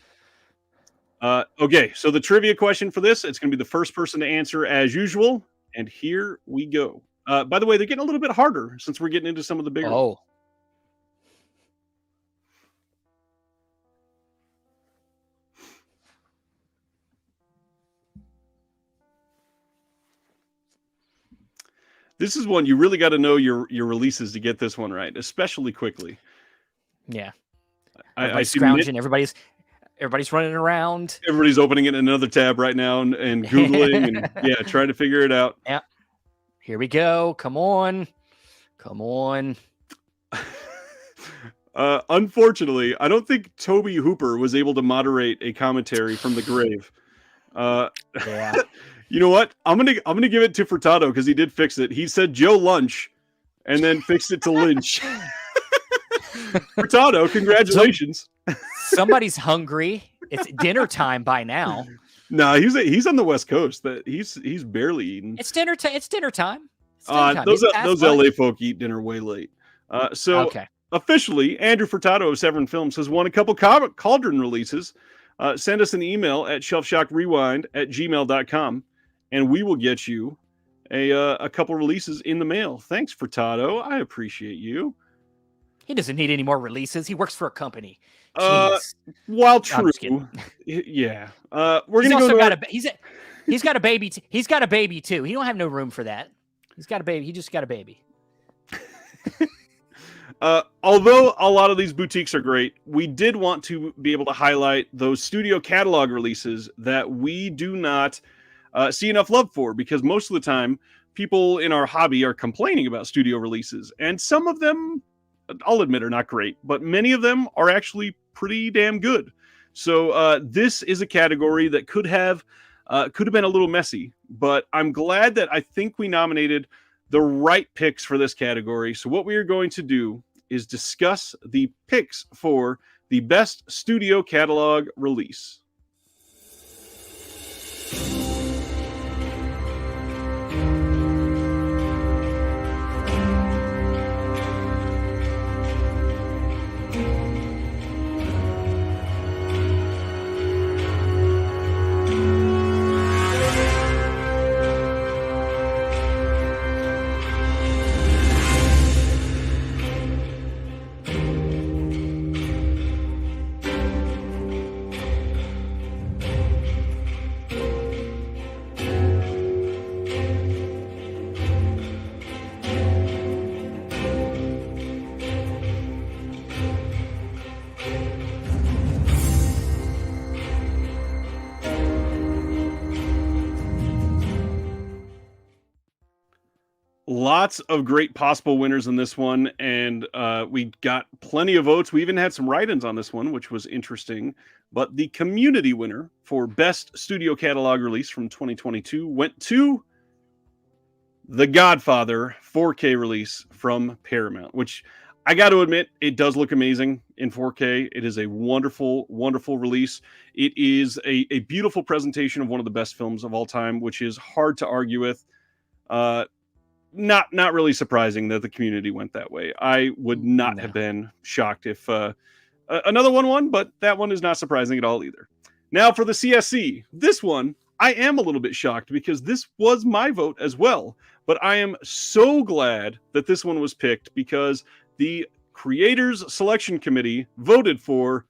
Okay, so the trivia question for this, it's going to be the first person to answer as usual. And here we go. By the way, they're getting a little bit harder since we're getting into some of the bigger ones. This is one you really got to know your releases to get this one right, especially quickly.
Yeah.
Everybody's
scrounging. Everybody's running around.
Everybody's opening it in another tab right now and Googling and trying to figure it out.
Yeah. Here we go. Come on.
Unfortunately, I don't think Toby Hooper was able to moderate a commentary from the grave.
Yeah.
You know what? I'm gonna give it to Furtado because he did fix it. He said Joe Lunch, and then fixed it to Lynch. Furtado, congratulations.
Somebody's hungry. It's dinner time by now.
No, he's on the West Coast. That he's barely eating.
It's dinner time. It's dinner time. It's dinner time.
Those
It's past
LA
lunch.
folk eat dinner way late. So
Okay.
officially, Andrew Furtado of Severn Films has won a couple Cauldron releases. Send us an email at shelfshockrewind@gmail.com, and we will get you a couple releases in the mail. Thanks, Furtado. I appreciate you.
He doesn't need any more releases. He works for a company.
While
I'm
true,
just kidding.
yeah. We're
He's
gonna
also
go.
got he's got a baby. He's got a baby too. He don't have no room for that. He's got a baby. He just got a baby.
Although a lot of these boutiques are great, we did want to be able to highlight those studio catalog releases that we do not see enough love for, because most of the time people in our hobby are complaining about studio releases, and some of them, I'll admit, are not great, but many of them are actually pretty damn good. So this is a category that could have been a little messy, but I'm glad that I think we nominated the right picks for this category. So what we are going to do is discuss the picks for the best studio catalog release. Lots of great possible winners in this one, and we got plenty of votes. We even had some write-ins on this one, which was interesting. But the community winner for Best Studio Catalog Release from 2022 went to The Godfather 4K release from Paramount, which I got to admit, it does look amazing in 4K. It is a wonderful, wonderful release. It is a beautiful presentation of one of the best films of all time, which is hard to argue with. Not really surprising that the community went that way. I would not have been shocked if another one won, but that one is not surprising at all either. Now for the CSC, this one I am a little bit shocked because this was my vote as well, but I am so glad that this one was picked because the Creators Selection Committee voted for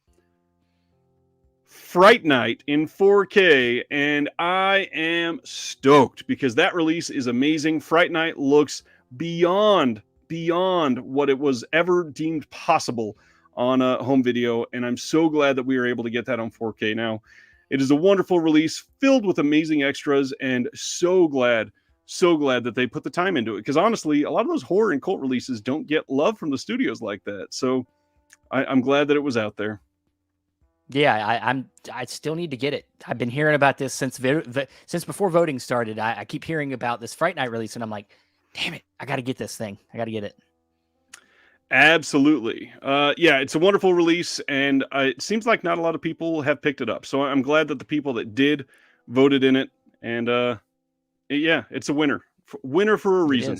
Fright Night in 4K, and I am stoked because that release is amazing. Fright Night looks beyond what it was ever deemed possible on a home video, and I'm so glad that we were able to get that on 4K now. It is a wonderful release filled with amazing extras, and so glad that they put the time into it, because honestly, a lot of those horror and cult releases don't get love from the studios like that. So I'm glad that it was out there.
Yeah, I still need to get it. I've been hearing about this since before voting started. I keep hearing about this Fright Night release, and I'm like, damn it, I got to get this thing. I got to get it.
Absolutely. Yeah, it's a wonderful release, and it seems like not a lot of people have picked it up. So I'm glad that the people that did voted in it, and yeah, it's a winner. Winner for a reason.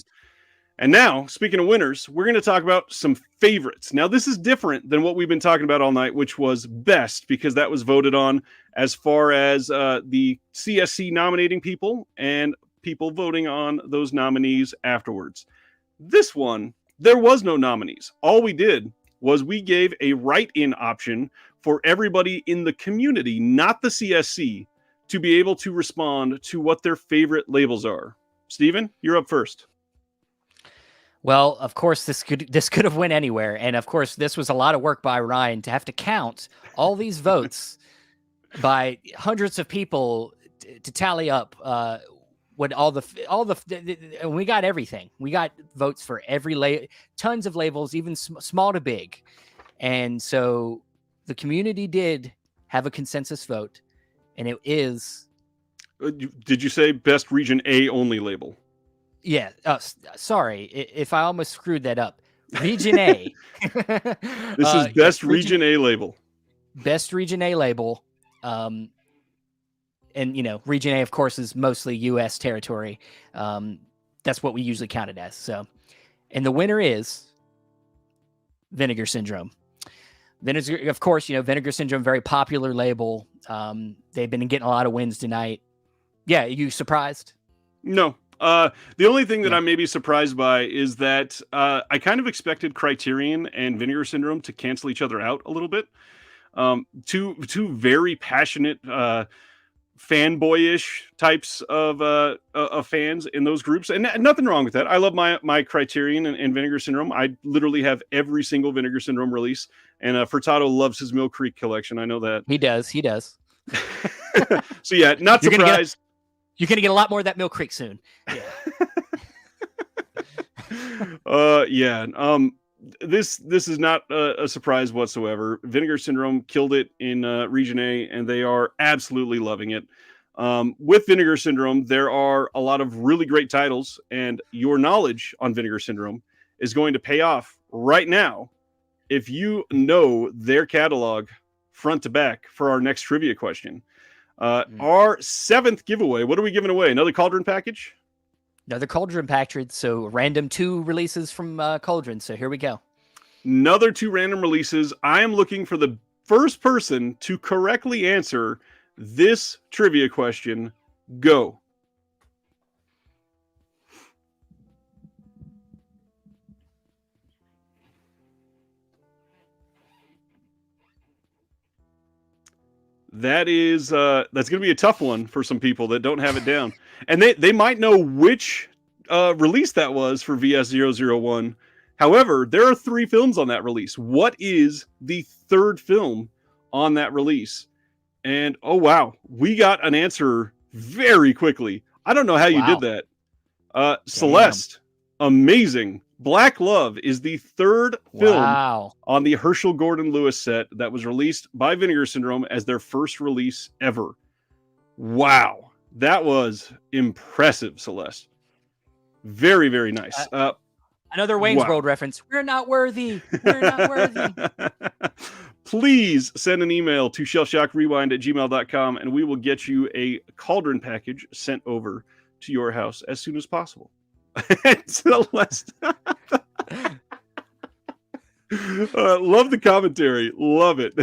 And now, speaking of winners, we're going to talk about some favorites. Now, this is different than what we've been talking about all night, which was best, because that was voted on as far as the CSC nominating people and people voting on those nominees afterwards. This one, there was no nominees. All we did was we gave a write-in option for everybody in the community, not the CSC, to be able to respond to what their favorite labels are. Steven, you're up first.
Well, of course, this could have went anywhere, and of course, this was a lot of work by Ryan to have to count all these votes by hundreds of people to tally up what all the and we got everything. We got votes for every tons of labels, even small to big, And so the community did have a consensus vote, and it is.
Did you say best region A only label?
Yeah. Sorry if I almost screwed that up. Region A.
This is best region A label.
Best region A label. And region A, of course, is mostly U.S. territory. That's what we usually count it as. So, and the winner is Vinegar Syndrome. Vinegar, of course, Vinegar Syndrome, very popular label. They've been getting a lot of wins tonight. Yeah, you surprised?
No. The only thing that I'm maybe surprised by is that I kind of expected Criterion and Vinegar Syndrome to cancel each other out a little bit. Two very passionate, fanboyish types of fans in those groups, and nothing wrong with that. I love my Criterion and Vinegar Syndrome. I literally have every single Vinegar Syndrome release, and Furtado loves his Mill Creek collection. I know that
he does.
So yeah, not surprised.
You're gonna get a lot more of that Mill Creek soon.
Yeah. This is not a surprise whatsoever. Vinegar Syndrome killed it in Region A, and they are absolutely loving it. With Vinegar Syndrome, there are a lot of really great titles, and your knowledge on Vinegar Syndrome is going to pay off right now if you know their catalog front to back for our next trivia question. Our 7th giveaway, what are we giving away? Another Cauldron package?
Another Cauldron package, so random 2 releases from Cauldron. So here we go.
Another 2 random releases. I am looking for the first person to correctly answer this trivia question. Go. That's going to be a tough one for some people that don't have it down. And they might know which release that was for VS001. However, there are 3 films on that release. What is the 3rd film on that release? And oh wow, we got an answer very quickly. I don't know how you did that. Celeste, amazing. Black Love is the 3rd film on the Herschel Gordon Lewis set that was released by Vinegar Syndrome as their first release ever. Wow, that was impressive, Celeste. Very, very nice.
Another Wayne's World reference. We're not worthy. We're not worthy.
Please send an email to shelfshockrewind@gmail.com, and we will get you a Cauldron package sent over to your house as soon as possible. Celeste. Love the commentary. Love it.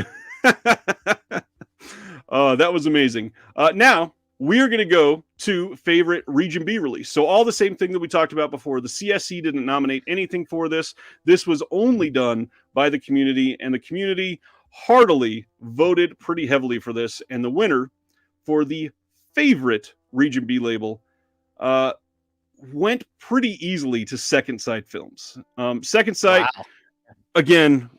That was amazing. Now, we are going to go to favorite Region B release. So all the same thing that we talked about before. The CSC didn't nominate anything for this. This was only done by the community, and the community heartily voted pretty heavily for this. And the winner for the favorite Region B label went pretty easily to Second Sight Films. Second Sight, again,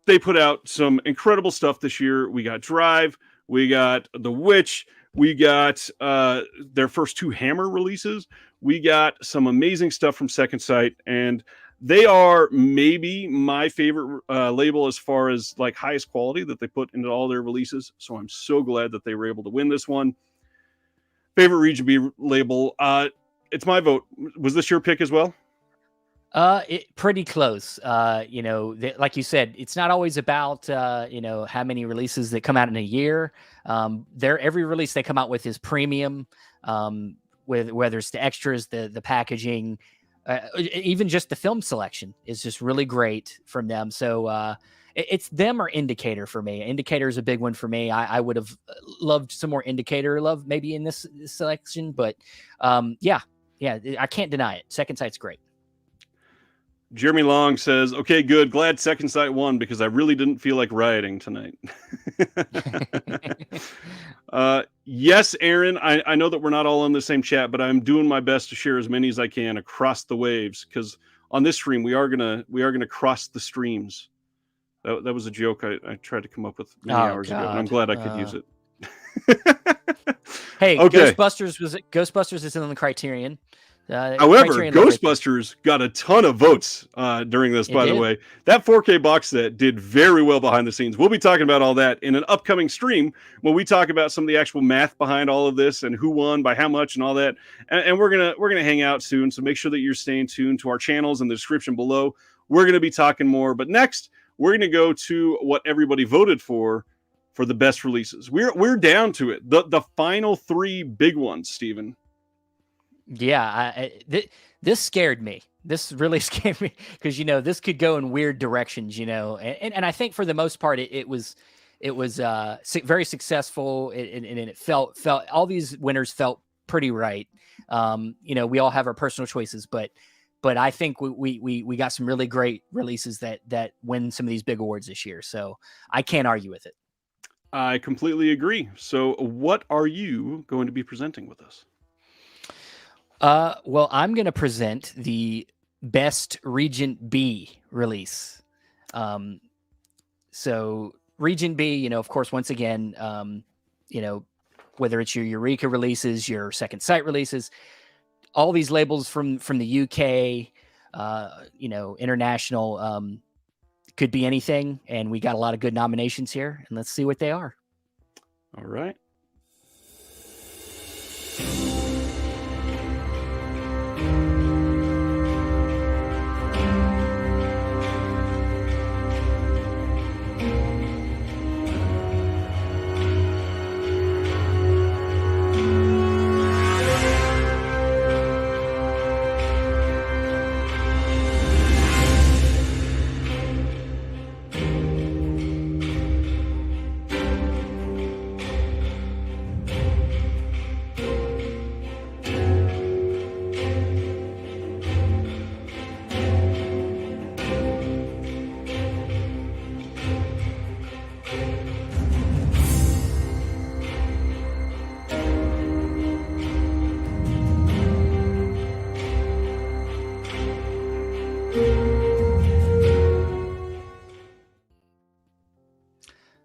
they put out some incredible stuff this year. We got Drive, we got The Witch, we got their first 2 Hammer releases. We got some amazing stuff from Second Sight, and they are maybe my favorite label as far as like highest quality that they put into all their releases. So I'm so glad that they were able to win this one. Favorite Region B label. It's my vote. Was this your pick as well?
Pretty close. Like you said, it's not always about how many releases that come out in a year. Every release they come out with is premium. With whether it's the extras, the packaging, even just the film selection is just really great from them. So it's them or Indicator for me. Indicator is a big one for me. I would have loved some more Indicator love maybe in this selection, but yeah, I can't deny it. Second Sight's great.
Jeremy Long says, okay, good. Glad Second Sight won because I really didn't feel like rioting tonight. Yes, Aaron, I know that we're not all in the same chat, but I'm doing my best to share as many as I can across the waves because on this stream, we are gonna cross the streams. That was a joke I tried to come up with many hours ago, and I'm glad I could use it.
Hey,
okay.
Ghostbusters is in the Criterion.
However,
Criterion love right there.
Ghostbusters got a ton of votes during this,
It
by the
did.
way. That 4K box set did very well behind the scenes. We'll be talking about all that in an upcoming stream when we talk about some of the actual math behind all of this and who won by how much and all that. And we're gonna hang out soon, so make sure that you're staying tuned to our channels in the description below. We're gonna be talking more, but next we're gonna go to what everybody voted for the best releases. We're down to it. The final 3 big ones, Steven.
Yeah, this scared me. This really scared me because this could go in weird directions. And I think for the most part it was very successful, and it felt all these winners felt pretty right. We all have our personal choices, but I think we got some really great releases that win some of these big awards this year. So I can't argue with it.
I completely agree. So what are you going to be presenting with us?
Well, I'm going to present the best Region B release. So Region B, of course, once again, whether it's your Eureka releases, your Second Sight releases, all these labels from the UK, international, could be anything. And we got a lot of good nominations here, and let's see what they are.
All right.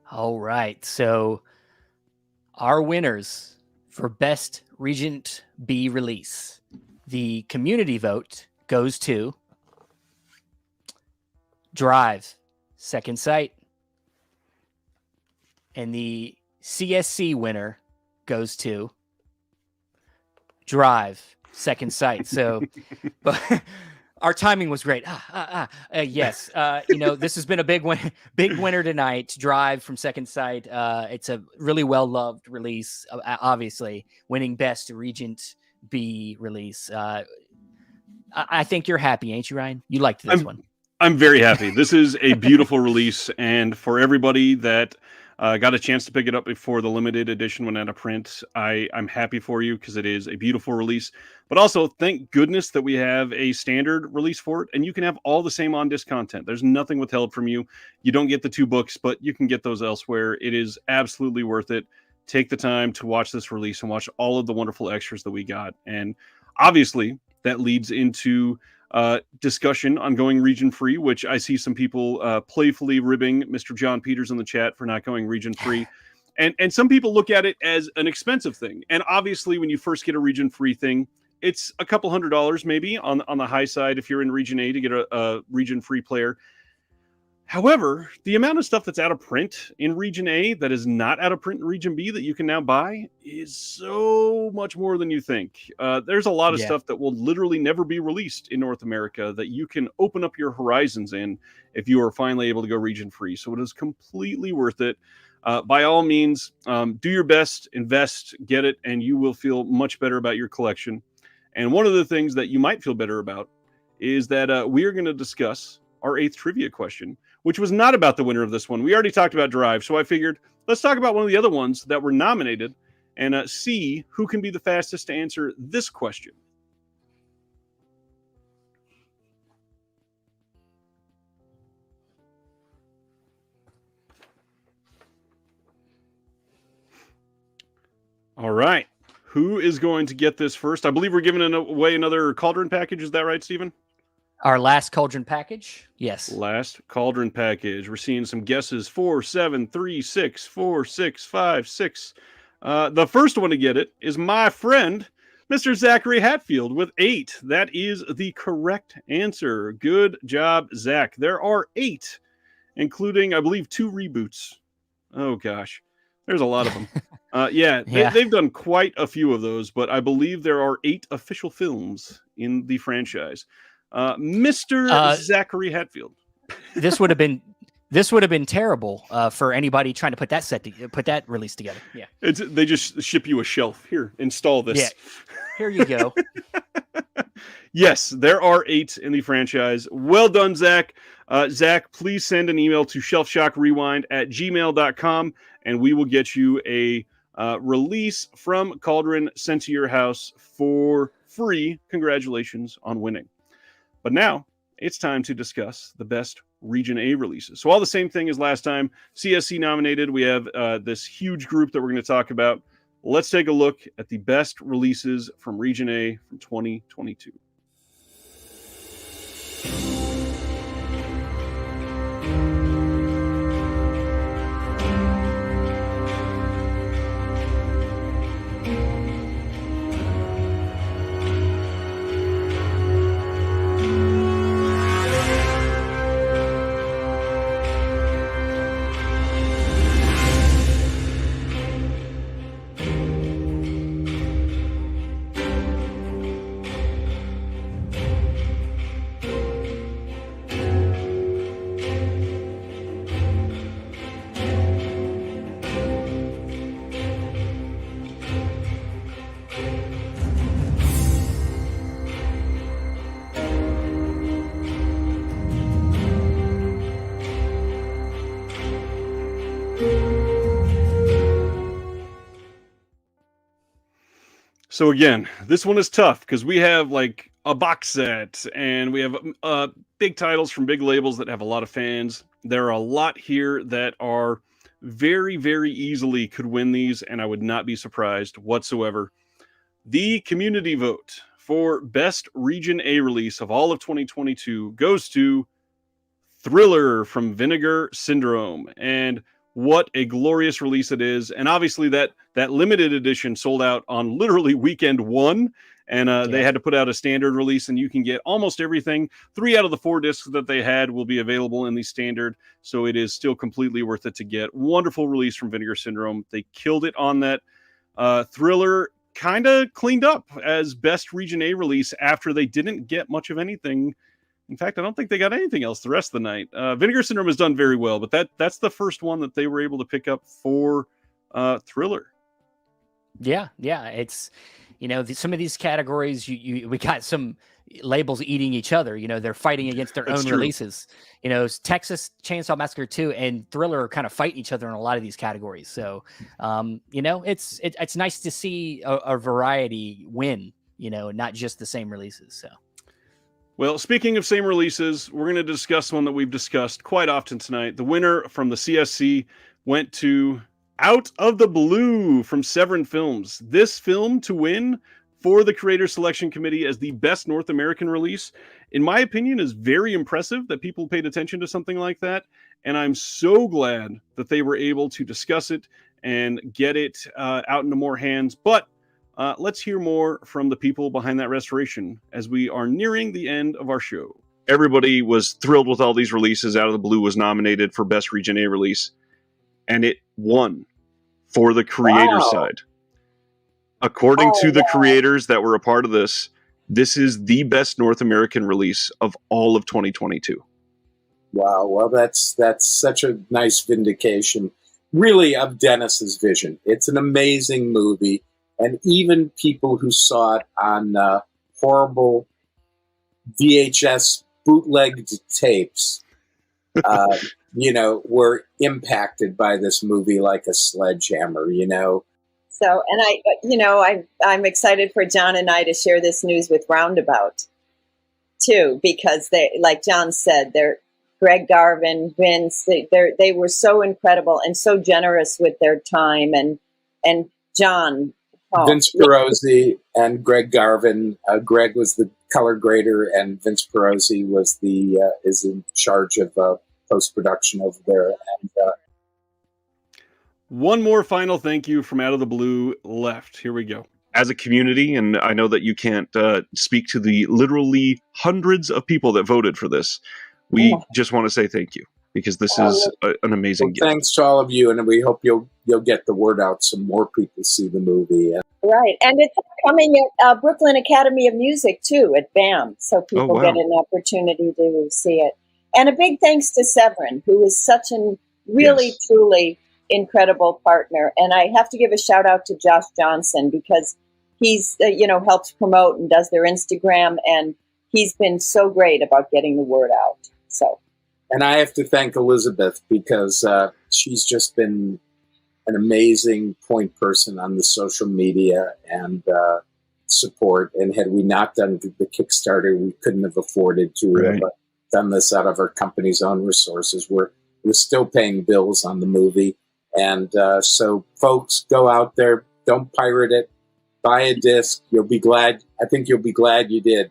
All right. So our winners for best Region B release, the community vote goes to Drive, Second Sight, and the CSC winner goes to Drive, Second Sight. So, but our timing was great. Yes. This has been a big winner tonight. Drive from Second Sight. It's a really well-loved release, obviously winning best Regent B release. I think you're happy, ain't you, Ryan? You liked this one.
I'm very happy. This is a beautiful release. And for everybody that got a chance to pick it up before the limited edition went out of print, I'm happy for you because it is a beautiful release. But also, thank goodness that we have a standard release for it, and you can have all the same on-disc content. There's nothing withheld from you. You don't get the 2 books, but you can get those elsewhere. It is absolutely worth it. Take the time to watch this release and watch all of the wonderful extras that we got. And obviously, that leads into discussion on going region free, which I see some people playfully ribbing Mr. John Peters in the chat for not going region free. And some people look at it as an expensive thing. And obviously, when you first get a region free thing, it's a couple $100 maybe on the high side if you're in region A to get a region free player. However, the amount of stuff that's out of print in Region A that is not out of print in Region B that you can now buy is so much more than you think. There's a lot of stuff that will literally never be released in North America that you can open up your horizons in if you are finally able to go region free. So it is completely worth it. By all means, do your best, invest, get it, and you will feel much better about your collection. And one of the things that you might feel better about is that we are going to discuss our 8th trivia question, which was not about the winner of this one. We already talked about Drive, so I figured let's talk about one of the other ones that were nominated and see who can be the fastest to answer this question. All right. Who is going to get this first? I believe we're giving away another Cauldron package. Is that right, Stephen?
Our last Cauldron package? Yes.
Last Cauldron package. We're seeing some guesses. 4, 7, 3, 6, 4, 6, 5, 6. The first one to get it is my friend, Mr. Zachary Hatfield with 8. That is the correct answer. Good job, Zach. There are 8, including, I believe, 2 reboots. Oh, gosh. There's a lot of them. Yeah. They've done quite a few of those, but I believe there are 8 official films in the franchise. Mr. Zachary Hatfield.
This would have been terrible for anybody trying to put that release together. Yeah.
They just ship you a shelf. Here, install this.
Yeah. Here you go.
Yes, there are 8 in the franchise. Well done, Zach. Zach, please send an email to shelfshockrewind@gmail.com, and we will get you a release from Cauldron sent to your house for free. Congratulations on winning. But now it's time to discuss the best Region A releases. So all the same thing as last time. CSC nominated. We have this huge group that we're going to talk about. Let's take a look at the best releases from Region A from 2022. So again, this one is tough because we have like a box set and we have big titles from big labels that have a lot of fans. There are a lot here that are very, very easily could win these, and I would not be surprised whatsoever. The community vote for best Region A release of all of 2022 goes to Thriller from Vinegar Syndrome. And what a glorious release it is. And obviously that limited edition sold out on literally weekend 1. And they had to put out a standard release, and you can get almost everything. 3 out of the 4 discs that they had will be available in the standard. So it is still completely worth it to get. Wonderful release from Vinegar Syndrome. They killed it on that. Thriller kind of cleaned up as best Region A release after they didn't get much of anything. In fact, I don't think they got anything else the rest of the night. Vinegar Syndrome has done very well, but that's the first one that they were able to pick up for Thriller.
Yeah. It's, some of these categories, we got some labels eating each other. They're fighting against their own releases. Texas Chainsaw Massacre 2 and Thriller are kind of fighting each other in a lot of these categories. So, it's nice to see a variety win, not just the same releases. So.
Well, speaking of same releases, we're going to discuss one that we've discussed quite often tonight. The winner from the CSC went to Out of the Blue from Severin Films. This film to win for the Creator Selection Committee as the best North American release, in my opinion, is very impressive that people paid attention to something like that. And I'm so glad that they were able to discuss it and get it out into more hands. But let's hear more from the people behind that restoration as we are nearing the end of our show. Everybody was thrilled with all these releases. Out of the Blue was nominated for Best Region A release, and it won for the creator side. According to the creators that were a part of this, this is the best North American release of all of 2022.
Wow. Well, that's such a nice vindication, really, of Dennis's vision. It's an amazing movie. And even people who saw it on horrible VHS bootlegged tapes, were impacted by this movie like a sledgehammer,
So, and I'm excited for John and I to share this news with Roundabout too, because they, like John said, they're Greg Garvin, Vince, they were so incredible and so generous with their time, and John.
Vince Perosi and Greg Garvin. Greg was the color grader, and Vince Perosi was is in charge of post production over there. And
one more final thank you from Out of the Blue left. Here we go. as a community, and I know that you can't speak to the literally hundreds of people that voted for this. We just want to say thank you, because this is an amazing gift.
Thanks to all of you, and we hope you'll get the word out so more people see the movie.
Right, and it's coming at Brooklyn Academy of Music too at BAM, so people get an opportunity to see it. And a big thanks to Severin, who is such a really, truly incredible partner. And I have to give a shout out to Josh Johnson, because he's helps promote and does their Instagram, and he's been so great about getting the word out. So,
and I have to thank Elizabeth, because she's just been an amazing point person on the social media and support. And had we not done the Kickstarter, we couldn't have afforded to have done this out of our company's own resources. We're still paying bills on the movie. And so folks, go out there, don't pirate it, buy a disc. You'll be glad. I think you'll be glad you did.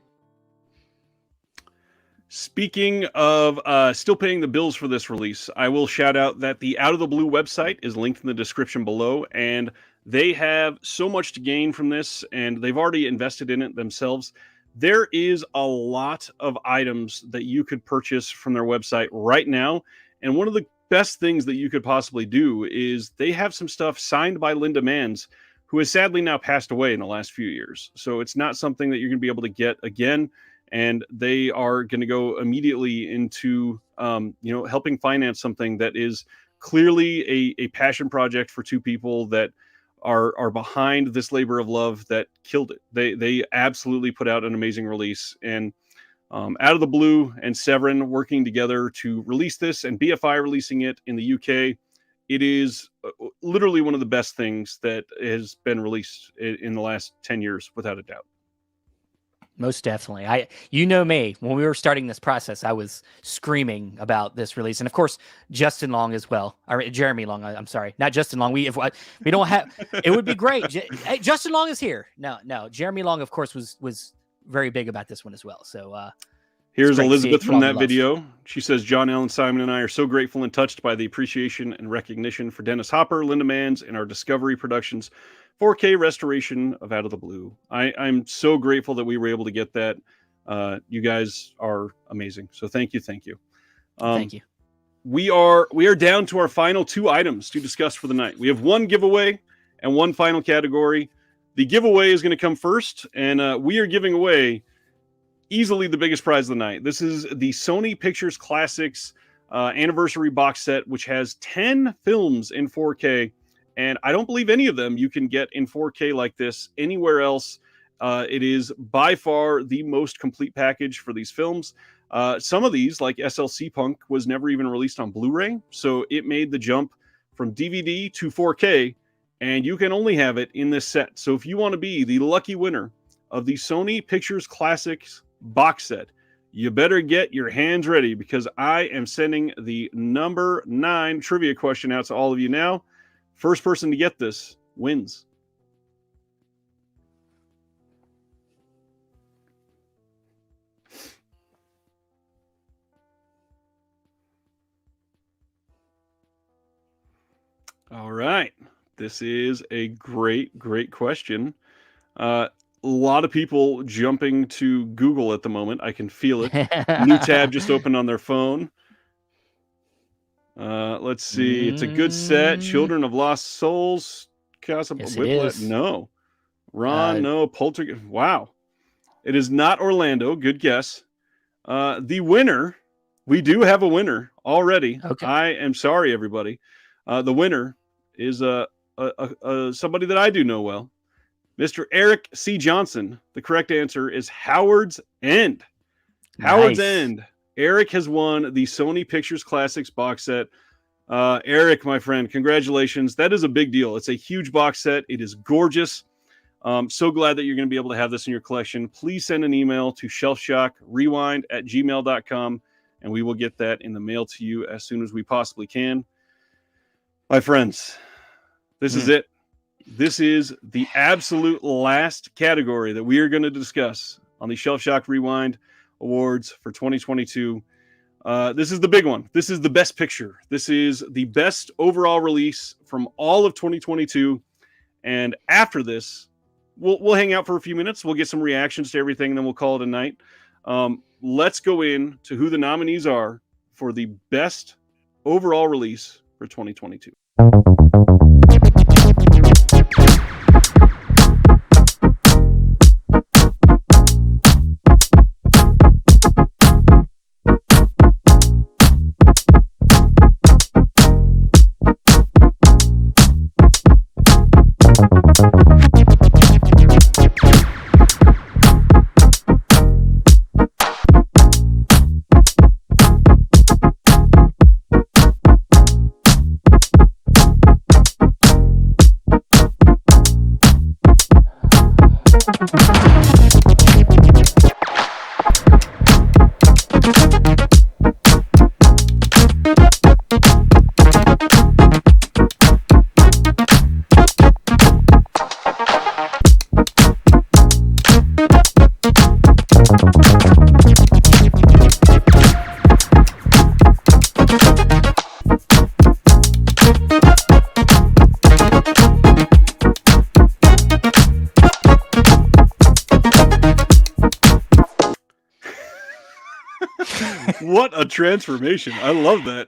Speaking of still paying the bills for this release, I will shout out that the Out of the Blue website is linked in the description below, and they have so much to gain from this, and they've already invested in it themselves. There is a lot of items that you could purchase from their website right now, and one of the best things that you could possibly do is they have some stuff signed by Linda Manns, who has sadly now passed away in the last few years. So it's not something that you're going to be able to get again. And they are going to go immediately into, helping finance something that is clearly a passion project for two people that are behind this labor of love that killed it. They absolutely put out an amazing release, and Out of the Blue and Severin working together to release this, and BFI releasing it in the UK. It is literally one of the best things that has been released in the last 10 years, without a doubt.
Most definitely. You know me, when we were starting this process, I was screaming about this release. And of course, Justin Long as well, or Jeremy Long. I'm sorry, not Justin Long. We don't have, it would be great. Hey, Justin Long is here. No. Jeremy Long, of course, was very big about this one as well. So,
here's Elizabeth from that video. She says, John, Ellen, Simon, and I are so grateful and touched by the appreciation and recognition for Dennis Hopper, Linda Manns, and our Discovery Productions 4K restoration of Out of the Blue. I'm so grateful that we were able to get that. You guys are amazing. So thank you. Thank you. We are down to our final two items to discuss for the night. We have one giveaway and one final category. The giveaway is going to come first, and we are giving away easily the biggest prize of the night. This is the Sony Pictures Classics anniversary box set, which has 10 films in 4K. And I don't believe any of them you can get in 4K like this anywhere else. It is by far the most complete package for these films. Some of these, like SLC Punk, was never even released on Blu-ray. So it made the jump from DVD to 4K, and you can only have it in this set. So if you want to be the lucky winner of the Sony Pictures Classics box set, you better get your hands ready, because I am sending the number 9 trivia question out to all of you now. First person to get this wins. All right. This is a great question. A lot of people jumping to Google at the moment. I can feel it. New tab just opened on their phone. Let's see. It's a good set. Children of Lost Souls.
Yes, it is.
No. Ron, no. Poltergeist. Wow. It is not Orlando. Good guess. The winner, we do have a winner already.
Okay.
I am sorry, everybody. The winner is somebody that I do know well. Mr. Eric C. Johnson. The correct answer is Howard's End. Howard's End. Eric has won the Sony Pictures Classics box set. Eric, my friend, congratulations. That is a big deal. It's a huge box set. It is gorgeous. So glad that you're going to be able to have this in your collection. Please send an email to shelfshockrewind@gmail.com, and we will get that in the mail to you as soon as we possibly can. My friends, this is it. This is the absolute last category that we are going to discuss on the Shelf Shock Rewind Awards for 2022. This is the big one. This is the best picture. This is the best overall release from all of 2022. And after this, we'll hang out for a few minutes. We'll get some reactions to everything, and then we'll call it a night. Let's go in to who the nominees are for the best overall release for 2022. What a transformation. I love that.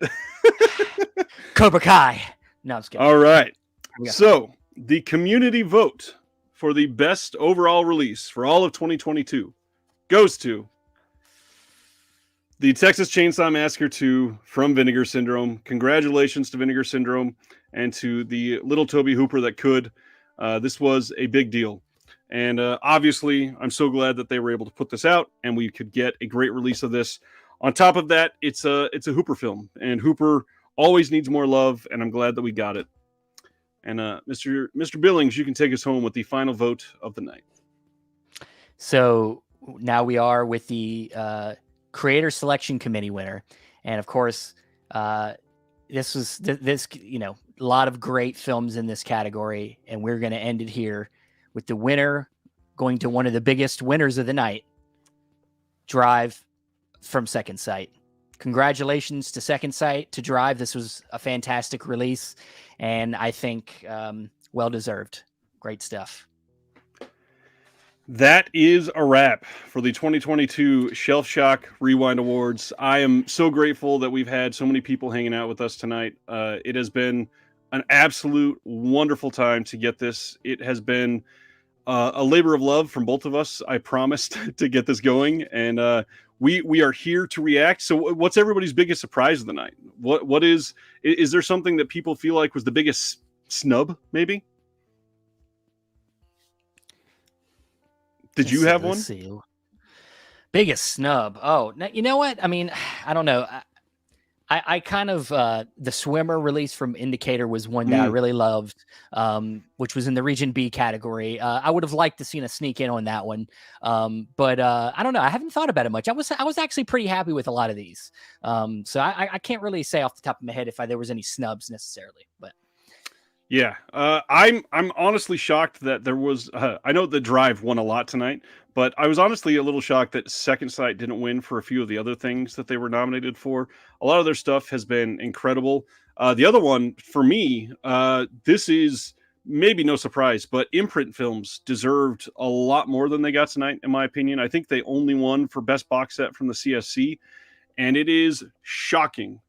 Cobra Kai. No, I'm just kidding.
All right.
Yeah.
So the community vote for the best overall release for all of 2022 goes to the Texas Chainsaw Massacre 2 from Vinegar Syndrome. Congratulations to Vinegar Syndrome and to the little Toby Hooper that could. This was a big deal. And obviously, I'm so glad that they were able to put this out and we could get a great release of this. On top of that, it's a Hooper film, and Hooper always needs more love, and I'm glad that we got it. And Mr. Billings, you can take us home with the final vote of the night.
So now we are with the Creator Selection Committee winner, and of course, this was a lot of great films in this category, and we're going to end it here with the winner going to one of the biggest winners of the night, Drive from Second Sight. Congratulations to Second Sight, to Drive. This was a fantastic release, and I think well-deserved. Great stuff.
That is a wrap for the 2022 Shelf Shock Rewind Awards. I am so grateful that we've had so many people hanging out with us tonight. It has been an absolute wonderful time to get this. It has been a labor of love from both of us. I promised to get this going, and we are here to react. So what's everybody's biggest surprise of the night? What is there something that people feel like was the biggest snub, maybe? Did you have one?
Biggest snub. Oh, you know what? I mean, I don't know. I kind of the Swimmer release from Indicator was one that I really loved, which was in the Region B category. I would have liked to seen a sneak in on that one, but I don't know. I haven't thought about it much. I was actually pretty happy with a lot of these, so I can't really say off the top of my head if there was any snubs necessarily, but.
Yeah, I'm honestly shocked that there was. I know the Drive won a lot tonight, but I was honestly a little shocked that Second Sight didn't win for a few of the other things that they were nominated for. A lot of their stuff has been incredible. The other one for me, this is maybe no surprise, but Imprint Films deserved a lot more than they got tonight, in my opinion. I think they only won for Best Box Set from the CSC, and it is shocking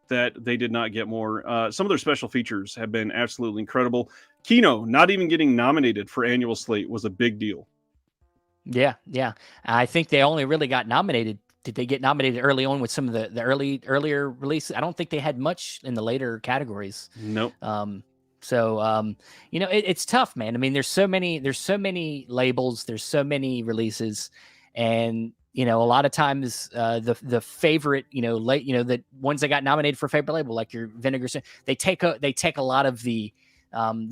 that they did not get more. Some of their special features have been absolutely incredible. Kino not even getting nominated for annual slate was a big deal.
Yeah. I think they only really got nominated. Did they get nominated early on with some of the earlier releases? I don't think they had much in the later categories.
Nope.
It's tough, man. I mean, there's so many labels, there's so many releases, and a lot of times the favorite, the ones that got nominated for favorite label, like your Vinegar, they take a lot of the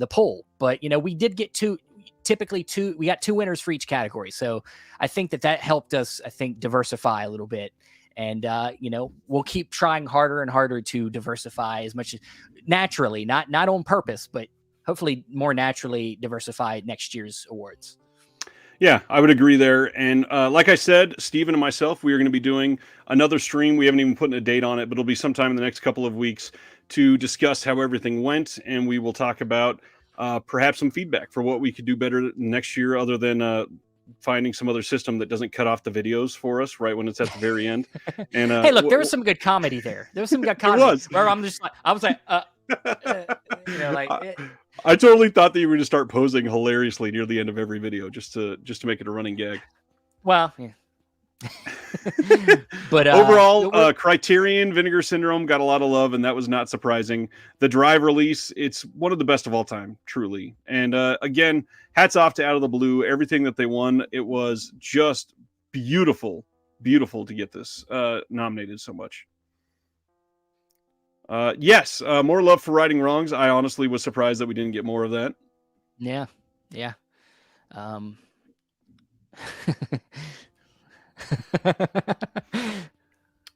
poll. But we did get we got two winners for each category. So I think that helped us, diversify a little bit. And we'll keep trying harder and harder to diversify as much as naturally, not on purpose, but hopefully more naturally diversify next year's awards.
Yeah, I would agree there. And like I said, Steven and myself, we are going to be doing another stream. We haven't even put a date on it, but it'll be sometime in the next couple of weeks to discuss how everything went. And we will talk about perhaps some feedback for what we could do better next year, other than finding some other system that doesn't cut off the videos for us right when it's at the very end. And
Hey, look, there was some good comedy there. There was some good comedy.
was.
Where I'm just like, I was like,
I totally thought that you were going to start posing hilariously near the end of every video just to make it a running gag.
Well, yeah. But
overall, Criterion Vinegar Syndrome got a lot of love, and that was not surprising. The Drive release, it's one of the best of all time, truly. And again, hats off to Out of the Blue. Everything that they won, it was just beautiful to get this nominated so much. Yes, more love for Righting Wrongs. I honestly was surprised that we didn't get more of that.
Yeah.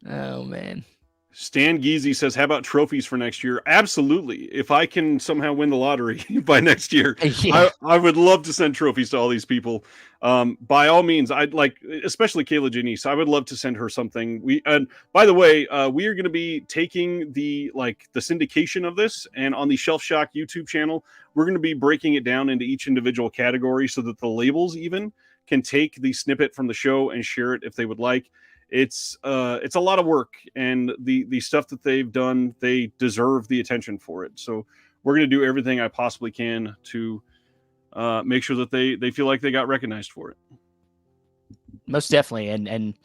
Oh man.
Stan Geezy says, how about trophies for next year? Absolutely. If I can somehow win the lottery by next year,
Yeah.
I would love to send trophies to all these people. By all means, I'd like, especially Kayla Janice, I would love to send her something. And by the way, we are going to be taking the syndication of this, and on the Shelf Shock YouTube channel, we're going to be breaking it down into each individual category so that the labels even can take the snippet from the show and share it if they would like. It's a lot of work, and the stuff that they've done, they deserve the attention for it. So we're going to do everything I possibly can to make sure that they feel like they got recognized for it.
Most definitely. And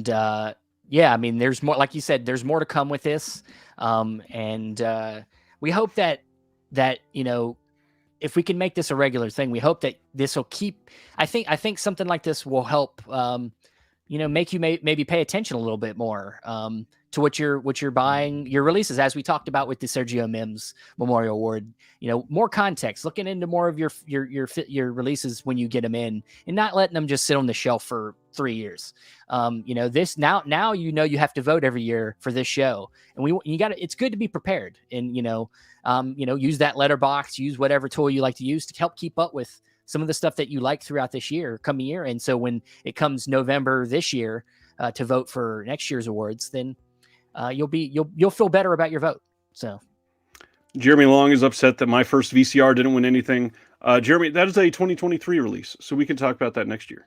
yeah, I mean, there's more, like you said, there's more to come with this. And we hope that, if we can make this a regular thing, we hope that this will keep, I think something like this will help, make you maybe pay attention a little bit more to what you're buying, your releases, as we talked about with the Sergio Mims Memorial Award. More context, looking into more of your releases when you get them in, and not letting them just sit on the shelf for 3 years. This now you have to vote every year for this show, and it's good to be prepared, and use that letterbox, use whatever tool you like to use to help keep up with some of the stuff that you like throughout this coming year. And so when it comes November this year to vote for next year's awards, then you'll feel better about your vote. So
Jeremy Long is upset that my first VCR didn't win anything. Jeremy, that is a 2023 release, so we can talk about that next year.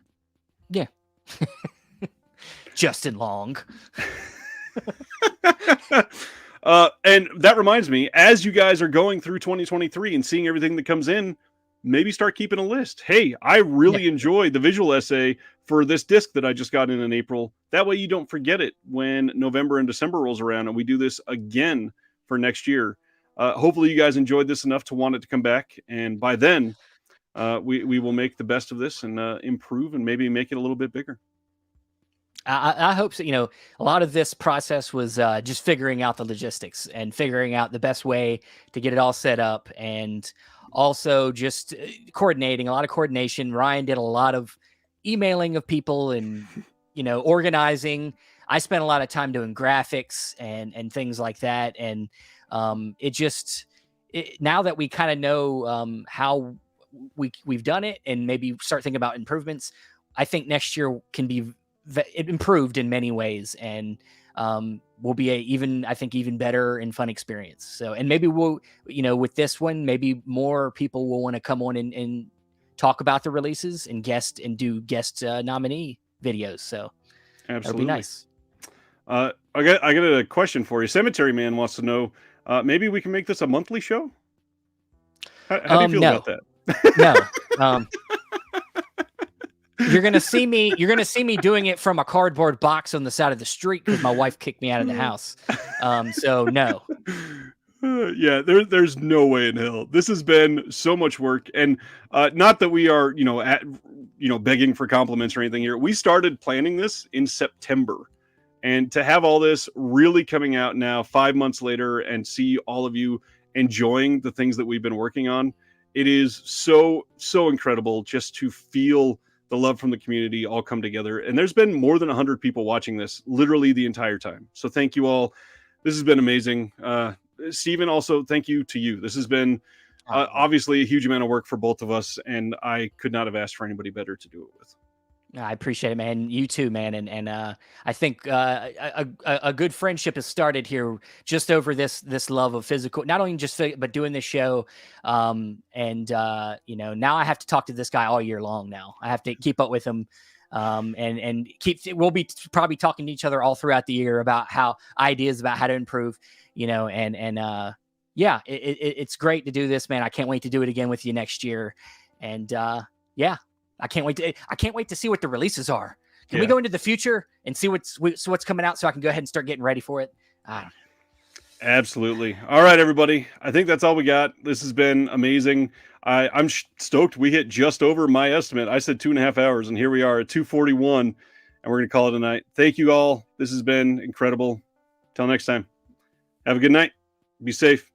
Yeah. Justin Long.
And that reminds me, as you guys are going through 2023 and seeing everything that comes in, maybe start keeping a list. Hey, I really enjoyed the visual essay for this disc that I just got in April. That way you don't forget it when November and December rolls around and we do this again for next year. Hopefully you guys enjoyed this enough to want it to come back. And by then, we will make the best of this and improve and maybe make it a little bit bigger.
I hope so. A lot of this process was just figuring out the logistics and figuring out the best way to get it all set up, and also just coordinating, a lot of coordination. Ryan did a lot of emailing of people and, organizing. I spent a lot of time doing graphics and things like that. And now that we kind of know how we've done it and maybe start thinking about improvements, I think next year can be improved in many ways, and will be even better and fun experience. So, and maybe we'll, with this one, maybe more people will want to come on and talk about the releases and do guest nominee videos. So
absolutely,
that'll be nice.
I got a question for you. Cemetery Man wants to know, maybe we can make this a monthly show. How do you feel about that?
No. You're gonna see me doing it from a cardboard box on the side of the street because my wife kicked me out of the house. So no.
Yeah, there's no way in hell. This has been so much work, and not that we are begging for compliments or anything here. We started planning this in September, and to have all this really coming out now 5 months later and see all of you enjoying the things that we've been working on, it is so incredible just to feel the love from the community all come together. And there's been more than 100 people watching this literally the entire time. So thank you all. This has been amazing. Steven, also thank you to you. This has been obviously a huge amount of work for both of us, and I could not have asked for anybody better to do it with.
I appreciate it, man. You too, man. And I think a good friendship has started here just over this love of physical, not only just but doing this show. Now I have to talk to this guy all year long. Now I have to keep up with him. We'll be probably talking to each other all throughout the year about ideas about how to improve, it's great to do this, man. I can't wait to do it again with you next year. And I can't wait to see what the releases are. Can we go into the future and see what's coming out so I can go ahead and start getting ready for it?
Absolutely. All right, everybody. I think that's all we got. This has been amazing. I'm stoked. We hit just over my estimate. I said 2.5 hours, and here we are at 2:41, and we're going to call it a night. Thank you all. This has been incredible. Till next time. Have a good night. Be safe.